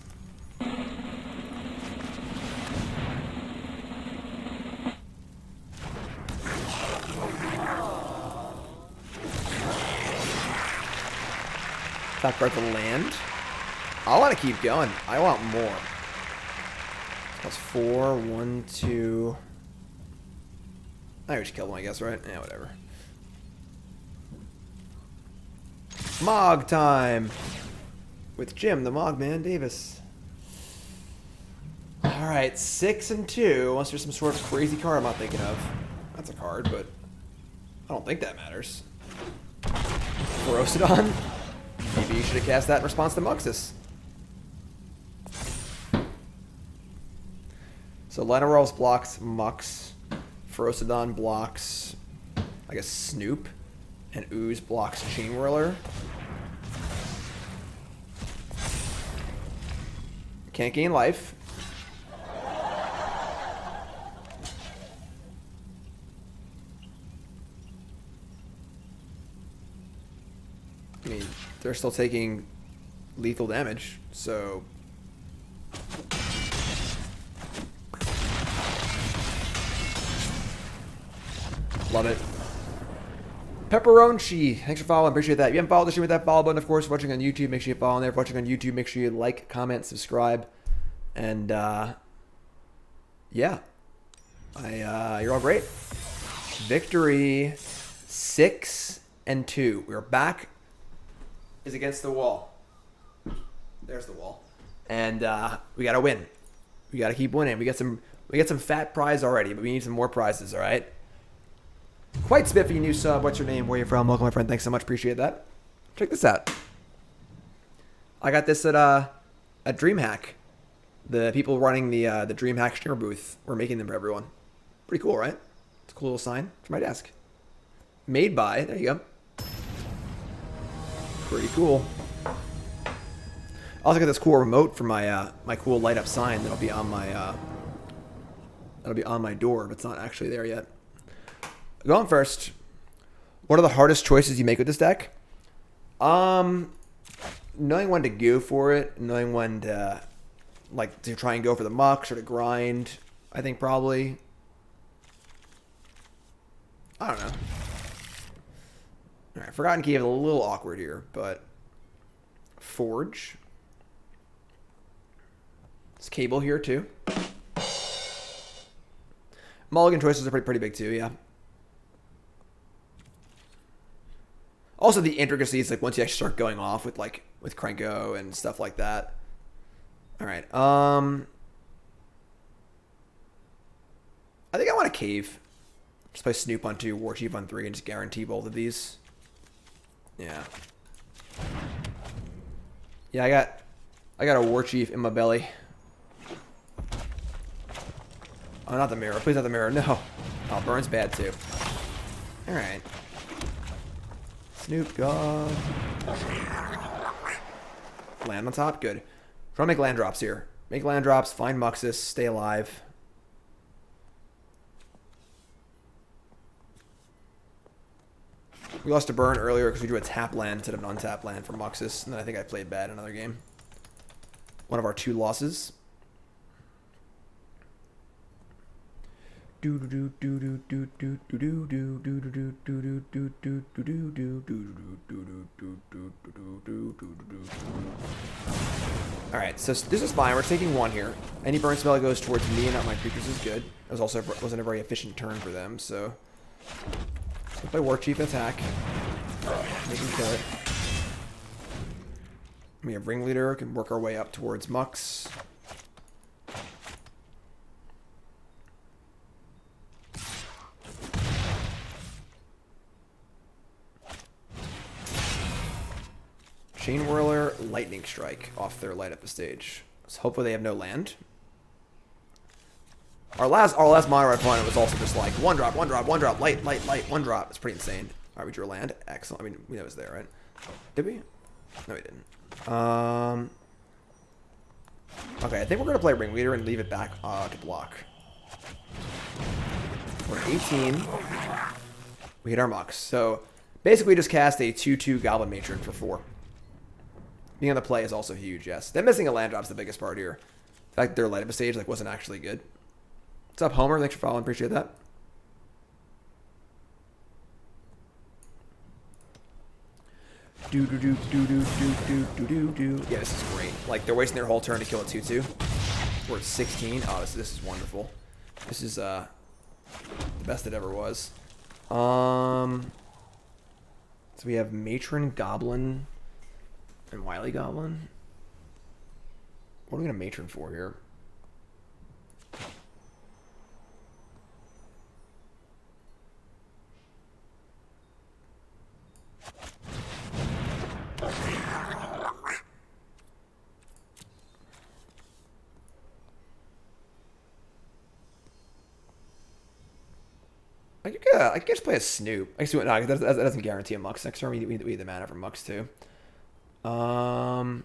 Top card to land. I want to keep going. I want more. That's 4, 1, 2. I just killed him, I guess, right? Yeah, whatever. Mog time! With Jim, the Mogman Davis. Alright, 6 and 2. Unless there's some sort of crazy card I'm not thinking of. That's a card, but I don't think that matters. Ferocidon? Maybe you should have cast that in response to Muxus. So Lenarol's blocks Mux. Ferocidon blocks, I guess, Snoop. And Ooze blocks Chainwhirler. Can't gain life. I mean, they're still taking lethal damage, so... Love it. Pepperonchi, thanks for following. Appreciate that. If you haven't followed the stream with that follow button, of course, watching on YouTube, make sure you follow there. If watching on YouTube, make sure you like, comment, subscribe. And, yeah. You're all great. Victory 6 and 2. We're back. Is against the wall. There's the wall. And, we gotta win. We gotta keep winning. We got We get some fat prize already, but we need some more prizes, all right? Quite spiffy new sub. What's your name? Where are you from? Welcome, my friend. Thanks so much. Appreciate that. Check this out. I got this at DreamHack. The people running the DreamHack streamer booth were making them for everyone. Pretty cool, right? It's a cool little sign for my desk. Made by, there you go. Pretty cool. I also got this cool remote for my my cool light up sign that'll be on my door, but it's not actually there yet. Going first. What are the hardest choices you make with this deck? Knowing when to go for it, knowing when to to try and go for the mux or to grind. I think probably. I don't know. All right, Forgotten Key is a little awkward here, but Forge. It's Cable here too. Mulligan choices are pretty big too, yeah. Also, the intricacies, like once you actually start going off with with Krenko and stuff like that. All right. I think I want a cave. Just play Snoop on 2, Warchief on 3, and just guarantee both of these. Yeah. Yeah, I got a Warchief in my belly. Oh, not the mirror. Please not the mirror. No. Oh, Burn's bad too. All right. Snoop God. Land on top? Good. Try to make land drops here. Make land drops, find Muxus, stay alive. We lost a burn earlier because we drew a tap land instead of an untap land for Muxus, and then I think I played bad another game. One of our 2 losses. Alright, so this is fine. We're taking 1 here. Any burn spell that goes towards me and not my creatures is good. It wasn't a very efficient turn for them, so let's play Warchief attack. Make him kill it. We have Ringleader, can work our way up towards Mux. Chainwhirler, Lightning Strike off their light up the stage. So hopefully they have no land. Our last mono red opponent was also just like 1 drop, 1 drop, 1 drop, light, 1 drop. It's pretty insane. Alright, we drew a land. Excellent. I mean, we know it was there, right? Did we? No, we didn't. Okay, I think we're gonna play Ringleader and leave it back to block. We're at 18. We hit our Mux. So basically just cast a 2/2 Goblin Matron for 4. Being on the play is also huge, yes. Them missing a land drop's the biggest part here. The fact that their light up a stage wasn't actually good. What's up, Homer? Thanks for following. Appreciate that. Yeah, this is great. Like, they're wasting their whole turn to kill a 2/2. We're at 16. Oh, this is wonderful. This is the best it ever was. So we have Matron, Goblin, and Wily Goblin. What are we gonna Matron for here? I could just play a Snoop. I guess no, that doesn't guarantee a Mux next turn. We need the mana for Mux too. Huh.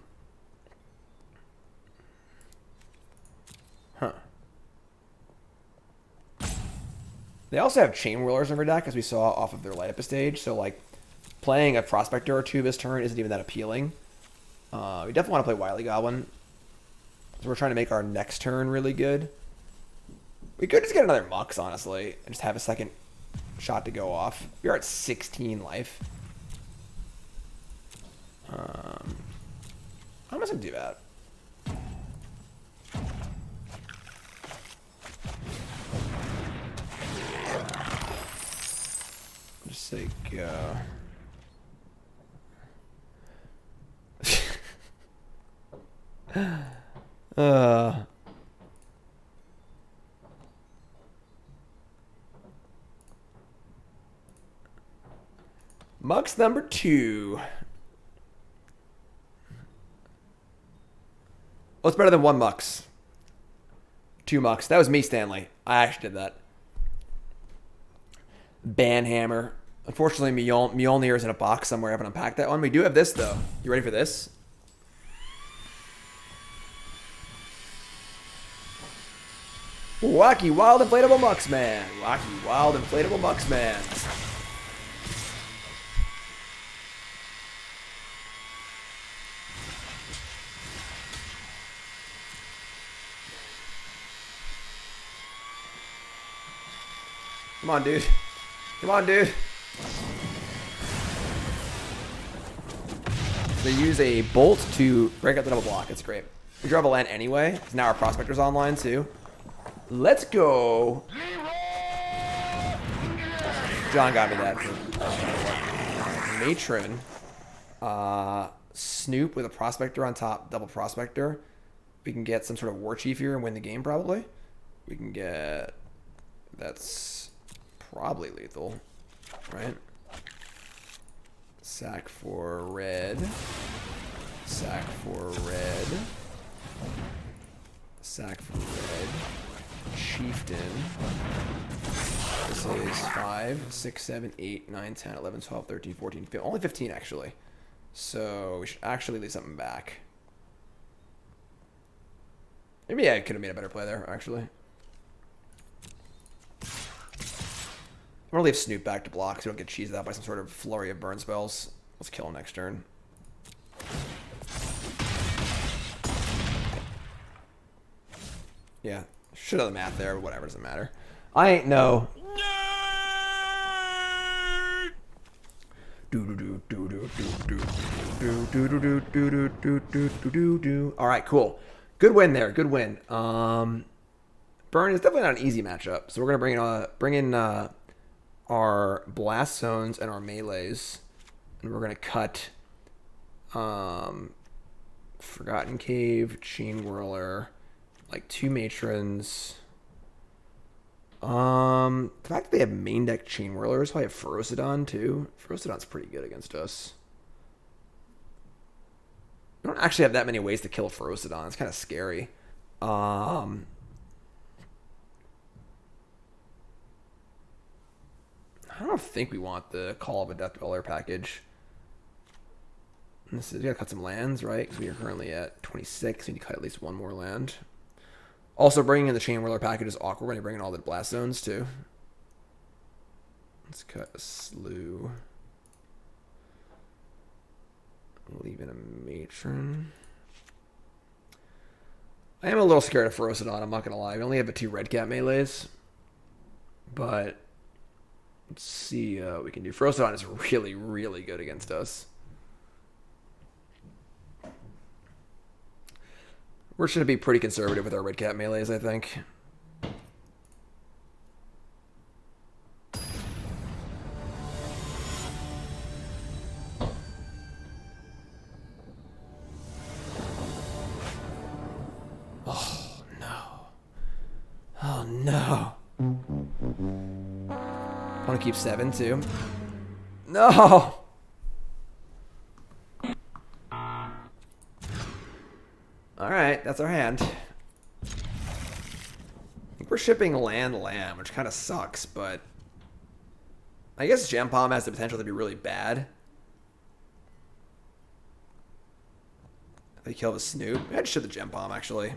They also have Chainwhirlers in their deck, as we saw off of their light up a stage. So like playing a Prospector or 2 this turn isn't even that appealing. We definitely want to play Wily Goblin. So we're trying to make our next turn really good. We could just get another Mux, honestly, and just have a second shot to go off. We are at 16 life. How much do that? Just say go. Mux number 2. What's better than 1 Mux? 2 Mux. That was me, Stanley. I actually did that. Banhammer. Unfortunately, Mjolnir is in a box somewhere. I haven't unpacked that one. We do have this, though. You ready for this? Wacky Wild Inflatable Muxman. Wacky Wild Inflatable Muxman. Come on, dude. Come on, dude. They use a bolt to break up the double block. It's great. We draw a land anyway. Now our Prospector's online, too. Let's go. John got me that. Matron. Snoop with a Prospector on top. Double Prospector. We can get some sort of Warchief here and win the game, probably. We can get... That's probably lethal, right? Sack for red. Sack for red. Sack for red. Chieftain. This is 5, 6, 7, 8, 9, 10, 11, 12, 13, 14, 15. Only 15, actually. So we should actually leave something back. Maybe I could have made a better play there, actually. I'm going to leave Snoop back to block so we don't get cheesed out by some sort of flurry of burn spells. Let's kill him next turn. Yeah. Should have the math there, but whatever, doesn't matter. I ain't no. Alright, cool. Good win there. Good win. Burn is definitely not an easy matchup. So we're gonna bring in our blast zones and our melees. And we're gonna cut Forgotten Cave, Chainwhirler, like 2 matrons. The fact that they have main deck Chainwhirlers, I have Ferocidon too. Ferocidon's pretty good against us. We don't actually have that many ways to kill a Ferocidon. It's kind of scary. I don't think we want the Call of a Death Dweller package. This is, we gotta cut some lands, right? Because we are currently at 26. We need to cut at least 1 more land. Also, bringing in the Chainwhirler package is awkward when you bring in all the blast zones, too. Let's cut a slew. Leave in a matron. I am a little scared of Ferocidon, I'm not going to lie. We only have the 2 Redcap Melees. But let's see what we can do. Ferocidon is really, really good against us. We're going to be pretty conservative with our Redcap Melees, I think. Oh, no. Oh, no. I want to keep 7, too. No! Alright, that's our hand. I think we're shipping Land Lamb, which kind of sucks, but I guess Gempalm has the potential to be really bad. They kill the Snoop. I'd ship the Gempalm, actually.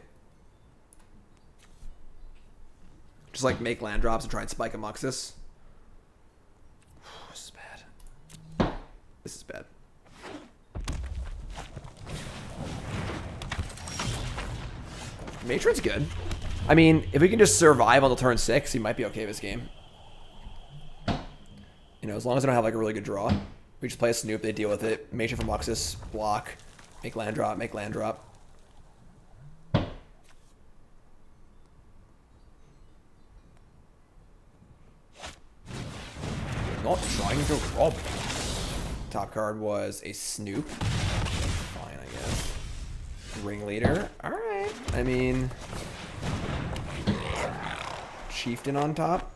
Just like make land drops and try and spike a Muxus. This is bad. This is bad. Matron's good. I mean, if we can just survive until turn 6, he might be okay this game. You know, as long as I don't have like a really good draw. We just play a Snoop, they deal with it. Matron for Muxus, block, make land drop, make land drop. Not trying to rob. Top card was a Snoop. Fine, I guess. Ringleader. Alright. I mean, Chieftain on top.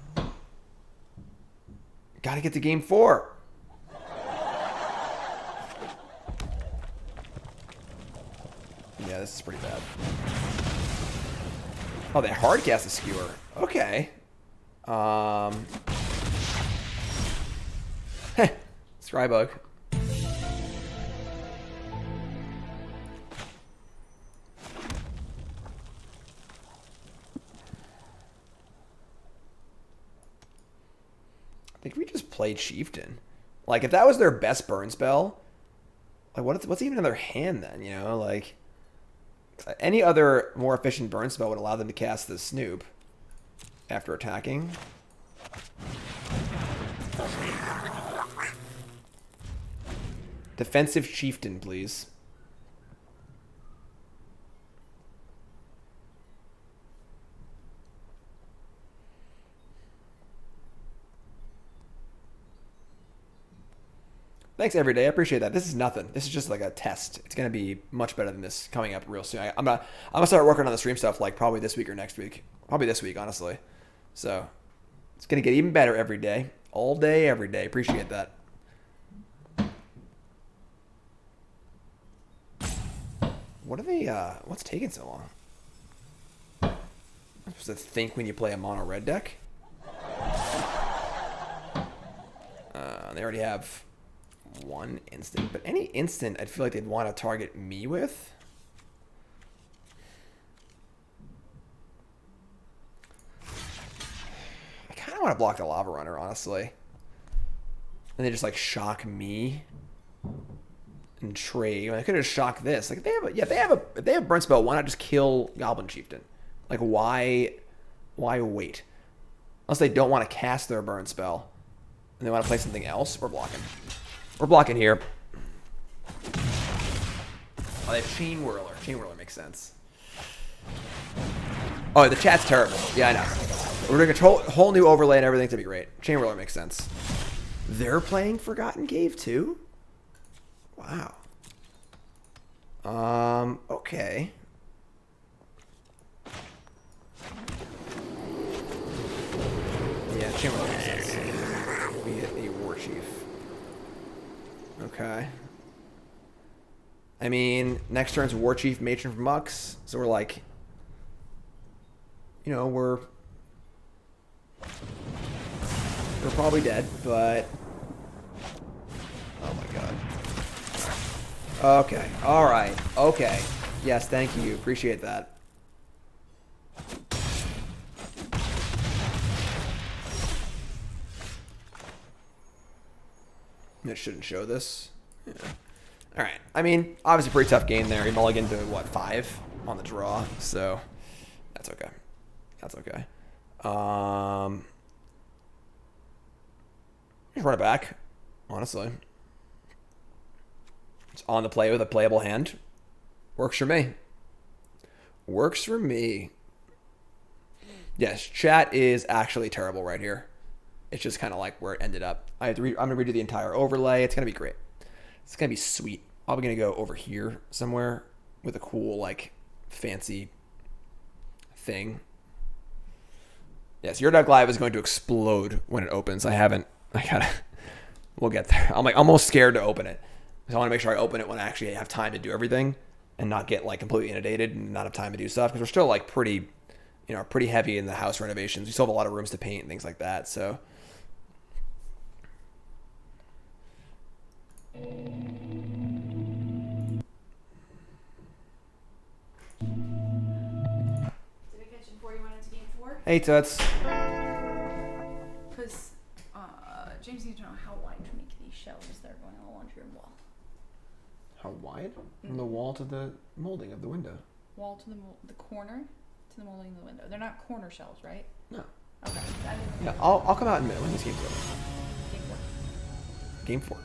Gotta get to game 4. Yeah, this is pretty bad. Oh, they hard cast a skewer. Okay. Scrybug. I think we just played Chieftain. Like, if that was their best burn spell, like, what's even in their hand then, you know? Like, any other more efficient burn spell would allow them to cast the Snoop after attacking. Defensive Chieftain, please. Thanks, Everyday. I appreciate that. This is nothing. This is just like a test. It's gonna be much better than this coming up real soon. I'm gonna start working on the stream stuff like probably this week or next week. Probably this week, honestly. So it's gonna get even better every day, all day, every day. Appreciate that. What are they? What's taking so long? I'm supposed to think when you play a mono red deck. They already have one instant, but any instant I'd feel like they'd want to target me with. I kind of want to block the Lava Runner, honestly. And they just like shock me and trade. I could have shocked this. Like if they have a burn spell, why not just kill Goblin Chieftain? Like why wait? Unless they don't want to cast their burn spell and they want to play something else, we're blocking. We're blocking here. Oh, they have Chainwhirler. Chainwhirler makes sense. Oh, the chat's terrible. Yeah, I know. We're doing a whole new overlay and everything to be great. Chainwhirler makes sense. They're playing Forgotten Cave too? Wow. Okay. Yeah, Chainwhirler makes sense. We hit the Warchief. Okay. I mean, next turn's Warchief Matron from Mux, so we're like, you know, we're probably dead, but oh my god. Okay. All right. Okay. Yes, thank you. Appreciate that. It shouldn't show this. Yeah. All right. I mean, obviously pretty tough game there. He mulliganed to, what, 5 on the draw. So that's okay. That's okay. Just run it back, honestly. It's on the play with a playable hand. Works for me. Works for me. Yes, chat is actually terrible right here. It's just kind of like where it ended up. I'm going to redo the entire overlay. It's going to be great. It's going to be sweet. Probably going to go over here somewhere with a cool, like, fancy thing. Yes, your deck live is going to explode when it opens. We'll get there. I'm like almost scared to open it. So I want to make sure I open it when I actually have time to do everything and not get like completely inundated and not have time to do stuff. Because we're still like pretty heavy in the house renovations. We still have a lot of rooms to paint and things like that. So. Hey, Toots. Because James needs to know how wide to make these shelves that are going on the laundry room wall. How wide? From the wall to the molding of the window. Wall to the corner to the molding of the window. They're not corner shelves, right? No. Okay. Yeah, I'll come out in a minute when this game's over. Game 4. Game 4.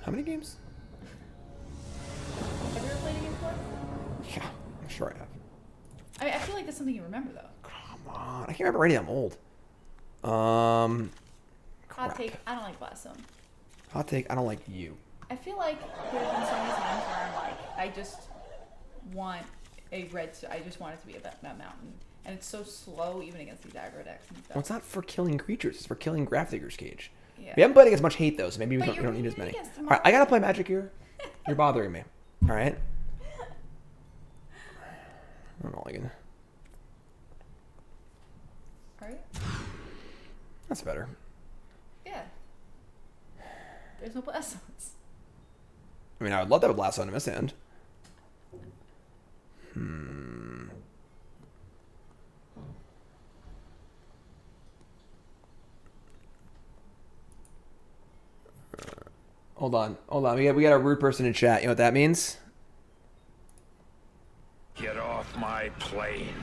How many games? Have you ever played a Game 4? Yeah, I'm sure I have. I feel like that's something you remember, though. Come on. I can't remember any of them old. Hot take, I don't like Blossom. Hot take, I don't like you. I feel like there have been so many times where I'm like, I just want I just want it to be a mountain. And it's so slow even against these aggro decks and stuff. Well, it's not for killing creatures. It's for killing Grafdigger's Cage. Yeah. We haven't played against much hate, though, so maybe we don't need as many. All All right, I got to play Magic here. You're bothering me. All right? I'm not liking. Alright. That's better. Yeah. There's no blast zones. I mean, I would love to have a blast zone in this hand. Hold on. We got a rude person in chat. You know what that means? Get off my plane.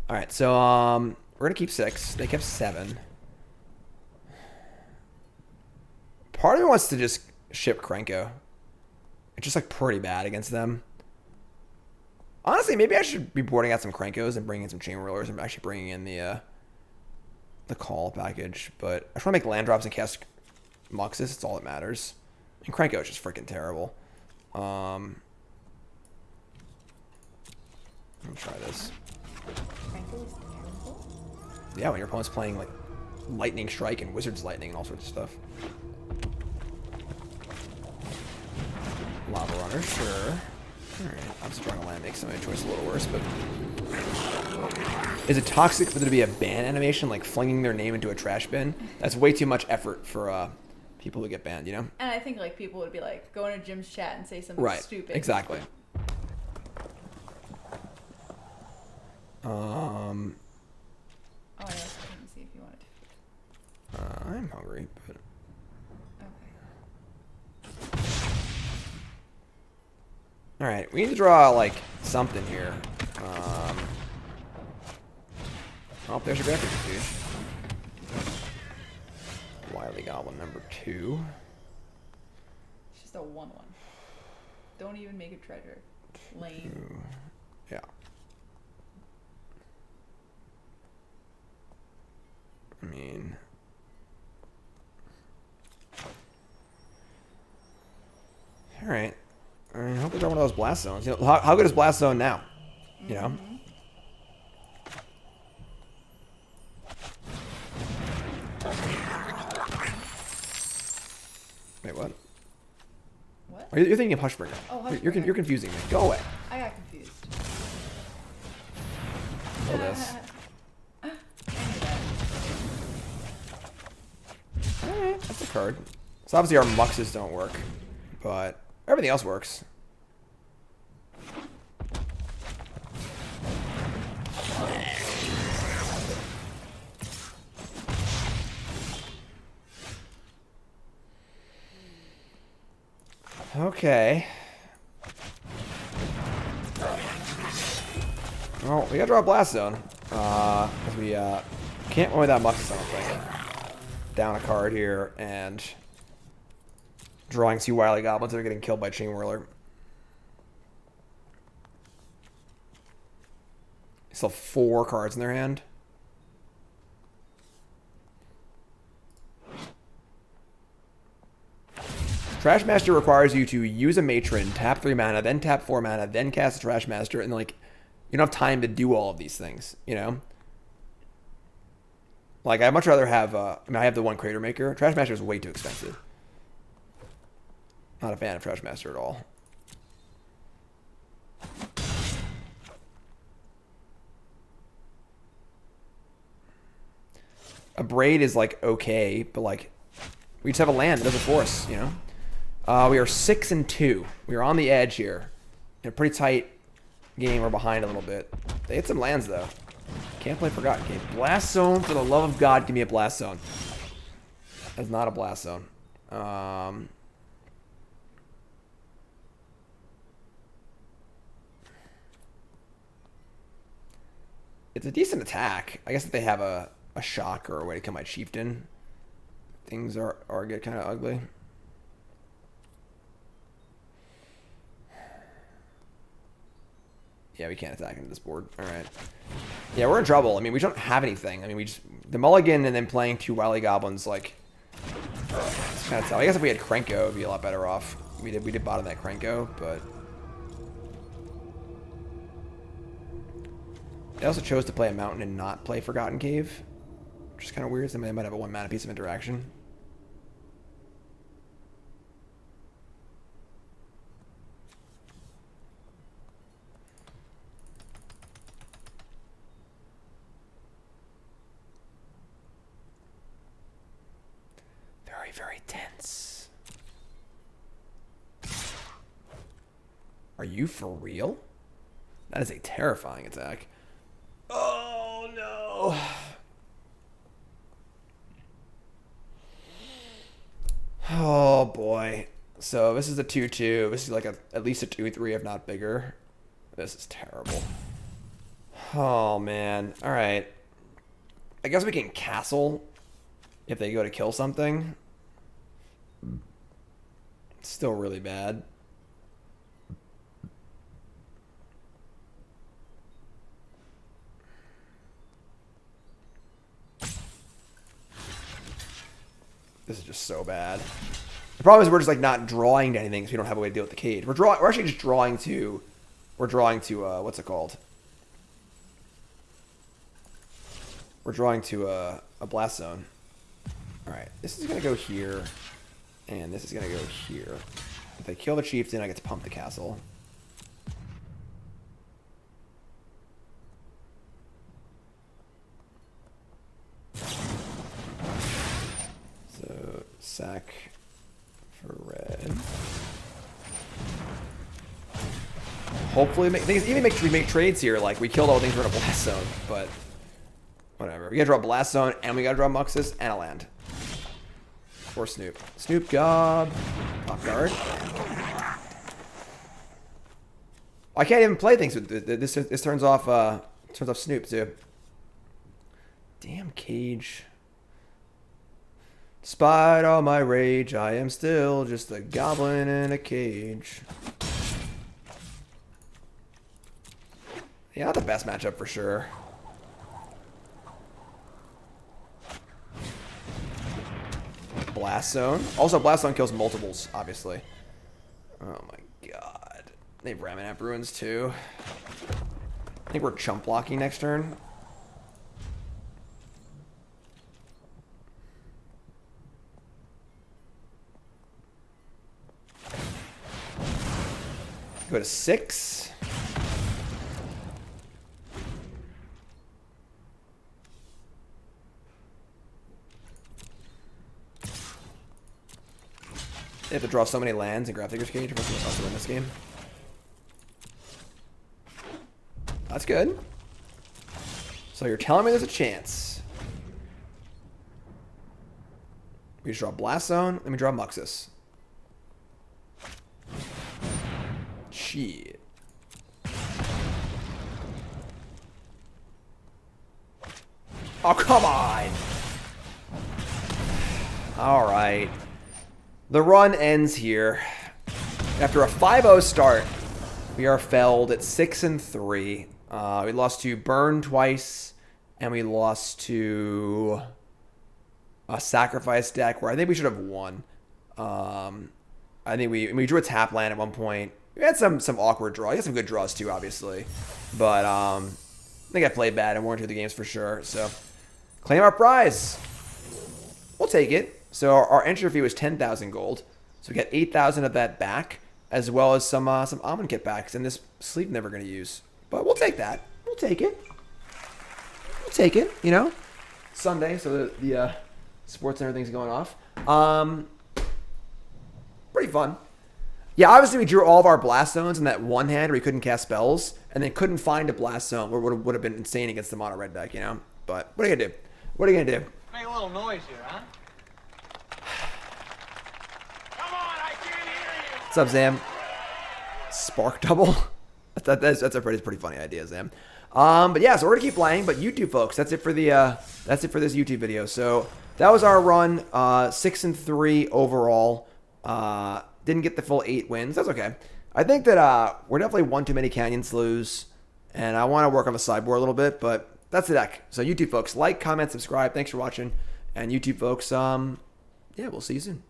All right, so we're gonna keep 6. They kept 7. Part of me wants to just ship Krenko. It's just like pretty bad against them. Honestly, maybe I should be boarding out some Krenkos and bringing in some Chainwhirlers and actually bringing in the call package. But I just want to make land drops and cast Muxus. It's all that matters. And Krenko is just freaking terrible. Let me try this. Krenko is terrible. Yeah, when your opponent's playing like Lightning Strike and Wizard's Lightning and all sorts of stuff. Lava Runner, sure. Alright, I'm just trying to land make some of my choice a little worse, but... Is it toxic for there to be a ban animation, like flinging their name into a trash bin? That's way too much effort for people who get banned, you know? And I think like people would be like, go into Jim's chat and say something Right, stupid. exactly. Oh, I was checking to see if you wanted to. I'm hungry, but... Okay. Alright, we need to draw, like, something here. Oh, there's your graphic dude. Wily Goblin number 2. It's just a 1/1. Don't even make a treasure. Lame. Yeah. I mean... Alright. I mean, I hope they draw one of those blast zones. You know, how good is blast zone now? You know? Wait, what? What? Oh, you're thinking of Hushbringer. Oh, You're Hushbringer. you're confusing me. Go away. I got confused. Kill this. Alright, that's a card. So obviously our Muxes don't work, but everything else works. Okay. Well, we gotta draw a blast zone. Because we can't win without Muxus, I don't think. Down a card here and drawing 2 Wily Goblins that are getting killed by Chainwhirler. Still 4 cards in their hand. Trash Master requires you to use a Matron, tap 3 mana, then tap 4 mana, then cast a Trash Master, and like you don't have time to do all of these things, you know? Like, I'd much rather have, I mean, I have the one Cratermaker. Trash Master is way too expensive. Not a fan of Trash Master at all. A Braid is, like, okay, but, like, we just have a land that doesn't force, you know? We are 6-2. We are on the edge here. In a pretty tight game. We're behind a little bit. They hit some lands, though. Can't play Forgotten Cave. Blast Zone, for the love of God, give me a Blast Zone. That's not a Blast Zone. It's a decent attack. I guess if they have a shock or a way to kill my Chieftain, things are get kind of ugly. Yeah, we can't attack into this board. All right. Yeah, we're in trouble. I mean, we don't have anything. I mean, we just... The mulligan and then playing 2 Wily Goblins, like... It's kind of tough. I guess if we had Krenko, it would be a lot better off. We did bottom that Krenko, but... They also chose to play a mountain and not play Forgotten Cave. Which is kind of weird. So they might have a 1 mana piece of interaction. very tense. Are you for real? That is a terrifying attack. Oh no. Oh boy. So this is a 2-2. This is like at least a 2-3 if not bigger. This is terrible. Oh man. Alright. I guess we can castle if they go to kill something. It's still really bad. This is just so bad. The problem is we're just like not drawing to anything because we don't have a way to deal with the cage. We're actually just drawing to. We're drawing to what's it called? We're drawing to a blast zone. All right, this is gonna go here, and this is gonna go here. If they kill the chieftain, I get to pump the castle. So sack for red. Hopefully, even we make trades here. Like we killed all things for a blast zone, but whatever. We gotta draw a blast zone, and we gotta draw Muxus and a land. Or Snoop. Snoop Gob. Off guard. I can't even play things with this. This turns off Snoop too. Damn cage. Despite all my rage, I am still just a goblin in a cage. Yeah, not the best matchup for sure. Blast Zone. Also, Blast Zone kills multiples, obviously. Oh my god. They have Ramanap Ruins too. I think we're chump blocking next turn. Go to 6. They have to draw so many lands and grab Figure's Cage if we're supposed to win this game. That's good. So you're telling me there's a chance. We just draw Blast Zone, let me draw Muxus. Shit. Oh, come on! Alright. The run ends here. After a 5-0 start, we are felled at 6-3. We lost to Burn twice, and we lost to a Sacrifice deck where I think we should have won. I think we drew a tap land at one point. We had some awkward draws. We had some good draws too, obviously. But I think I played bad in 1 or 2 of the games for sure. So claim our prize. We'll take it. So our entry fee was 10,000 gold. So we got 8,000 of that back, as well as some Almond Kit backs. And this sleeve never going to use. But we'll take that. We'll take it. We'll take it, you know. Sunday, so the sports and everything's going off. Pretty fun. Yeah, obviously we drew all of our blast zones in that one hand where we couldn't cast spells, and then couldn't find a blast zone where it would have been insane against the mono red deck, you know. But what are you gonna do? What are you gonna do? Make a little noise here, huh? Come on, I can't hear you. What's up, Zam? Spark double. That's a pretty funny idea, Zam. But yeah, so we're gonna keep playing. But YouTube folks, that's it for this YouTube video. So that was our run. 6-3 overall. Didn't get the full 8 wins. That's okay. I think that we're definitely one too many Canyon Sloughs, and I want to work on the sideboard a little bit, but that's the deck. So YouTube folks, like, comment, subscribe. Thanks for watching. And YouTube folks, yeah, we'll see you soon.